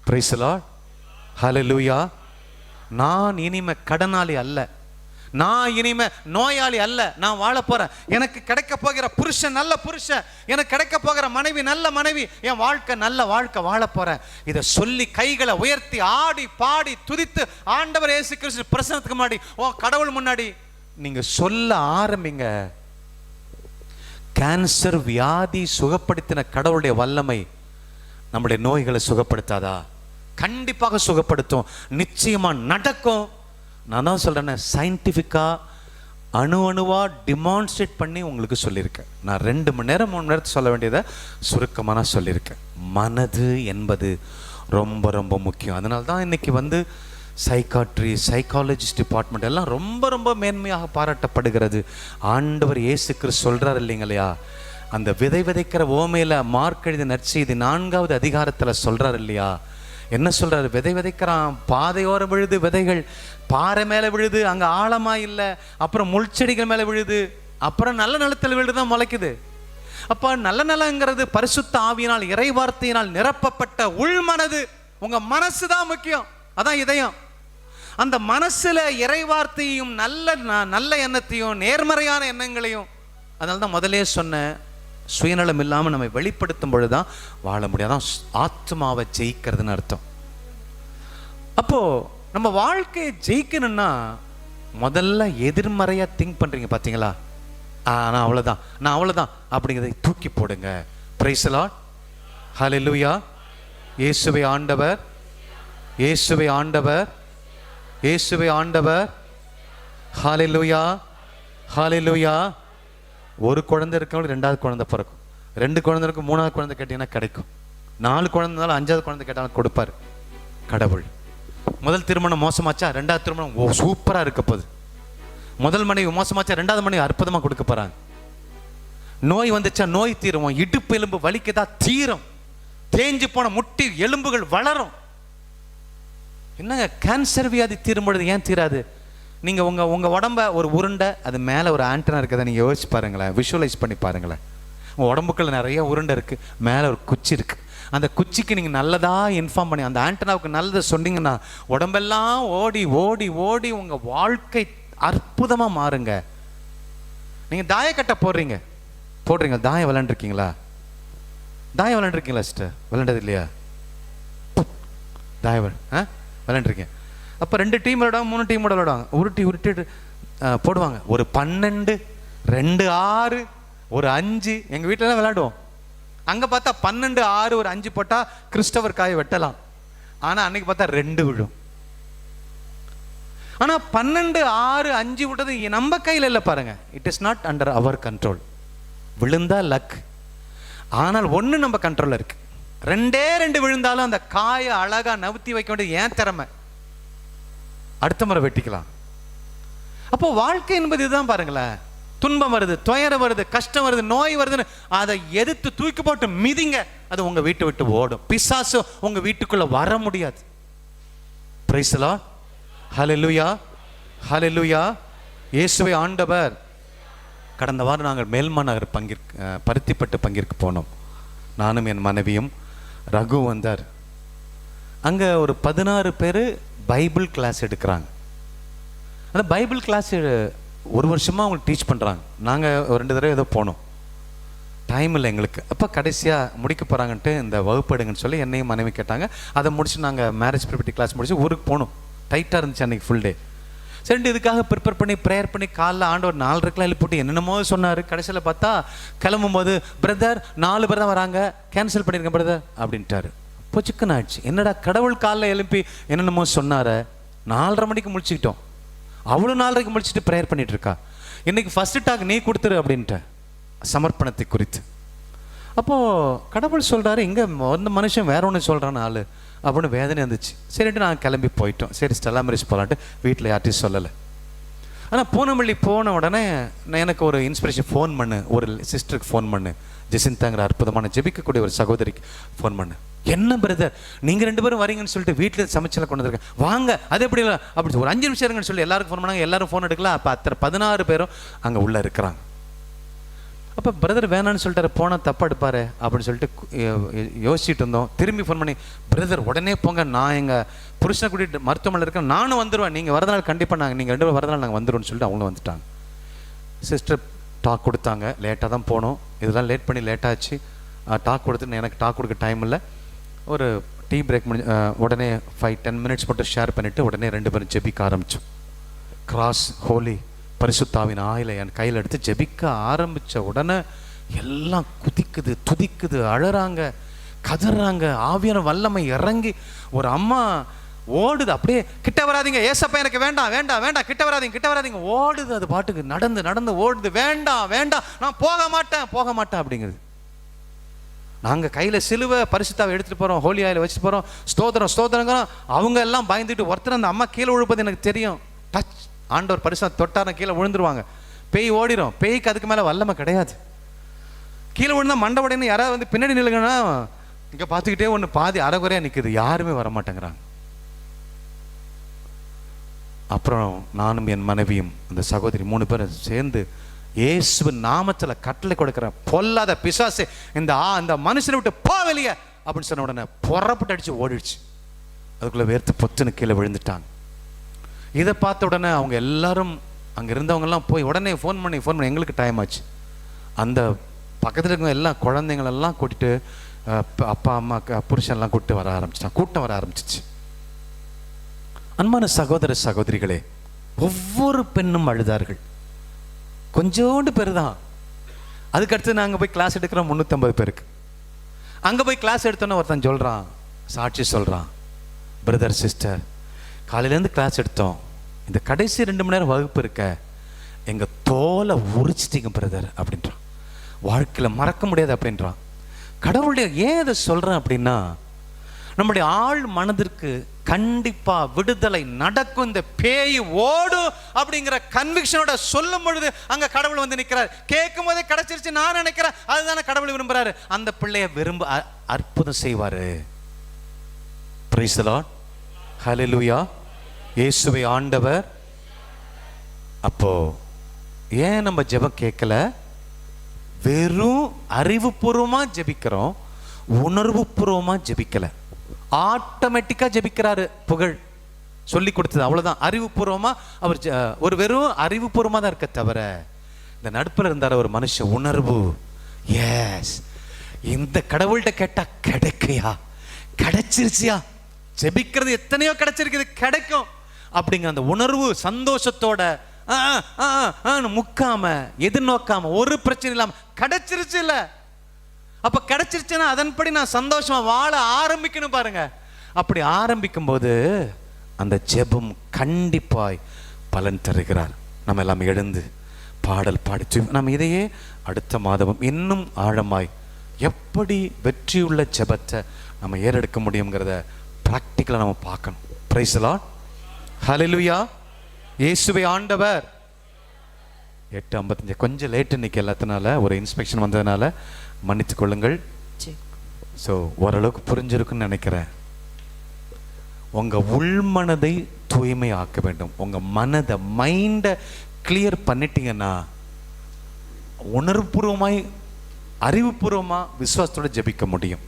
Praise the Lord. ஹல்லேலூயா. நான் இனிமே கடனாளி அல்ல, நான் இனிமே நோயாளி அல்ல, நான் வாழ போறேன். எனக்கு கிடைக்க போகிற புருஷன் நல்ல புருஷன், எனக்கு கிடைக்க போகிற மனைவி நல்ல மனைவி, என் வாழ்க்கை நல்ல வாழ்க்கை வாழ போறேன். இதை சொல்லி கைகளை உயர்த்தி ஆடி பாடி துதித்து ஆண்டவர் இயேசு கிறிஸ்து பிரசன்னத்துக்கு முன்னாடி, கடவுள் முன்னாடி நீங்க சொல்ல ஆரம்பிங்க. கேன்சர் வியாதி சுகப்படுத்தின கடவுளுடைய வல்லமை நம்முடைய நோய்களை சுகப்படுத்தாதா? கண்டிப்பாக சுகப்படுத்தும், நிச்சயமா நடக்கும். நான் தான் சொல்றேன், சயின்டிஃபிக்கா அணுவா டிமான்ஸ்ட்ரேட் பண்ணி உங்களுக்கு சொல்லியிருக்கேன். நான் 2 மணி நேரம் 3 மணி நேரத்துக்கு சொல்ல வேண்டியதை சுருக்கமாக நான் சொல்லியிருக்கேன். மனது என்பது ரொம்ப ரொம்ப முக்கியம். அதனால தான் இன்னைக்கு சைக்காட்ரி, சைக்காலஜிஸ்ட் டிபார்ட்மெண்ட் எல்லாம் ரொம்ப ரொம்ப மேன்மையாக பாராட்டப்படுகிறது. ஆண்டவர் இயேசு கிறிஸ்து சொல்றாரு இல்லைங்களையா, அந்த விதை விதைக்கிற ஓமையில மார்க் எழுதிய நற்செய்தி 4வது அதிகாரத்தில் சொல்றாரு இல்லையா, என்ன சொல்றாரு? விதை விதைக்கிறான், பாதையோரம் விழுது விதைகள், பாறை மேல விழுது, அங்க ஆழமா இல்லை, அப்புறம் முள் செடிகள் மேல விழுது, அப்புறம் நல்ல நிலத்தில் விழுதுதான் முளைக்குது. அப்ப நல்ல நிலங்கிறது பரிசுத்த ஆவியினால் இறை வார்த்தையினால் நிரப்பப்பட்ட உள் மனது. உங்க மனசு தான் முக்கியம், அதான் இதயம். அந்த மனசுல இறை வார்த்தையும் நல்ல எண்ணத்தையும் நேர்மறையான எண்ணங்களையும், அதனால தான் முதலே சொன்ன சுயநலம் இல்லாமல் நம்ம வெளிப்படுத்தும் பொழுதுதான் வாழ முடியாதான் ஆத்மாவை ஜெயிக்கிறதுன்னு அர்த்தம். அப்போ நம்ம வாழ்க்கையை ஜெயிக்கணும்னா முதல்ல எதிர்மறையா திங்க் பண்றீங்க பாத்தீங்களா, நான் அவ்வளவுதான் அப்படிங்கிறதை தூக்கி போடுங்க. Praise the Lord. ஹல்லேலூயா. இயேசுவே ஆண்டவர், இயேசுவே ஆண்டவர், இயேசுவே ஆண்டவர். ஹல்லேலூயா, ஹல்லேலூயா. ஒரு குழந்தை இருக்கவங்களுக்கு 2வது குழந்தை பிறக்கும், 2 குழந்தை இருக்கும் 3வது குழந்தை கேட்டீங்கன்னா கிடைக்கும், 4 குழந்தை இருந்தாலும் 5வது குழந்தை கேட்டாலும் கொடுப்பாரு கடவுள். முதல் திருமணம் மோசமாச்சா, 2வது திருமணம் சூப்பரா இருக்க போகுது. முதல் மனைவி மோசமாச்சா, 2வது மனைவி அற்புதமா கொடுக்க போறாங்க. நோய் வந்துச்சா நோய் தீரும், இடுப்பு எலும்பு வலிக்குதா தீரும், தேஞ்சு போன முட்டி எலும்புகள் வளரும். என்னங்க கேன்சர் வியாதி தீரும் பொழுது ஏன் தீராது? நீங்கள் உங்கள் உடம்ப ஒரு உருண்டை, அது மேலே ஒரு ஆண்டனா இருக்கிறத நீங்கள் யோசிச்சு பாருங்களேன், விஷுவலைஸ் பண்ணி பாருங்களேன். உங்கள் உடம்புக்குள்ள நிறைய உருண்டை இருக்குது, மேலே ஒரு குச்சி இருக்குது, அந்த குச்சிக்கு நீங்கள் நல்லதாக இன்ஃபார்ம் பண்ணி அந்த ஆண்டனாவுக்கு நல்லதை சொன்னீங்கன்னா உடம்பெல்லாம் ஓடி ஓடி ஓடி உங்கள் வாழ்க்கை அற்புதமாக மாறுங்க. நீங்கள் தாயக்கட்டை போடுறீங்க, தாயம் விளையாண்டுருக்கீங்களா? தாயம் விளையாண்டுருக்கீங்களா சிஸ்டர்? விளையாண்டது இல்லையா? தாயம் விளையாண்டுருக்கேன். அப்போ 2 டீம் விளையாடுவாங்க, 3 டீமோட விளையாடுவாங்க. உருட்டிட்டு போடுவாங்க. ஒரு 12, 2 6, ஒரு 5. எங்கள் வீட்டிலலாம் விளையாடுவோம். அங்கே பார்த்தா 12 6 ஒரு 5 போட்டால் கிறிஸ்டவர் காயை வெட்டலாம். ஆனால் அன்னைக்கு பார்த்தா 2 விழும். ஆனால் 12 6 5 விட்டது நம்ம கையில் இல்லை பாருங்க. It is not under our control. விழுந்தா லக். ஆனால் 1 நம்ம கண்ட்ரோலில் இருக்கு. 2 விழுந்தாலும் அந்த காயை அழகா நவுத்தி வைக்க வேண்டியது ஏன் திறமை. அடுத்த முறை வெட்டிக்கலாம். அப்போ வாழ்க்கை என்பது இதுதான் பாருங்களேன். துன்பம் வருது, துயரம் வருது, கஷ்டம் வருது, நோய் வருதுன்னு அதை எதிர்த்து தூக்கி போட்டு மிதிங்க. அது உங்க வீட்டை விட்டு ஓடும். பிசாசு உங்க வீட்டுக்குள்ள வர முடியாது. Praise the Lord. Hallelujah, hallelujah. இயேசுவே ஆண்டவர். கடந்த வாரம் நாங்கள் மேல்மாநகர் பருத்திப்பட்டு பங்கிற்கு போனோம். நானும் என் மனைவியும். ரகு வந்தார். அங்கே ஒரு 16 பேர் பைபிள் கிளாஸ் எடுக்கிறாங்க. அந்த பைபிள் கிளாஸ் 1 வருஷமாக அவங்களுக்கு டீச் பண்ணுறாங்க. நாங்கள் 2 தடவை ஏதோ போனோம். டைம் இல்லை எங்களுக்கு. அப்போ கடைசியாக முடிக்க போகிறாங்கன்ட்டு இந்த வகுப்பு எடுங்கன்னு சொல்லி என்னையும் மனைவி கேட்டாங்க. அதை முடிச்சு நாங்கள் மேரேஜ் ப்ரிப்பரேட்டரி கிளாஸ் முடிச்சு ஊருக்கு போனோம். டைட்டாக இருந்துச்சு அன்றைக்கி ஃபுல் டே. சரி, இதுக்காக ப்ரிப்பேர் பண்ணி ப்ரேயர் பண்ணி காலைல ஆண்டவர் 4:30 எழுப்பிட்டு என்னென்னமோ சொன்னார். கடைசியில் பார்த்தா கிளம்பும் போது பிரதர் 4 பேர் தான் வராங்க, கேன்சல் பண்ணியிருக்கேன் பிரதர் அப்படின்ட்டாரு. இப்போ சிக்கன் ஆயிடுச்சு. என்னடா கடவுள் காலைல எழுப்பி என்னென்னமோ சொன்னார். 4:30 மணிக்கு முடிச்சுக்கிட்டோம். அவ்வளோ 4:30க்கு முடிச்சுட்டு ப்ரேயர் பண்ணிட்டு இருக்கா. இன்னைக்கு ஃபர்ஸ்ட் டாக் நீ கொடுத்துரு அப்படின்ட்ட, சமர்ப்பணத்தை குறித்து. அப்போது கடவுள் சொல்கிறாரு, இங்கே அந்த மனுஷன் வேற ஒன்று சொல்கிறான் ஆள் அப்படின்னு வேதனை இருந்துச்சு. சரின்ட்டு நான் கிளம்பி போயிட்டோம். சரி ஸ்டெல்லா மேரேஜ் போகலான்ட்டு வீட்டில் யார்ட்டையும் சொல்லலை. ஆனால் பூனமல்லி போன உடனே நான் எனக்கு ஒரு இன்ஸ்பிரேஷன் ஃபோன் பண்ணு, ஒரு சிஸ்டருக்கு ஃபோன் பண்ணு, ஜெசிந்தாங்கிற அற்புதமான ஜெபிக்கக்கூடிய ஒரு சகோதரிக்கு ஃபோன் பண்ணு. என்ன பிரதர் நீங்கள் 2 பேரும் வரீங்கன்னு சொல்லிட்டு வீட்டில் சமைச்சல கொண்டு வந்திருக்கேன், வாங்க. அது எப்படி இல்லை அப்படி ஒரு 5 நிமிஷம் இருங்கன்னு சொல்லி எல்லாருக்கும் ஃபோன் பண்ணாங்க. எல்லாரும் ஃபோன் எடுக்கல. அப்போ 16 பேரும் அங்கே உள்ளே இருக்கிறாங்க. அப்போ பிரதர் வேணான்னு சொல்லிட்டாரு, போனால் தப்பாக எடுப்பார் அப்படின்னு சொல்லிட்டு யோசிச்சுட்டு இருந்தோம். திரும்பி ஃபோன் பண்ணி பிரதர் உடனே போங்க, நான் எங்கள் புருஷனை கூட்டிகிட்டு மருத்துவமனையில் இருக்கேன், நானும் வந்துடுவேன், நீங்கள் வரதுனால கண்டிப்பாக நீங்கள் 2 பேரும் வரதுனால நாங்கள் வந்துடுவோம்னு சொல்லிட்டு அவங்களும் வந்துட்டாங்க. சிஸ்டர் டாக் கொடுத்தாங்க. லேட்டாக தான் போனோம். இதெல்லாம் லேட் பண்ணி லேட்டாச்சு. டாக் கொடுத்துட்டு எனக்கு டாக் கொடுக்க டைம் இல்லை. ஒரு டீ பிரேக் உடனே 5-10 மினிட்ஸ் மட்டும் ஷேர் பண்ணிவிட்டு உடனே 2 பேரும் ஜெபிக்க ஆரம்பித்தோம். கிராஸ் ஹோலி பரிசுத்தாவின் ஆயிலை என் கையில் எடுத்து ஜெபிக்க ஆரம்பித்த உடனே எல்லாம் குதிக்குது, துதிக்குது, அழறாங்க, கதறாங்க. ஆவியான வல்லமை இறங்கி ஒரு அம்மா ஓடுது. அப்படியே கிட்ட வராதிங்க ஏசப்பா, எனக்கு வேண்டாம் வேண்டாம் வேண்டாம், கிட்ட வராதிங்க ஓடுது. அது பாட்டுக்கு நடந்து நடந்து ஓடுது. வேண்டாம் வேண்டாம், நான் போக மாட்டேன் அப்படிங்கிறது. நாங்கள் கையில் சிலுவை பரிசுத்தாவை எடுத்துகிட்டு போகிறோம், ஹோலி ஆயில் வச்சுட்டு போகிறோம், ஸ்தோத்திரங்கிறோம். அவங்க எல்லாம் பயந்துட்டு ஒருத்தர் அந்த அம்மா கீழே விழுப்பது எனக்கு தெரியும். டச் ஆண்டவர் பரிசுத்த தொட்டாரம் கீழே விழுந்துருவாங்க. பேய் ஓடிடும். பேய்க்கு அதுக்கு மேலே வல்லமை கிடையாது. கீழே விழுந்தா மண்டை உடனே யாராவது வந்து பின்னாடி நில்லுங்கன்னா இங்கே பார்த்துக்கிட்டே ஒன்று பாதி அரைகுறையாக நிற்குது. யாருமே வரமாட்டேங்கிறாங்க. அப்புறம் நானும் என் மனைவியும் அந்த சகோதரி 3 பேரும் சேர்ந்து இயேசுவின் நாமத்தில் கட்டளை கொடுக்குற பொல்லாத பிசாசு இந்த மனுஷனை விட்டு போ வெளியே அப்படின்னு சொன்ன உடனே புறப்பட்டு அடிச்சு ஓடிடுச்சு. அதுக்குள்ளே வேர்த்து பொத்துன்னு கீழே விழுந்துட்டாங்க. இதை பார்த்த உடனே அவங்க எல்லாரும் அங்கே இருந்தவங்கெல்லாம் போய் உடனே ஃபோன் பண்ணி எங்களுக்கு டைம் ஆச்சு. அந்த பக்கத்தில் இருக்க எல்லா குழந்தைங்களெல்லாம் கூட்டிட்டு அப்பா அம்மா புருஷன்லாம் கூட்டம் வர ஆரம்பிச்சிச்சு. அன்பான சகோதர சகோதரிகளே, ஒவ்வொரு பெண்ணும் அழுதார்கள். கொஞ்சோண்டு பேர் தான். அதுக்கடுத்து நாங்கள் போய் கிளாஸ் எடுக்கிறோம் 350 பேருக்கு. அங்கே போய் கிளாஸ் எடுத்தோன்னே ஒருத்தன் சொல்கிறான், சாட்சி சொல்கிறான், பிரதர் சிஸ்டர் காலையிலேருந்து கிளாஸ் எடுத்தோம், இந்த கடைசி 2 மணி நேரம் வகுப்பு இருக்க எங்கள் தோலை உரிச்சிட்டிங்க பிரதர் அப்படின்றான். வாழ்க்கையில் மறக்க முடியாது அப்படின்றான். கடவுளுடைய ஏன் அதை சொல்கிறேன் அப்படின்னா, நம்முடைய ஆழ் மனதிற்கு கண்டிப்பா விடுதலை நடக்கும். இந்த பேய் ஓடும் அப்படிங்கிற கன்விக்ஷனோட சொல்லும் பொழுது அங்க கடவுள் வந்து நிற்கிறார். கேட்கும் போதே கிடைச்சிருச்சு நான் நினைக்கிறேன், அதுதானே கடவுள் விரும்புறாரு. அந்த பிள்ளைய அற்புதம் செய்வாரு. Price the Lord, hallelujah. இயேசுவே ஆண்டவர். அப்போ ஏன் நம்ம ஜெபம் கேட்கல? வெறும் அறிவுபூர்வமா ஜெபிக்கிறோம். உணர்வு பூர்வமா ஜெபிக்கல, ஆட்டோமேட்டிக்கா ஜெபிக்கிறாரு. புகழ் சொல்லி கொடுத்தது அவ்வளவுதான். அறிவுபூர்வமா அவர் ஒரு வெறும் அறிவுபூர்வமா தான் இருக்க தவிர, இந்த நடுப்புல இருந்தார ஒரு மனுஷன் உணர்வு, எஸ் இந்த கடவுள்கிட்ட கேட்டா கிடைக்கையா, கிடைச்சிருச்சியா, ஜெபிக்கிறது எத்தனையோ கிடைச்சிருக்குது, கிடைக்கும் அப்படிங்கிற அந்த உணர்வு சந்தோஷத்தோட முக்காம எதிர்நோக்காம ஒரு பிரச்சனை இல்லாம கிடைச்சிருச்சு இல்ல. அப்ப கிடைச்சிருச்சுன்னா அதன்படி நான் சந்தோஷமா வாழ ஆரம்பிக்கணும் பாருங்க. அப்படி ஆரம்பிக்கும் போது அந்த ஜெபம் கண்டிப்பாய் பலன் தருகிறார். நம்ம எல்லாம் எழுந்து பாடல் பாடி நம்ம இதையே அடுத்த மாதமும் இன்னும் ஆழமாய் எப்படி வெற்றியுள்ள ஜெபத்தை நம்ம ஏறெடுக்க முடியுங்கிறத பிராக்டிக்கலா நம்ம பார்க்கணும். Price the Lord, hallelujah. இயேசுவே ஆண்டவர். 8:55 கொஞ்சம் லேட் இன்னைக்கு, எல்லாத்தினால ஒரு இன்ஸ்பெக்ஷன் வந்ததுனால மன்னித்து கொள்ளுங்கள். ஸோ ஓரளவுக்கு புரிஞ்சிருக்குன்னு நினைக்கிறேன். உங்க உள்மனதை தூய்மை ஆக்க வேண்டும். உங்க மனதை மைண்டை கிளியர் பண்ணிட்டீங்கன்னா உணர்வுபூர்வமாய் அறிவுபூர்வமா விசுவாசத்தோட ஜெபிக்க முடியும்.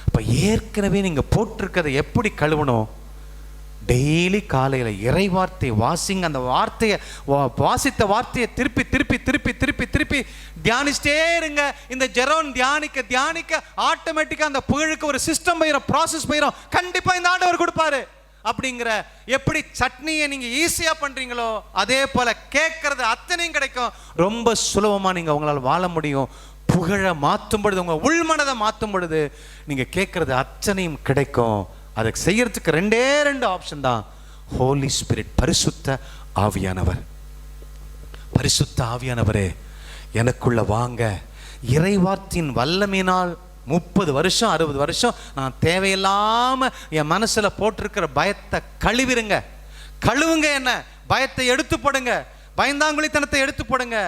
இப்ப ஏற்கனவே நீங்க போட்டிருக்கதை எப்படி கழுவணும்? டெய்லி காலையில இறை வார்த்தை வாசிங்க. அந்த வார்த்தையை வாசித்த வார்த்தையை திருப்பி திருப்பி திருப்பி திருப்பி திருப்பி தியானிச்சிட்டே இருங்க. இந்த ஜெரோன் தியானிக்க தியானிக்க ஆட்டோமேட்டிக்கா அந்த புகழுக்கு ஒரு சிஸ்டம் போயிடும், ப்ராசஸ் போயிடும். கண்டிப்பா இந்த ஆண்டவர் கொடுப்பாரு. அப்படிங்கிற எப்படி சட்னியை நீங்க ஈஸியா பண்றீங்களோ அதே போல கேட்கறது அத்தனையும் கிடைக்கும். ரொம்ப சுலபமா நீங்க உங்களால் வாழ முடியும். புகழ மாற்றும் பொழுது, உங்க உள்மனதை மாற்றும் பொழுது நீங்க கேட்கறது அத்தனையும் கிடைக்கும். அதுக்கு செய்யறதுக்கு 2 ஆப்ஷன் தான். ஹோலி ஸ்பிரிட், பரிசுத்த ஆவியானவர். பரிசுத்த ஆவியானவரே எனக்குள்ள வாங்க. இறைவார்த்தையின் வல்லமையினால் 30 வருஷம் 60 வருஷம் நான் தேவையில்லாம என் மனசுல போட்டிருக்கிற பயத்தை கழுவிருங்க, கழுவுங்க. என்ன பயத்தை எடுத்து போடுங்க, பயந்தாங்குழித்தனத்தை எடுத்து போடுங்க,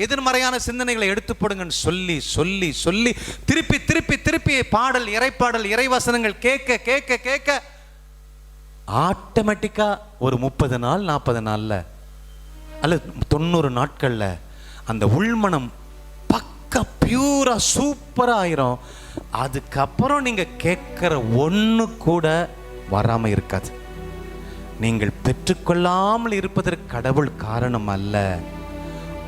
எதிர்மறையான சிந்தனைகளை எடுத்து போடுங்கன்னு சொல்லி சொல்லி சொல்லி திருப்பி திருப்பி திருப்பி பாடல், இறைப்பாடல், இறைவசனங்கள் கேட்க கேட்க கேட்க ஆட்டோமேட்டிக்கா ஒரு 30 நாள் 40 நாள்ல அல்லது 90 நாட்கள்ல அந்த உள்மனம் பக்கா பியூரா சூப்பரா ஆயிரும். அதுக்கப்புறம் நீங்க கேட்கிற ஒண்ணு கூட வராம இருக்காது. நீங்கள் பெற்றுக்கொள்ளாமல் இருப்பதற்கு கடவுள் காரணம் அல்ல,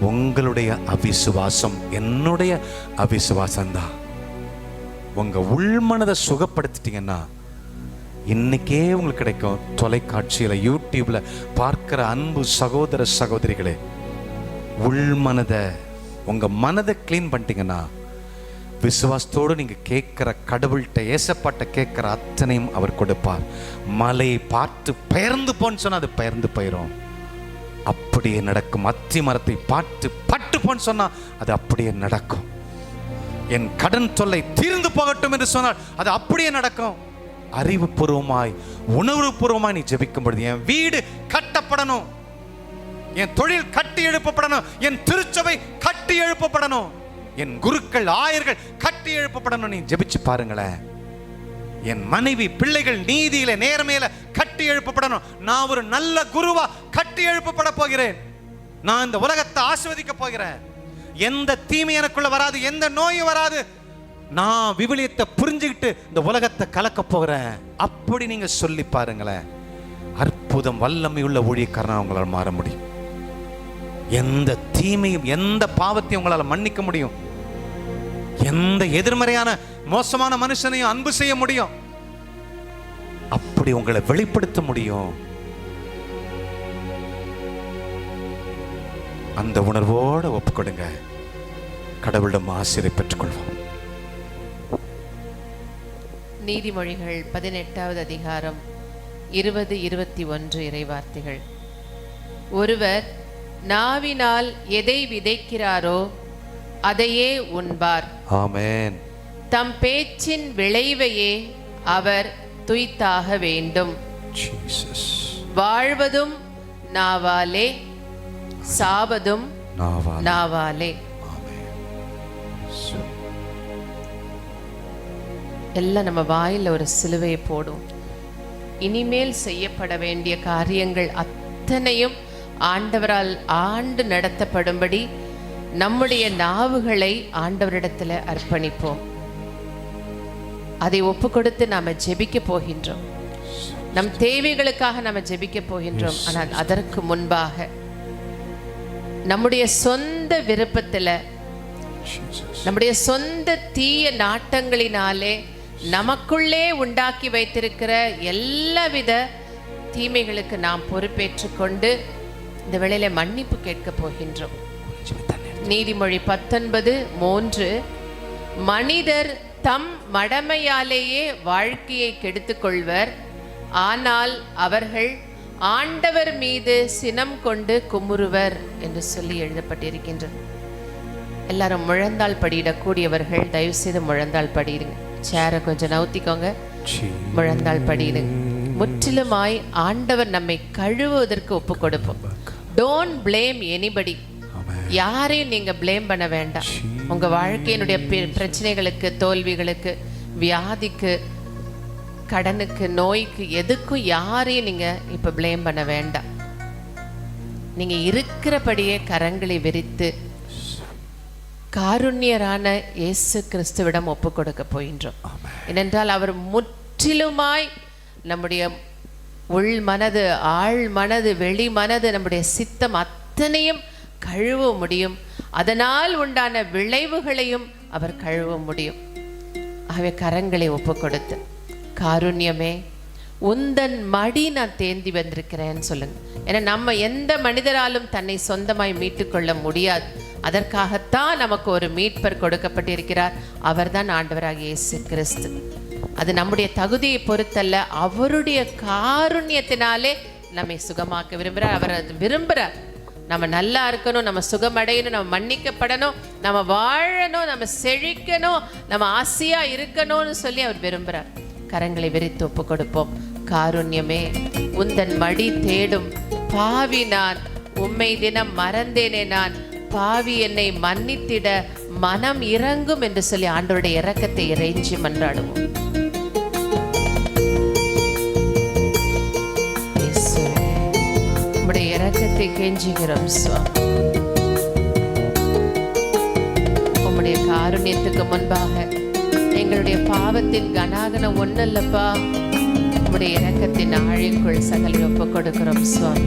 உங்களுடைய அவிசுவாசம், என்னுடைய அவிசுவாசம்தான். உங்க உள்மனதை சுகப்படுத்திட்டீங்கன்னா இன்னைக்கே உங்களுக்கு கிடைக்கும். தொலைக்காட்சியில யூடியூப்ல பார்க்கிற அன்பு சகோதர சகோதரிகளே, உள்மனதை, உங்க மனதை கிளீன் பண்ணிட்டீங்கன்னா விசுவாசத்தோடு நீங்க கேட்கிற கடவுள்கிட்ட, ஏசப்பாட்ட கேட்கிற அத்தனையும் அவர் கொடுப்பார். மலையை பார்த்து பெயர்ந்து போன்னு சொன்னா அது பெயர்ந்து போயிடும், அப்படியே நடக்கும். அத்தி மரத்தை பார்த்து பட்டு போன்னு சொன்னா அது அப்படியே நடக்கும். என் கடன் தொல்லை தீர்ந்து போகட்டும் என்று சொன்னால் அது அப்படியே நடக்கும். அறிவுபூர்வமாய் உணர்வுபூர்வமாய் நீ ஜெபிக்கும் பொழுது, என் வீடு கட்டப்படணும், என் தொழில் கட்டி எழுப்பப்படணும், என் திருச்சபை கட்டி எழுப்பப்படணும், என் குருக்கள் ஆயர்கள் கட்டி எழுப்பப்படணும். நீ ஜெபிச்சு பாருங்களேன். என் மனைவி பிள்ளைகள் நீதியில நேர்மையில கட்டி எழுப்பப்படணும். நான் ஒரு நல்ல குருவா கட்டி எழுப்பப்பட போகிறேன். நான் இந்த உலகத்தை ஆசீர்வதிக்க போகிறேன். எந்த தீமை எனக்குள்ள வராது, எந்த நோயும் வராது. நான் விவிலியத்தை புரிஞ்சுக்கிட்டு இந்த உலகத்தை கலக்க போகிறேன். அப்படி நீங்க சொல்லி பாருங்களேன். அற்புதம், வல்லமை உள்ள ஊழியக்காரனா உங்களால் மாற முடியும். எந்த தீமையும் எந்த பாவத்தையும் உங்களால் மன்னிக்க முடியும். எந்த எதிர்மறையான மோசமான மனுஷனையும் அன்பு செய்ய முடியும். அப்படி உங்களை வெளிப்படுத்த முடியும். அந்த உணர்வோடு ஒப்புக்கொடுங்க. கடவுளிடம் ஆசீர்வாதத்தை பெற்றுக்கொள்வோம். நீதிமொழிகள் 18வது அதிகாரம் 20-21 இறைவார்த்தைகள். ஒருவர் நாவினால் எதை விதைக்கிறாரோ அதையே உண்பார். ஆமென். தம் பேச்சின் விளைவையே அவர் துய்த்தாக வேண்டும். ஜீசஸ். வாழ்வதும் நாவாலே, சாவதும் நாவாலே. எல்லாம் நம்ம வாயில ஒரு சிலுவையை போடும். இனிமேல் செய்யப்பட வேண்டிய காரியங்கள் அத்தனையும் ஆண்டவரால் ஆண்டு நடத்தப்படும்படி நம்முடைய நாவுகளை ஆண்டவரிடத்துல அர்ப்பணிப்போம். அதை ஒப்பு கொடுத்து நாம ஜெபிக்க போகின்றோம். நம் தேவைகளுக்காக நாம ஜெபிக்க போகின்றோம். ஆனால் அதற்கு முன்பாக நம்முடைய சொந்த விருப்பத்துல, நம்முடைய சொந்த தீய நாட்டங்களினாலே நமக்குள்ளே உண்டாக்கி வைத்திருக்கிற எல்லாவித தீமைகளுக்கு நாம் பொறுப்பேற்றுக் கொண்டு இந்த வேளையில மன்னிப்பு கேட்க போகின்றோம். நீதிமொழி 19:3, மனிதர் தம் மடமையாலேயே வாழ்க்கையை கெடுத்துக் கொள்வர், ஆனால் அவர்கள் ஆண்டவர் மீது சினம் கொண்டு குமுறுவர் என்று சொல்லி எழுதப்பட்டிருக்கின்றது. எல்லாரும் முழந்தாள் படியிடக்கூடியவர்கள் தயவு செய்து முழந்தாள் படிடுங்க. சேரை கொஞ்சம் நவுத்திக்கோங்க, முழந்தாள் படிடுங்க. முற்றிலுமாய் ஆண்டவர் நம்மை கழுவுவதற்கு ஒப்பு கொடுப்போம். Don't blame anybody. யாரையும் நீங்க பிளேம் பண்ண வேண்டாம். உங்க வாழ்க்கையினுடைய பிரச்சனைகளுக்கு, தோல்விகளுக்கு, வியாதிக்கு, கடனுக்கு, நோய்க்கு, எதுக்கும் யாரையும் நீங்க இப்ப பிளேம் பண்ண வேண்டாம். நீங்க இருக்கிறபடியே கரங்களை விரித்து காருண்யரான இயேசு கிறிஸ்துவிடம் ஒப்பு கொடுக்க போகின்றோம். ஏனென்றால் அவர் முற்றிலுமாய் நம்முடைய உள் மனது, ஆழ் மனது, வெளி மனது, நம்முடைய சித்தம் அத்தனையும் கழுவ முடியும். அதனால் உண்டான விளைவுகளையும் அவர் கழுவ முடியும். ஆகவே கரங்களை ஒப்பு கொடுத்து, காருண்யமே உந்தன் மடி நான் தேந்தி வந்திருக்கிறேன்னு சொல்லுங்க. ஏன்னா நம்ம எந்த மனிதராலும் தன்னை சொந்தமாய் மீட்டுக்கொள்ள முடியாது. அதற்காகத்தான் நமக்கு ஒரு மீட்பர் கொடுக்கப்பட்டிருக்கிறார். அவர்தான் ஆண்டவராகிய இயேசு கிறிஸ்து. அது நம்முடைய தகுதியை பொறுத்தல்ல, அவருடைய காருண்யத்தினாலே நம்மை சுகமாக்க விரும்புகிறார். அவர் அது விரும்புகிறார். நம்ம நல்லா இருக்கணும், நம்ம சுகமடையணும், நம்ம மன்னிக்கப்படணும், நம்ம வாழணும், நம்ம செழிக்கணும், நம்ம ஆசையா இருக்கணும்னு சொல்லி அவர் விரும்புகிறார். கரங்களை விரித்து ஒப்பு கொடுப்போம். காருண்யமே உந்தன் மடி தேடும் பாவி நான், உம்மை தினம் மறந்தேனே நான், பாவி என்னை மன்னித்திட மனம் இறங்கும் என்று சொல்லி ஆண்டவருடைய இரக்கத்தை இறைஞ்சி மன்றாடுவோம். உம்முடைய இரக்கத்தை கெஞ்சுகிறோம் சுவாமி. உம்முடைய காருண்யத்துக்கு முன்பாக எங்களுடைய பாவத்தின் கனாகனம் ஒன்னல்லப்பா. உம்முடைய இரக்கத்தின் ஆழிக்குள் சகலை ஒப்பு கொடுக்கிறோம் சுவாமி.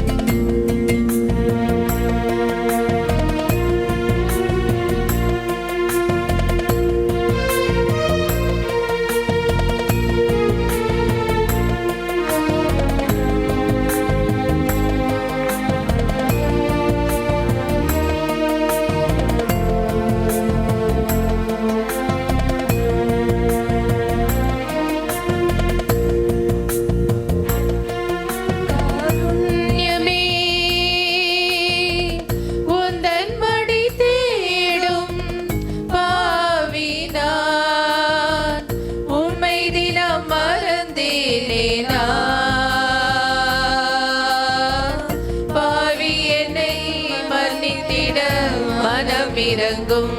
இறங்கும்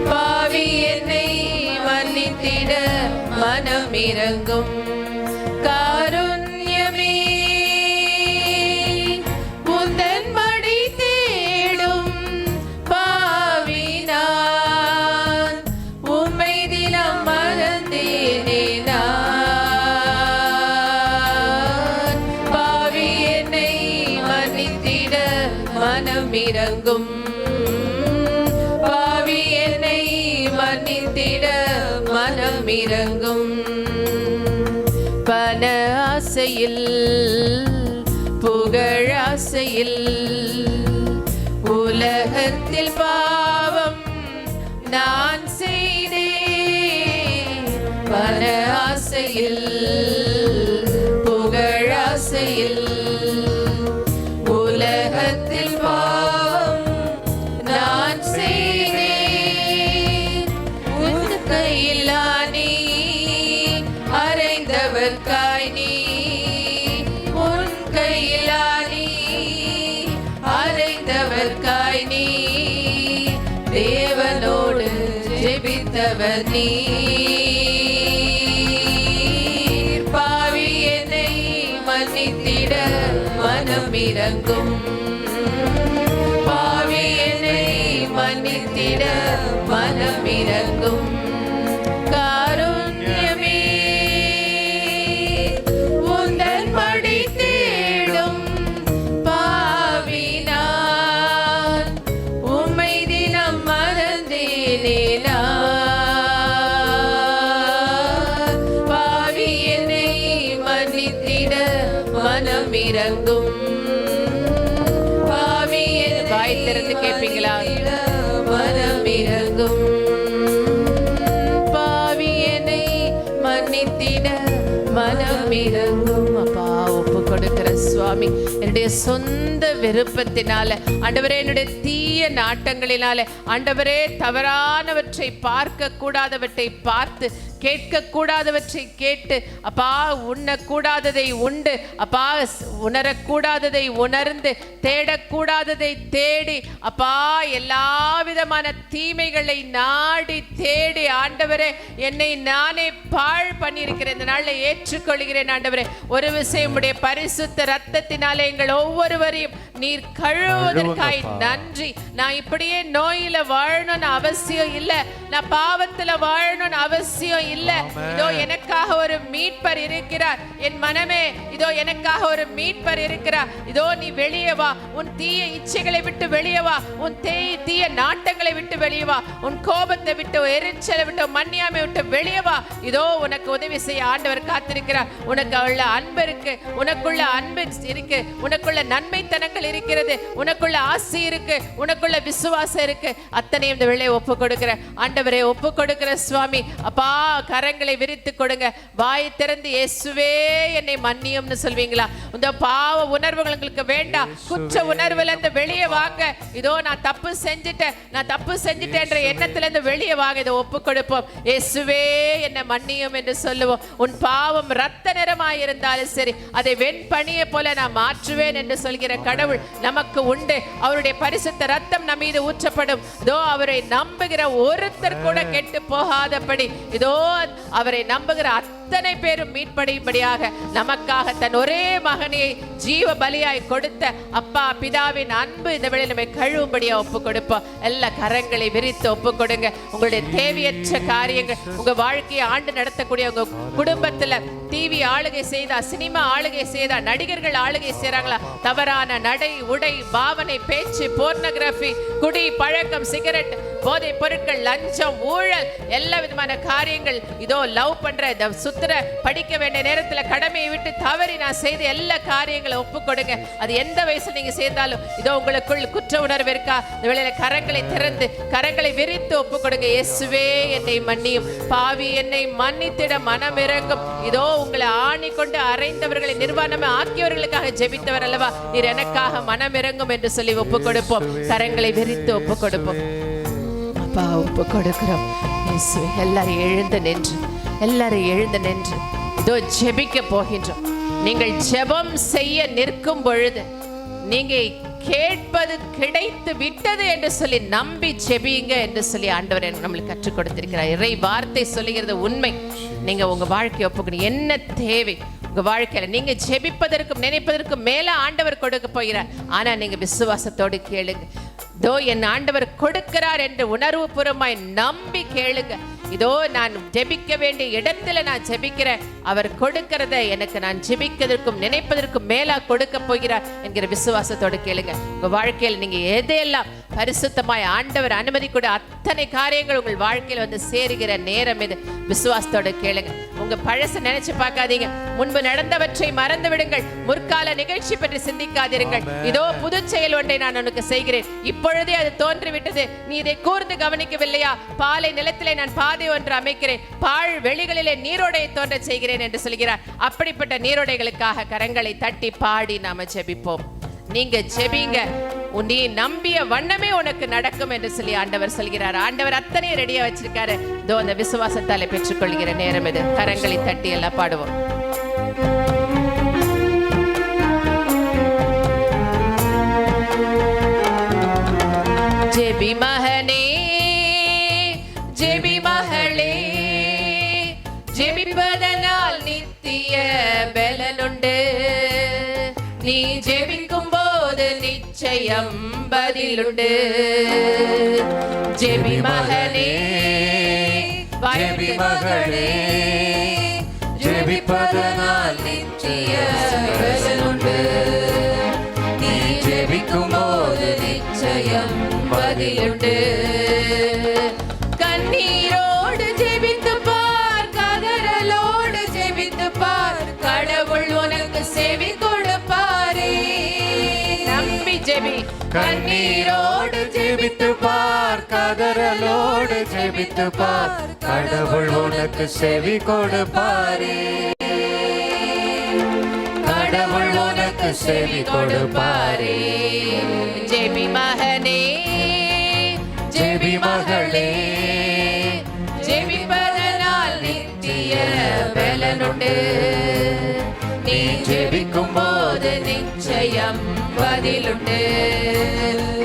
பாவி என்னை மன்னித்திட மனம் இறங்கும். காருண்யமே உந்தன் மடி தேடும் பாவி நான், உம்மை தினம் மறந்தேனே நான். பாவி என்னை மன்னித்திட மனம் இறங்கும். பாவி என்னை மன்னித்திட மனம் இறங்கும். பண ஆசையில் புகழ் ஆசையில் உலகத்தில் பாவம் நான் செய்தேன். பண ஆசையில் புகழ் ஆசையில் உலகத்தில் பாவம் நான் செய்தேன். உன் கையிலா நீ அறைந்தவர்காய் நீ, உன் கையிலா நீ அறைந்தவர்காய் நீ, தேவனோடு ஜெபித்தவர் நீ. பாவி என்னை மன்னித்திட மனம் இறங்கும். பாவி என்னை மன்னித்திட மனம் இறங்கும். காரு இறங்கும். பாவியன் வாய் திறந்து கேட்பீங்களா? மனம் இறங்கும். பாவியனை மன்னித்திட மனம் இறங்கும். அப்பா, ஒப்பு கொடுக்கிற சுவாமி, என்னுடைய சொந்த விருப்பத்தினால ஆண்டவரே, என்னுடைய தீய நாட்டங்களினால ஆண்டவரே, தவறானவற்றை பார்க்க கூடாதவற்றை பார்த்து, கேட்க கூடாதவற்றை கேட்டு, அப்பா உண்ணக்கூடாததை உண்டு, அப்பா உணரக்கூடாததை உணர்ந்து, தேடக்கூடாததை தேடி, அப்பா எல்லா விதமான தீமைகளை நாடி தேடி ஆண்டவரே, என்னை நானே பாழ் பண்ணியிருக்கிறேன். இந்த நாளில் ஏற்றுக்கொள்கிறேன் ஆண்டவரே. ஒரு விஷயம், உடைய பரிசுத்த ரத்தத்தினாலே எங்கள் ஒவ்வொருவரையும் நீர் கழுவுவதற்காய் நன்றி. நான் இப்படியே நோயில வாழணும்னு அவசியம் இல்லை, நான் பாவத்துல வாழணும்னு அவசியம் இல்ல. இதோ எனக்காக ஒரு மீட்பர் இருக்கிறார். என் மனமே, இதோ எனக்காக ஒரு மீட்பர் இருக்கிறார். இதோ நீ வெளியே வா, உன் தீய இச்சைகளை விட்டு வெளியே வா, உன் தீய நாட்டங்களை விட்டு வெளியே வா, உன் கோபத்தை விட்டு, எரிச்சலை விட்டு, மன்னியாமை விட்டு வெளியே வா. இதோ உனக்கு உதவி செய்ய ஆண்டவர் காத்திருக்கிறார். உனக்கு உள்ள அன்பு இருக்கு, உனக்குள்ள அன்பு இருக்கு, உனக்குள்ள நன்மைத்தனங்கள் இருக்கிறது, உனக்குள்ள ஆசி இருக்கு, உனக்குள்ள விசுவாசம் இருக்கு. அத்தனையும் இந்த வேளையை ஒப்பு கொடுக்கிற ஆண்டவரே, ஒப்பு கொடுக்கிற சுவாமி. அப்பா, கரங்களை விரித்து கொடுங்க. வாய் திறந்து இயேசுவே என்னை மன்னியும்னு சொல்வீங்களா? இந்த பாவ உணர்வுகள் உங்களுக்கு வேண்டாம். குற்ற உணர்வுல இருந்து வெளியே வாங்க. இதோ நான் தப்பு செஞ்சுட்டேன் என்ற எண்ணத்துல இருந்து வெளியே வாங்க. இதை ஒப்பு கொடுப்போம். இயேசுவே என்னை மன்னியும் என்று சொல்லுவோம். உன் பாவம் ரத்த நிறமாய் இருந்தாலும் சரி, அதை வெண்பனியை போல நான் மாற்றுவேன் என்று சொல்கிற கடவுள் நமக்கு உண்டு. அவருடைய பரிசுத்த ரத்தம் நம்ம மீது ஊற்றப்படும். இதோ அவரை நம்புகிற ஒருத்தர் கூட கெட்டு போகாதபடி, இதோ அவரை நம்புகிற அத்தனை பேரும் மீட்படையும்படியாக நமக்காக தன் ஒரே மகனை ஜீவ பலியாய் கொடுத்த அப்பா பிதாவின் அன்பு இந்த வேளையில் நம்மை கழுவும்படியா ஒப்பு கொடுப்போம். எல்லா கரங்களை விரித்து ஒப்பு கொடுங்க. உங்களுடைய தேவையற்ற காரியங்கள், உங்க வாழ்க்கையை ஆண்டு நடத்தக்கூடிய உங்க குடும்பத்துல டிவி ஆளுகை செய்தா, சினிமா ஆளுகை செய்தா, நடிகர்கள் ஆளுகை செய்றாங்களா, தவறான நடை, உடை, பாவனை, பேச்சு, போர்னோகிராஃபி, குடி பழக்கம், சிகரெட், போதை பொருட்கள், லஞ்சம், ஊழல், எல்லா விதமான காரியங்கள், இதோ லவ் பண்ற, சுத்துற, படிக்க வேண்டிய நேரத்துல கடமையை விட்டு தவறி நான் செய்த எல்லா காரியங்களை ஒப்பு கொடுங்க. அது எந்த வயசுல நீங்க செய்தாலும், இதோ உங்களுக்குள் குற்ற உணர்வு இருக்கா? இந்த வேளையில கரங்களை திறந்து, கரங்களை விரித்து ஒப்பு கொடுங்க. இயேசுவே என்னை மன்னியும், பாவி என்னை மன்னித்திட மனம் இறங்கும். இதோ உங்களை ஆணி கொண்டு அறைந்தவர்களை நிர்வாணமே ஆக்கியவர்களுக்காக ஜெபித்தவர் அல்லவா, நீர் எனக்காக மனம் இறங்கும் என்று சொல்லி ஒப்பு கொடுப்போம். கரங்களை விரித்து ஒப்பு கொடுப்போம். அப்பா, ஒப்பு கொடுக்கிறோம். எல்லாரும் எழுந்து நின்று இதோ ஜெபிக்க போகின்றோம். நீங்கள் ஜெபம் செய்ய நிற்கும் பொழுது நீங்க கேட்பது கிடைத்து விட்டது என்று சொல்லி நம்பி ஜெபிங்க என்று சொல்லி ஆண்டவர் நம்மளுக்கு கற்றுக் கொடுத்திருக்கிறார். இறை வார்த்தை சொல்லுகிறது உண்மை. நீங்க உங்க வாழ்க்கையை ஒப்புக்கணும். என்ன தேவை உங்க வாழ்க்கையில, நீங்க ஜெபிப்பதற்கும் நினைப்பதற்கும் மேல ஆண்டவர் கொடுக்க போகிறார். ஆனா நீங்க விசுவாசத்தோடு கேளுங்க. இதோ என் ஆண்டவர் கொடுக்கிறார் என்று உணர்வு பூர்வமாய் நம்பி கேளுங்க. இதோ நான் ஜெபிக்க வேண்டிய இடத்துல நான் ஜெபிக்கிறேன். அவர் கொடுக்கிறத எனக்கு நான் ஜெபிக்கிறதற்கும் நினைப்பதற்கும் மேலா கொடுக்க போகிறார் என்கிற விசுவாசத்தோடு கேளுங்க. உங்க வாழ்க்கையில் நீங்க எதையெல்லாம் பரிசுத்தமாய் ஆண்டவர் அனுமதி கூட அத்தனை காரியங்கள் உங்கள் வாழ்க்கையில் வந்து சேருகிற நேரம் இது. விசுவாசத்தோடு கேளுங்க. உங்க பழச நினைச்சு பார்க்காதீங்க. முன்பு நடந்தவற்றை மறந்து விடுங்கள். முற்கால நிகழ்ச்சி பற்றி சிந்திக்காதீர்கள். இதோ புது செயல் ஒன்றை நான் உனக்கு செய்கிறேன், இப்பொழுதே அது தோன்றிவிட்டது, நீ இதை கூர்ந்து கவனிக்கவில்லையா? பாலை நிலத்திலே நான் பாதை ஒன்று அமைக்கிறேன், பாழ் வெளிகளிலே நீரோடையை தோன்ற செய்கிறேன் என்று சொல்கிறார். அப்படிப்பட்ட நீரோடைகளுக்காக கரங்களை தட்டி பாடி நாம ஜெபிப்போம். நீங்க ஜெபிங்க, நீ நம்பிய வண்ணமே உனக்கு நடக்கும் என்று சொல்லி ஆண்டவர் சொல்கிறார். ஆண்டவர் அத்தனை ரெடியா வச்சிருக்காரு. இதோ அந்த விசுவாசத்தாலே பெற்றுக்கொள்கிற நேரம் இது. கரங்களை தட்டி எல்லாம் பாடுவோம். ஜெபி மகனே, ஜெபி மகளே, ஜெபிப்பதனால் நித்திய பலனுண்டு. நீ ஜெபிக்கும் போது நிச்சயம் பதிலுண்டு. ஜெபி மகனே, ஜெபி மகளே, ஜெபிப்பதனால் நித்திய பலனுண்டு. நீ ஜெபிக்கும் போது நிச்சயம் பதிலுண்டு. கண்ணீரோடு ஜெபித்து பார், கதறலோடு ஜெபித்து பார், கடவுள் உனக்கு செவி கொடுப்பாரே. ஜெபித்து பார், கதறலோடு ஜெபித்து பார், கடவுள் உனக்கு செவி கொடுப்பாரே. கடவுள் உனக்கு செவி கொடுப்பாரே. ஜெபி மகனே, ஜெபி மகளே, ஜெபிப்பதனால் நித்திய பலனுண்டு. நீ ஜெபிக்கும் போது நிச்சயம் பதிலுண்டு.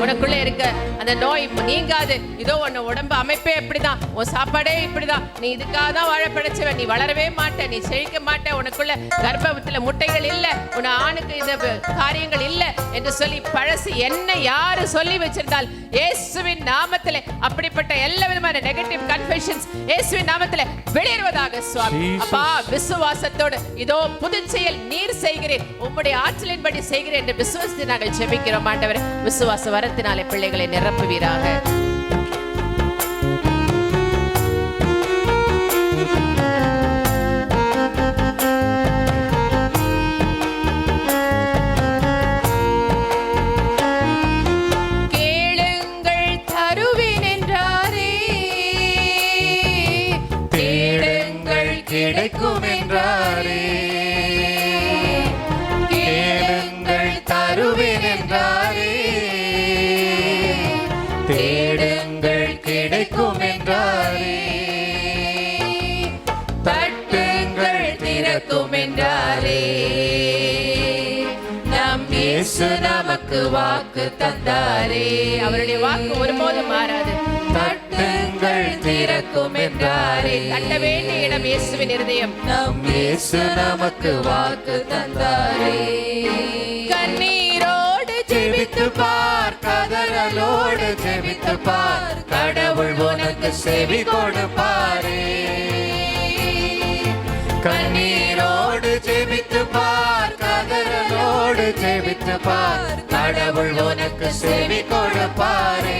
உனக்குள்ள இருக்க அந்த நோய் நீங்காது. இதோ உன் உடம்பு அமைப்பே இப்படிதான், உன் சாப்பாடே இப்படிதான், நீ இதுக்காக தான் வாழ படைச்சவன், நீ வளரவே மாட்ட, நீ செழிக்க மாட்ட, உனக்குள்ள கர்ப்பத்துல முட்டைகள் இல்ல, உன் ஆணுக்கு இந்த காரியங்கள் இல்ல என்று சொல்லி பழசு என்ன யாரு சொல்லி வச்சிருந்தால் இயேசுவின் நாமத்திலே அப்படிப்பட்ட எல்லா விதமான நெகட்டிவ் கன்ஃபெஷன்ஸ் இயேசுவின் நாமத்திலே வெளியேறுவதாக சுவாமி. அப்பா, விசுவாசத்தோடு இதோ புது செயல் நீர் செய்கிறேன், உம்முடைய ஆற்றலின்படி செய்கிறேன் என்று விசுவாசத்தை நாங்கள் ஜெபிக்கிறோம் ஆண்டவரே. விசுவாச வரத்தினாலே பிள்ளைகளை நிரப்புவீராக. கேளுங்கள் தருவேன் என்றாரே, தேடுங்கள் கிடைக்கும் என்றாரே. கேளுங்கள் தருவேன் என்றாரே, தேடுங்கள் கிடைக்கும் என்றாரே. தட்டுங்கள் திறக்கும் என்றாரே. நம் இயேசு நமக்கு வாக்கு தந்தாரே. அவருடைய வாக்கு ஒருபோதும் மாறாது. தட்டுங்கள் திறக்கும் என்றாரே. தட்ட வேண்டிய இடம் இயேசுவின் இருதயம். நம் இயேசு நமக்கு வாக்கு தந்தாரே. கண்ணீரோடு ஜெபித்து பார், கதறலோடு ஜெபித்து பார், கடவுள் உனக்கு செவி கொடுப்பாரே. கண்ணீரோடு ஜெபித்து பார், கதறலோடு ஜெபித்து பார், கடவுள் உனக்கு செவி கொடுப்பாரே.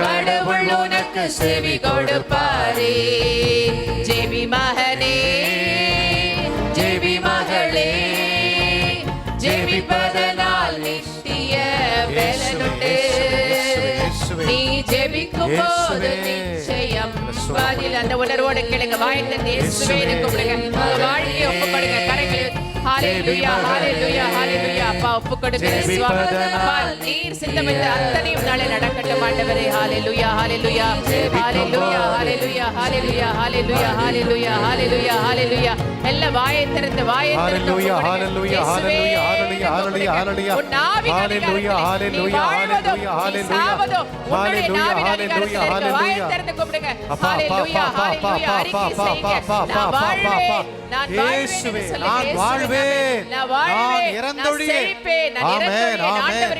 கடவுள் உனக்கு செவி கொடுப்பாரே. ஜெபி மகனே, ஜெபி மகளே, ஜெபிப்பதனால் நித்திய பலனுண்டு. நீ ஜெபிக்கும் போது நிச்சயம் பதில். அந்த உணர்வோடு கேளுங்க, வாய்ந்த இயேசுவே கூப்பிடுங்க, உங்க வாழ்க்கையை ஒப்புக்கொடுங்க, கரங்களை ஹalleluya ஹalleluya ஹalleluya. அப்பா ஒப்புக்கொடுங்க சுவாமி. அப்பா நீர் சித்தமிட்ட அத்தனையும் நாளே நடக்கட்டும் ஆண்டவரே. ஹalleluya ஹalleluya ஹalleluya ஹalleluya ஹalleluya ஹalleluya ஹalleluya ஹalleluya ஹalleluya. எல்லா வாயை திறந்து ஹalleluya ஹalleluya ஹalleluya ஹalleluya ஹalleluya ஹalleluya ஹalleluya ஹalleluya ஹalleluya ஹalleluya ஹalleluya ஹalleluya ஹalleluya. திறந்து கூப்பிடுங்க. அப்பா ஹalleluya ஹalleluya அறிக்கை செய்யுங்க. நான் வாழ்வேன், நான் இயேசுவே, நான் வாழ்வேன், நான் இறந்தொழியேன். ஆமென் ஆமென்.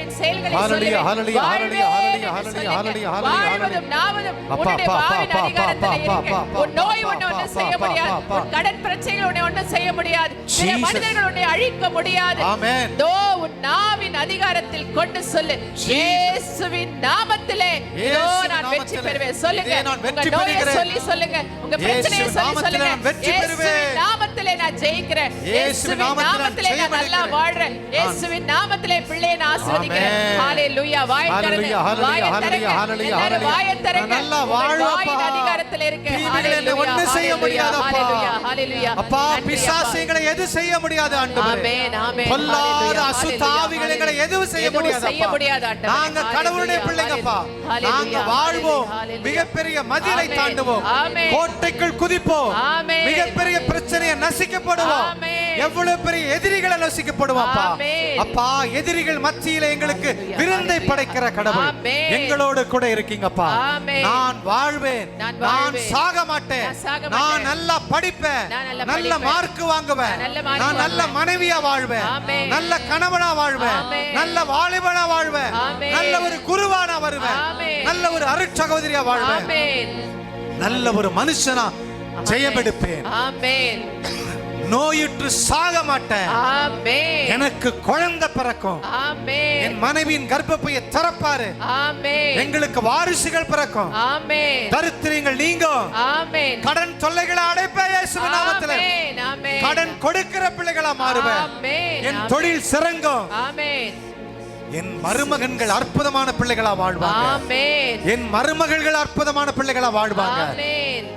ஹalleluya ஹalleluya ஹalleluya ஹalleluya ஹalleluya ஹalleluya ஹalleluya. நாவதும் உன்னுடைய வாவின் அதிகாரத்தில் இருக்கு. உன் நோய் உன்னை ஒன்றும் செய்ய முடியாது, உன் கடன் பிரச்சனைகள் உன்னை ஒன்றும் செய்ய முடியாது, சில மனிதர்கள் உன்னை அழிக்க முடியாது. ஆமென். தோ உன் நாவின் அதிகாரத்தில் கொண்டு சொல்லு, இயேசுவின் நாமத்திலே இதோ நான் வெற்றி பெறுவேன். சொல்லுங்க, உங்க நோயை சொல்லி சொல்லுங்க, உங்க பிரச்சனையை சொல்லி சொல்லுங்க. இயேசுவின் நாமத்திலே நான் ஜெயிக்கிறேன், இயேசுவின் நாமத்திலே நான் நல்லா வாழ்றேன், இயேசுவின் நாமத்திலே பிள்ளையை நான் ஆசீர்வதிக்கிறேன். ஹalleluya. வாயை திறந்து, வாயை திறந்து, எல்லாரும் வாயை திறந்து. நல்லா வாழ்வப்பா. அதிகாரத்தில் இருக்கு. ஹalleluya. ஒண்ணு செய்ய முடியாதப்பா. ஹalleluya ஹalleluya. அப்பா, பிசாசுகளை எது செய்ய முடியாது ஆண்டவரே. ஆமென் ஆமென். பொல்லாத அசுத்தாவிகளை எதுவும் செய்ய முடியாது. நாங்க கடவுளுடைய பிள்ளைங்கப்பா. நாங்க வாழ்வோம், மிகப்பெரிய மதிலை தாண்டுவோம், கோட்டைக்குள் குதிப்போம், மிகப்பெரிய பிரச்சனையை நசிக்கப்படுவோம், எவ்வளவு பெரிய எதிரிகளை நசிக்கப்படுவோம். அப்பா, எதிரிகள் மத்தியில எங்களுக்கு விருந்தை படைக்கிற கடவுள் எங்களோடு கூட இருக்கீங்கப்பா. நான் வாழ்வேன், நான் சாக மாட்டேன், நான் நல்லா படிப்பேன், நல்ல மார்க் வாங்குவேன், நான் நல்ல மனைவியா வாழ்வேன், நல்ல கணவனா வாழ்வேன், நல்ல வாலிபனா வாழ்வேன், நல்ல ஒரு குருவானா வருவேன், நல்ல ஒரு அருட்சகோதரியா வாழ்வேன், நல்ல ஒரு மனுஷனா ஜெயமெடுப்பேன். நோயுற்று சாக மாட்டேன். எனக்கு குழந்தை பிறக்கும். என் மனைவியின் கர்ப்பப்பையை திறப்பாரு. எங்களுக்கு வாரிசுகள் பிறக்கும். தரித்திரங்கள் நீங்கும். கடன் தொல்லைகளை அடைப்பேன் இயேசுவின் நாமத்திலே. கடன் கொடுக்கிற பிள்ளைகளா மாறுவேன். என் தொழில் சிறங்கும். என் மருமகன்கள் அற்புதமான பிள்ளைகளா வாழ்வாங்க. ஆமென். என் மருமகள்கள் அற்புதமான பிள்ளைகளா வாழ்வாங்க. ஆமென்.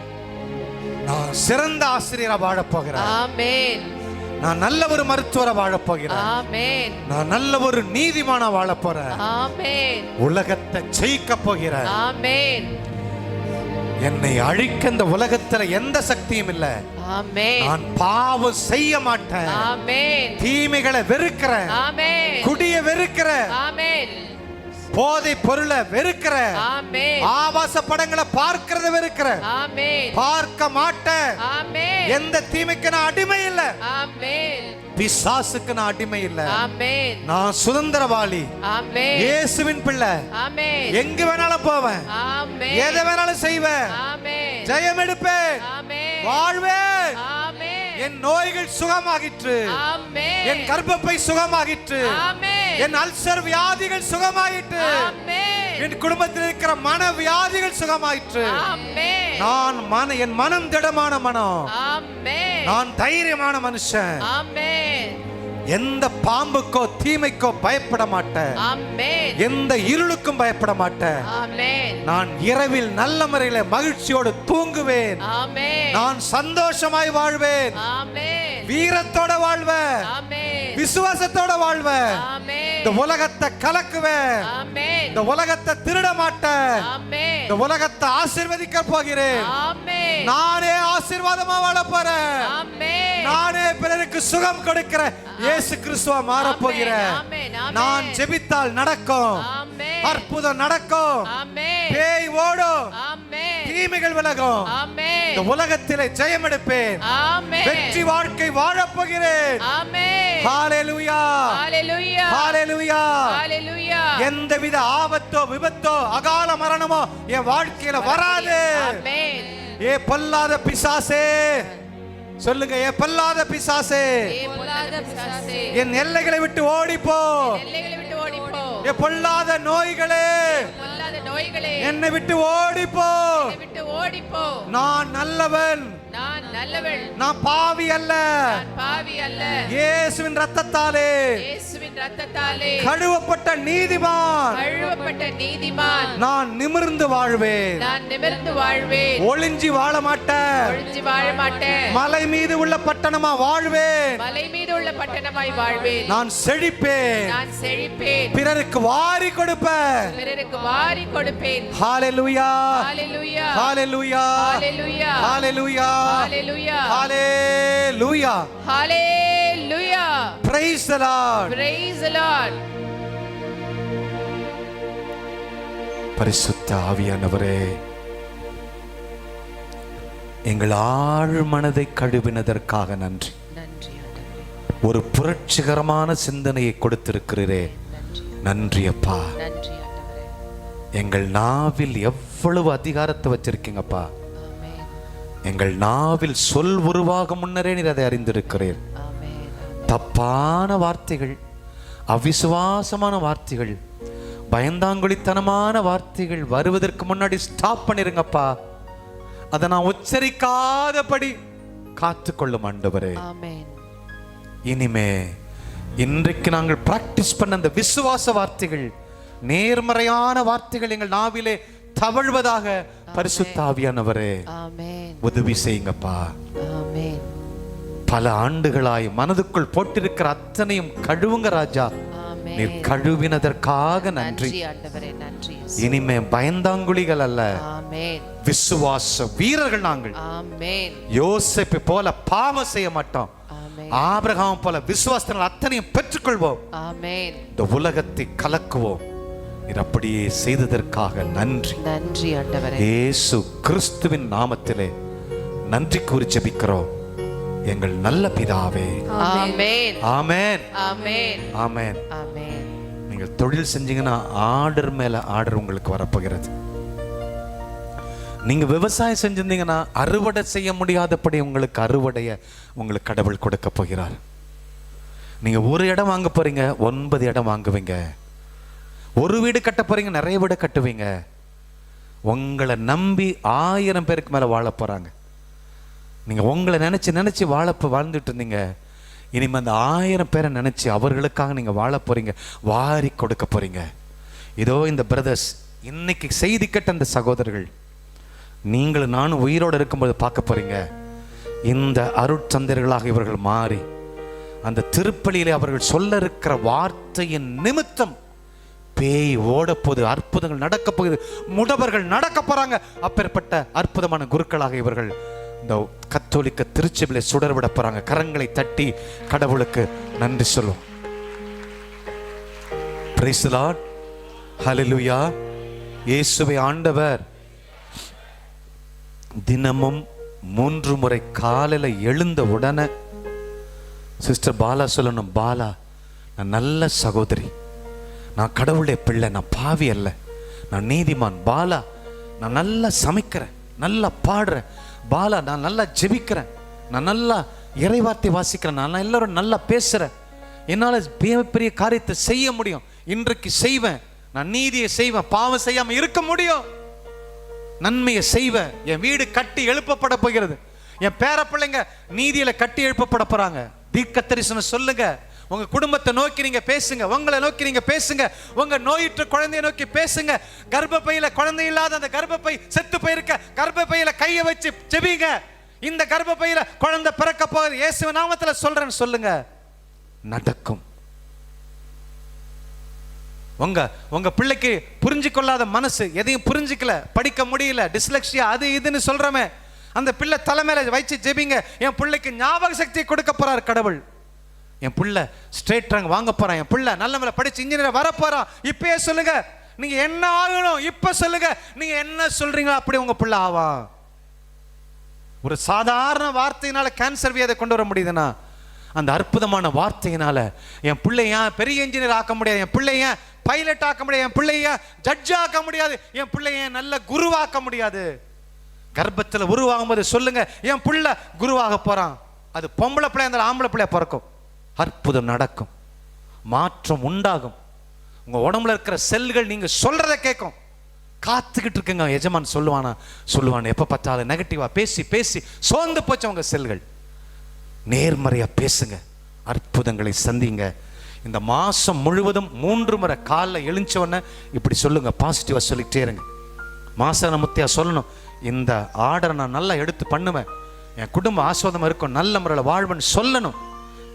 நான் சிறந்த ஆசிரியரா வாழப் போகிறேன். ஆமென். நான் நல்ல ஒரு மருத்துவரா வாழப் போகிறேன். ஆமென். நான் நல்ல ஒரு நீதிமானா வாழப் போறேன். ஆமென். உலகத்தை ஜெயிக்க போகிறேன். ஆமென். என்னை அழிக்க இந்த உலகத்துல எந்த சக்தியும் இல்ல. ஆமென். நான் பாவம் செய்ய மாட்டேன். ஆமென். தீமைகளை வெறுக்கிறேன். ஆமென். குடிய வெறுக்கிறேன். ஆமென். போதை பொருளை வெறுக்கிறேன். ஆமென். ஆபாச படங்களை பார்க்கிறத வெறுக்கிறேன். ஆமென். பார்க்க மாட்டேன். ஆமென். எந்த தீமைக்கு நான் அடிமை இல்ல. ஆமென். பிசாசுக்கு நான் அடிமை இல்ல. ஆமென். நான் சுதந்திரவாளி. ஆமென். இயேசுவின் பிள்ளை. ஆமென். எங்க வேணாலும் போவேன். ஆமென். எதை வேணாலும் செய்வேன். ஆமென். ஜெயம் எடுப்பேன். ஆமென். வாழ்வேன். ஆமென். என் நோய்கள் சுகமாகிற்று. ஆமென். என் கர்ப்பப்பை சுகமாகிற்று. ஆமென். என் அல்சர் வியாதிகள் சுகமாயிற்று. ஆமென். என் குடும்பத்தில் இருக்கிற மன வியாதிகள் சுகமாயிற்று. ஆமென். என் மனம் திடமான மனம். ஆமென். நான் தைரியமான மனுஷன். ஆமென். எந்த பாம்புக்கோ தீமைக்கோ பயப்பட மாட்டேன். ஆமென். எந்த இருளுக்கும் பயப்பட மாட்டேன். ஆமென். நான் இரவில் நல்ல முறையில மகிழ்ச்சியோடு தூங்குவேன். ஆமென். நான் சந்தோஷமாய் வாழ்வேன். ஆமென். வீரத்தோட வாழ்வேன். ஆமென். விசுவாசத்தோட வாழ்வேன். ஆமென். இந்த உலகத்தை கலக்குவேன். ஆமென். இந்த உலகத்தை திருட மாட்டேன். ஆமென். இந்த உலகத்தை ஆசீர்வதிக்க போகிறேன். ஆமென். நானே ஆசீர்வாதமா வாழ போறேன். ஆமென். நானே பிறருக்கு சுகம் கொடுக்கிற இயேசு கிறிஸ்துவா மாற போகிறேன். ஆமென். ஆமென். நான் ஜெபித்தால் நடக்கும். ஆமென். அற்புதம் நடக்கும். ஆமென். பேய் ஓடும். ஆமென். தீமைகள் விலகும். ஆமென். இந்த உலகத்திலே ஜெயம் எடுப்பேன். ஆமென். வெற்றி வாழ்க்கை வாழப் போகிறேன். ஆமென். ஹalleluya. ஹalleluya. ஹalleluya. ஹalleluya. எந்தவித ஆபத்தோ விபத்தோ அகால மரணமோ என் வாழ்க்கையில வராது. ஆமென். ஏ பொல்லாத பிசாசே சொல்லுங்க. ஏ பொல்லாத பிசாசே ஏ பொல்லாத பிசாசே, என் எல்லைகளை விட்டு ஓடிப்போ. எல்லைகளை விட்டு ஓடிப்போ. ஏ பொல்லாத நோய்களே பொல்லாத நோய்களே, என்னை விட்டு ஓடிப்போ. என்னை விட்டு ஓடிப்போ. நான் நல்லவன். நான் நல்லவள். நான் பாவி அல்ல. நான் பாவி அல்ல. இயேசுவின் ரத்தத்தாலே இயேசுவின் ரத்தத்தாலே கழுவப்பட்ட நீதிமான். கழுவப்பட்ட நீதிமான். நான் நிமிர்ந்து வாழ்வேன். நான் நிமிர்ந்து வாழ்வேன். ஒளிஞ்சி வாழ மாட்டேன். ஒளிஞ்சு வாழ மாட்டேன். மலை மீது உள்ள பட்டணமா வாழ்வேன். மலை மீது உள்ள பட்டணமாய் வாழ்வேன். நான் செழிப்பேன். நான் செழிப்பேன். பிறருக்கு வாரி கொடுப்பேன். பிறருக்கு வாரி கொடுப்பேன். ஹalleluya. ஹalleluya. ஹalleluya. ஹalleluya. ஹalleluya. ஹalleluya. ஹalleluya. ஹalleluya. Praise the Lord. Praise the Lord. பரிசுத்த ஆவியானவரே, எங்கள் ஆழ் மனதை கழுவினதற்காக நன்றி. நன்றி ஆண்டவரே. ஒரு புரட்சிகரமான சிந்தனையை கொடுத்திருக்கிறீரே, நன்றி அப்பா. நன்றி ஆண்டவரே. எங்கள் நாவில் எவ்வளவு அதிகாரத்தை வச்சிருக்கீங்கப்பா. ஆமென். எங்கள் நாவில் சொல் உருவாக முன்னரே நீர் அதை அறிந்திருக்கிறீர். ஆமென். தப்பான வார்த்தைகள், அவிசுவாசமான வார்த்தைகள், பயந்தாங்குழித்தனமான வார்த்தைகள் வருவதற்கு முன்னாடி ஸ்டாப் பண்ணிருங்கப்பா. அதை நான் உச்சரிக்காதபடி காத்துக்கொள்ளும் ஆண்டவரே. ஆமென். இனிமே இன்றைக்கு நாங்கள் பிராக்டிஸ் பண்ண அந்த விசுவாச வார்த்தைகள், நேர்மறையான வார்த்தைகள் எங்கள் நாவிலே தவழ்வதாக பரிசுத்த ஆவியானவரே ஆமென். உதவி செய்யுங்கப்பா. ஆமென். பல ஆண்டுகளாய் மனதுக்குள் போட்டிருக்கிற அத்தனையும் கழுவுங்க ராஜா. ஆமென். நீர் கழுவினதற்காக நன்றி. நன்றி ஆண்டவரே. நன்றி. இனிமே பயந்தாங்குழிகள் அல்ல, ஆமென். விசுவாச வீரர்கள் நாங்கள். ஆமென். யோசேப்பை போல பாவம் செய்ய மாட்டோம். ஆமென். ஆபிரகாம் போல விசுவாசத்தினால் அத்தனையும் பெற்றுக்கொள்வோம். ஆமென். இந்த உலகத்தை கலக்குவோம். நீர் அப்படியே செய்ததற்காக நன்றி. நன்றி ஆண்டவரே. இயேசு கிறிஸ்துவின் நாமத்திலே நன்றி கூறி ஜெபிக்கிறோம் எங்கள் நல்ல பிதாவே. ஆமென். ஆமென். ஆமென். ஆமென். ஆமென். நீங்கள் தொழில் செஞ்சீங்கன்னா ஆர்டர் மேல ஆர்டர் உங்களுக்கு வரப்போகிறது. நீங்க விவசாயம் செஞ்சிருந்தீங்கன்னா அறுவடை செய்ய முடியாதபடி உங்களுக்கு அறுவடைய உங்களுக்கு கடவுள் கொடுக்க போகிறார். நீங்க ஒரு இடம் வாங்க போறீங்க, 9 இடம் வாங்குவீங்க. ஒரு வீடு கட்ட போறீங்க, நிறைய வீடு கட்டுவீங்க. உங்களை நம்பி 1000 பேருக்கு மேல வாழ போறாங்க. நீங்க உங்களை நினைச்சு வாழ்ந்துட்டு இருந்தீங்க. இனிமேல் அந்த 1000 பேரை நினைச்சு அவர்களுக்காக நீங்க வாழ போறீங்க, வாரி கொடுக்க போறீங்க. இதோ இந்த பிரதர்ஸ், இன்னைக்கு செய்தி கேட்ட அந்த சகோதரர்கள், நீங்களும் நானும் உயிரோடு இருக்கும்போது பார்க்க போறீங்க. இந்த அருட்சந்தர்களாக இவர்கள் மாறி அந்த திருப்பலியிலே அவர்கள் சொல்ல இருக்கிற வார்த்தையின் நிமித்தம் பேய் ஓடப்போது, அற்புதங்கள் நடக்க போகுது, முடவர்கள் நடக்க போறாங்க. அப்பேற்பட்ட அற்புதமான குருக்களாக இவர்கள் இந்த கத்தோலிக்க திருச்சபையிலே சுடர்விட போறாங்க. கரங்களை தட்டி கடவுளுக்கு நன்றி சொல்லுவோம். Price the Lord, hallelujah. இயேசுவே ஆண்டவர். தினமும் 3 முறை காலையில எழுந்த உடனே சிஸ்டர் பாலா சொல்லணும், பாலா நான் நல்ல சகோதரி, நான் கடவுளுடைய பிள்ளை, நான் பாவி அல்ல, நான் நீதிமான். பாலா நான் நல்லா சமைக்கிறேன், நல்லா பாடுறேன். பாலா நான் நல்லா ஜெபிக்கிறேன், நான் நல்லா இறைவார்த்தை வாசிக்கிறேன், நான் எல்லாரும் நல்லா பேசுறேன், என்னால் பெரிய காரியத்தை செய்ய முடியும், இன்றைக்கு செய்வேன், நான் நீதியை செய்வேன், பாவம் செய்யாம இருக்க முடியும், நன்மையை செய்வேன், என் வீடு கட்டி எழுப்பப்பட போகிறது, என் பேர பிள்ளைங்க நீதியில கட்டி எழுப்பப்பட போறாங்க. தீர்க்க தரிசனம் சொல்லுங்க. உங்க குடும்பத்தை நோக்கி நீங்க பேசுங்க, உங்களை நோக்கி நீங்க பேசுங்க, உங்க நோயுற்ற குழந்தையை நோக்கி பேசுங்க. கர்ப்பப்பையில குழந்தை இல்லாத அந்த கர்ப்பப்பை செத்து போயிருக்க கர்ப்பப்பையில கையை வச்சு ஜெபிங்க. இந்த கர்ப்பப்பையில குழந்தை பிறக்க போகுது, இயேசு நாமத்துல சொல்றேன்னு சொல்லுங்க, நடக்கும். உங்க பிள்ளைக்கு புரிஞ்சு கொள்ளாத மனசு, எதையும் புரிஞ்சுக்கல, படிக்க முடியல, டிஸ்லெக்சியா அது இதுன்னு சொல்றமே, அந்த பிள்ளை தலைமையில வச்சு ஜெபிங்க. என் பிள்ளைக்கு ஞாபக சக்தியை கொடுக்க போறார் கடவுள். என் பிள்ளை ஸ்ட்ரெயிட் ரேங்க் வாங்க போறான், என் பிள்ளை நல்ல மேல படிச்சு இன்ஜினியர் வர போறான். இப்பயே சொல்லுங்க, நீங்க என்ன ஆகணும் இப்ப சொல்லுங்க, நீங்க என்ன சொல்றீங்களோ அப்படி உங்க பிள்ளை ஆவா. ஒரு சாதாரண வார்த்தையினால கேன்சர் வியாதியை கொண்டு வர முடியுதுன்னா, அந்த அற்புதமான வார்த்தையினால என் பிள்ளைய பெரிய இன்ஜினியர் ஆக்க முடியாது, என் பிள்ளைய பைலட் ஆக்க முடியாது, என் பிள்ளைய ஜட்ஜ் ஆக்க முடியாது, என் பிள்ளைய நல்ல குருவாக்க முடியாது. கர்ப்பத்தில் உருவாகும் போது சொல்லுங்க, என் பிள்ளை குருவாக போறான். அது பொம்பளை பிள்ளை இருந்தாலும் ஆம்பளை பிள்ளைய பிறக்கும். அற்புதம் நடக்கும், மாற்றம் உண்டாகும். உங்க உடம்புல இருக்கிற செல்கள் நீங்க சொல்றத கேட்கும். காத்துக்கிட்டு இருக்குங்க, எஜமான் சொல்லுவான் எப்ப பார்த்தாலும் நெகட்டிவா பேசி பேசி சோர்ந்து போச்சு உங்க செல்கள். நேர்மறையா பேசுங்க, அற்புதங்களை சந்திங்க. இந்த மாசம் முழுவதும் 3 முறை காலைல எழுந்தவொடனே இப்படி சொல்லுங்க, பாசிட்டிவா சொல்லிக்கிட்டே இருங்க. மாசன முத்தியா சொல்லணும், இந்த ஆர்டரை நான் நல்லா எடுத்து பண்ணுவேன், என் குடும்ப ஆஸ்வாதமா இருக்கும், நல்ல முறையில் வாழ்வன் சொல்லணும்.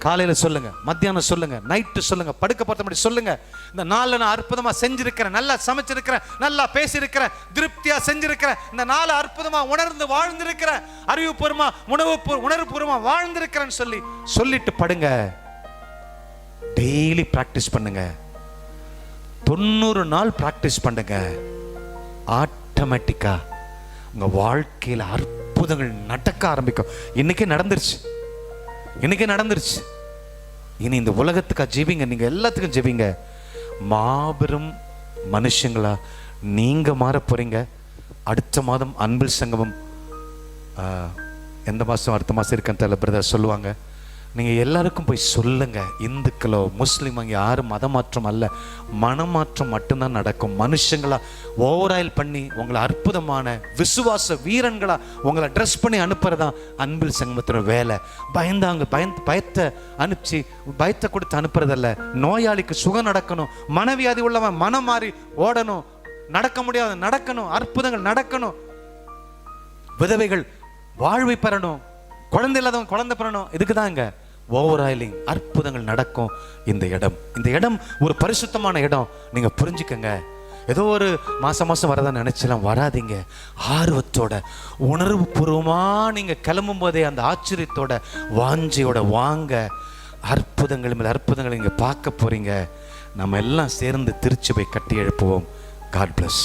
காலையில சொல்லுங்க, மத்தியானம் சொல்லுங்க, நைட்டு சொல்லுங்க, படுக்க போறது முன்னாடி சொல்லுங்க, இந்த நாளை நான் அற்புதமா செஞ்சிருக்கிறேன், நல்லா சமைச்சிருக்கிறேன், நல்லா பேசியிருக்கிறேன், திருப்தியா செஞ்சிருக்கிறேன், இந்த நாளை அற்புதமா உணர்ந்து வாழ்ந்திருக்கிறேன், அறிவுபூர்வமா உணர்வுபூர்வமா வாழ்ந்திருக்கிறேன்னு சொல்லிட்டு படுங்க. டெய்லி பிராக்டிஸ் பண்ணுங்க, 90 நாள் பிராக்டிஸ் பண்ணுங்க. ஆட்டோமேட்டிக்கா உங்க வாழ்க்கையில அற்புதங்கள் நடக்க ஆரம்பிக்கும். இன்னைக்கே நடந்துருச்சு. இனி இந்த உலகத்துக்கா ஜெபிங்க, நீங்க எல்லாத்துக்கும் ஜெபிங்க. மாபெரும் மனுஷங்களா நீங்க மாற போறீங்க. அடுத்த மாதம் அன்பில் சங்கமம், எந்த மாதம் அடுத்த மாதம் இருக்குன்னு தெரியல, பிரதர் சொல்லுவாங்க. நீங்கள் எல்லாருக்கும் போய் சொல்லுங்க, இந்துக்களோ முஸ்லீம் அங்கே யாரும் மதமாற்றம் அல்ல, மனமாற்றம் மட்டும்தான் நடக்கும். மனுஷங்களா ஓவராயில் பண்ணி உங்களை அற்புதமான விசுவாச வீரன்களா உங்களை ட்ரெஸ் பண்ணி அனுப்புறதான் அன்பில் சங்கமத்தோட வேலை. பயத்தை கொடுத்து அனுப்புறதல்ல. நோயாளிக்கு சுகம் நடக்கணும், மனவியாதி உள்ளவன் மனம் மாறி ஓடணும், நடக்க முடியாது நடக்கணும், அற்புதங்கள் நடக்கணும், விதவைகள் வாழ்வை பெறணும், குழந்தை இல்லாதவன் குழந்தை பெறணும். இதுக்கு தான் இங்க ஓவராயிலிங் அற்புதங்கள் நடக்கும். இந்த இடம் ஒரு பரிசுத்தமான இடம். நீங்க புரிஞ்சுக்கங்க. ஏதோ ஒரு மாசம் வரதான் நினைச்சலாம் வராதிங்க. ஆர்வத்தோட உணர்வு பூர்வமா நீங்க கிளம்பும் போதே அந்த ஆச்சரியத்தோட வாஞ்சையோட வாங்க. அற்புதங்கள் மேல அற்புதங்களை இங்க பார்க்க போறீங்க. நம்ம எல்லாம் சேர்ந்து திருச்சபை கட்டி எழுப்புவோம். God plus.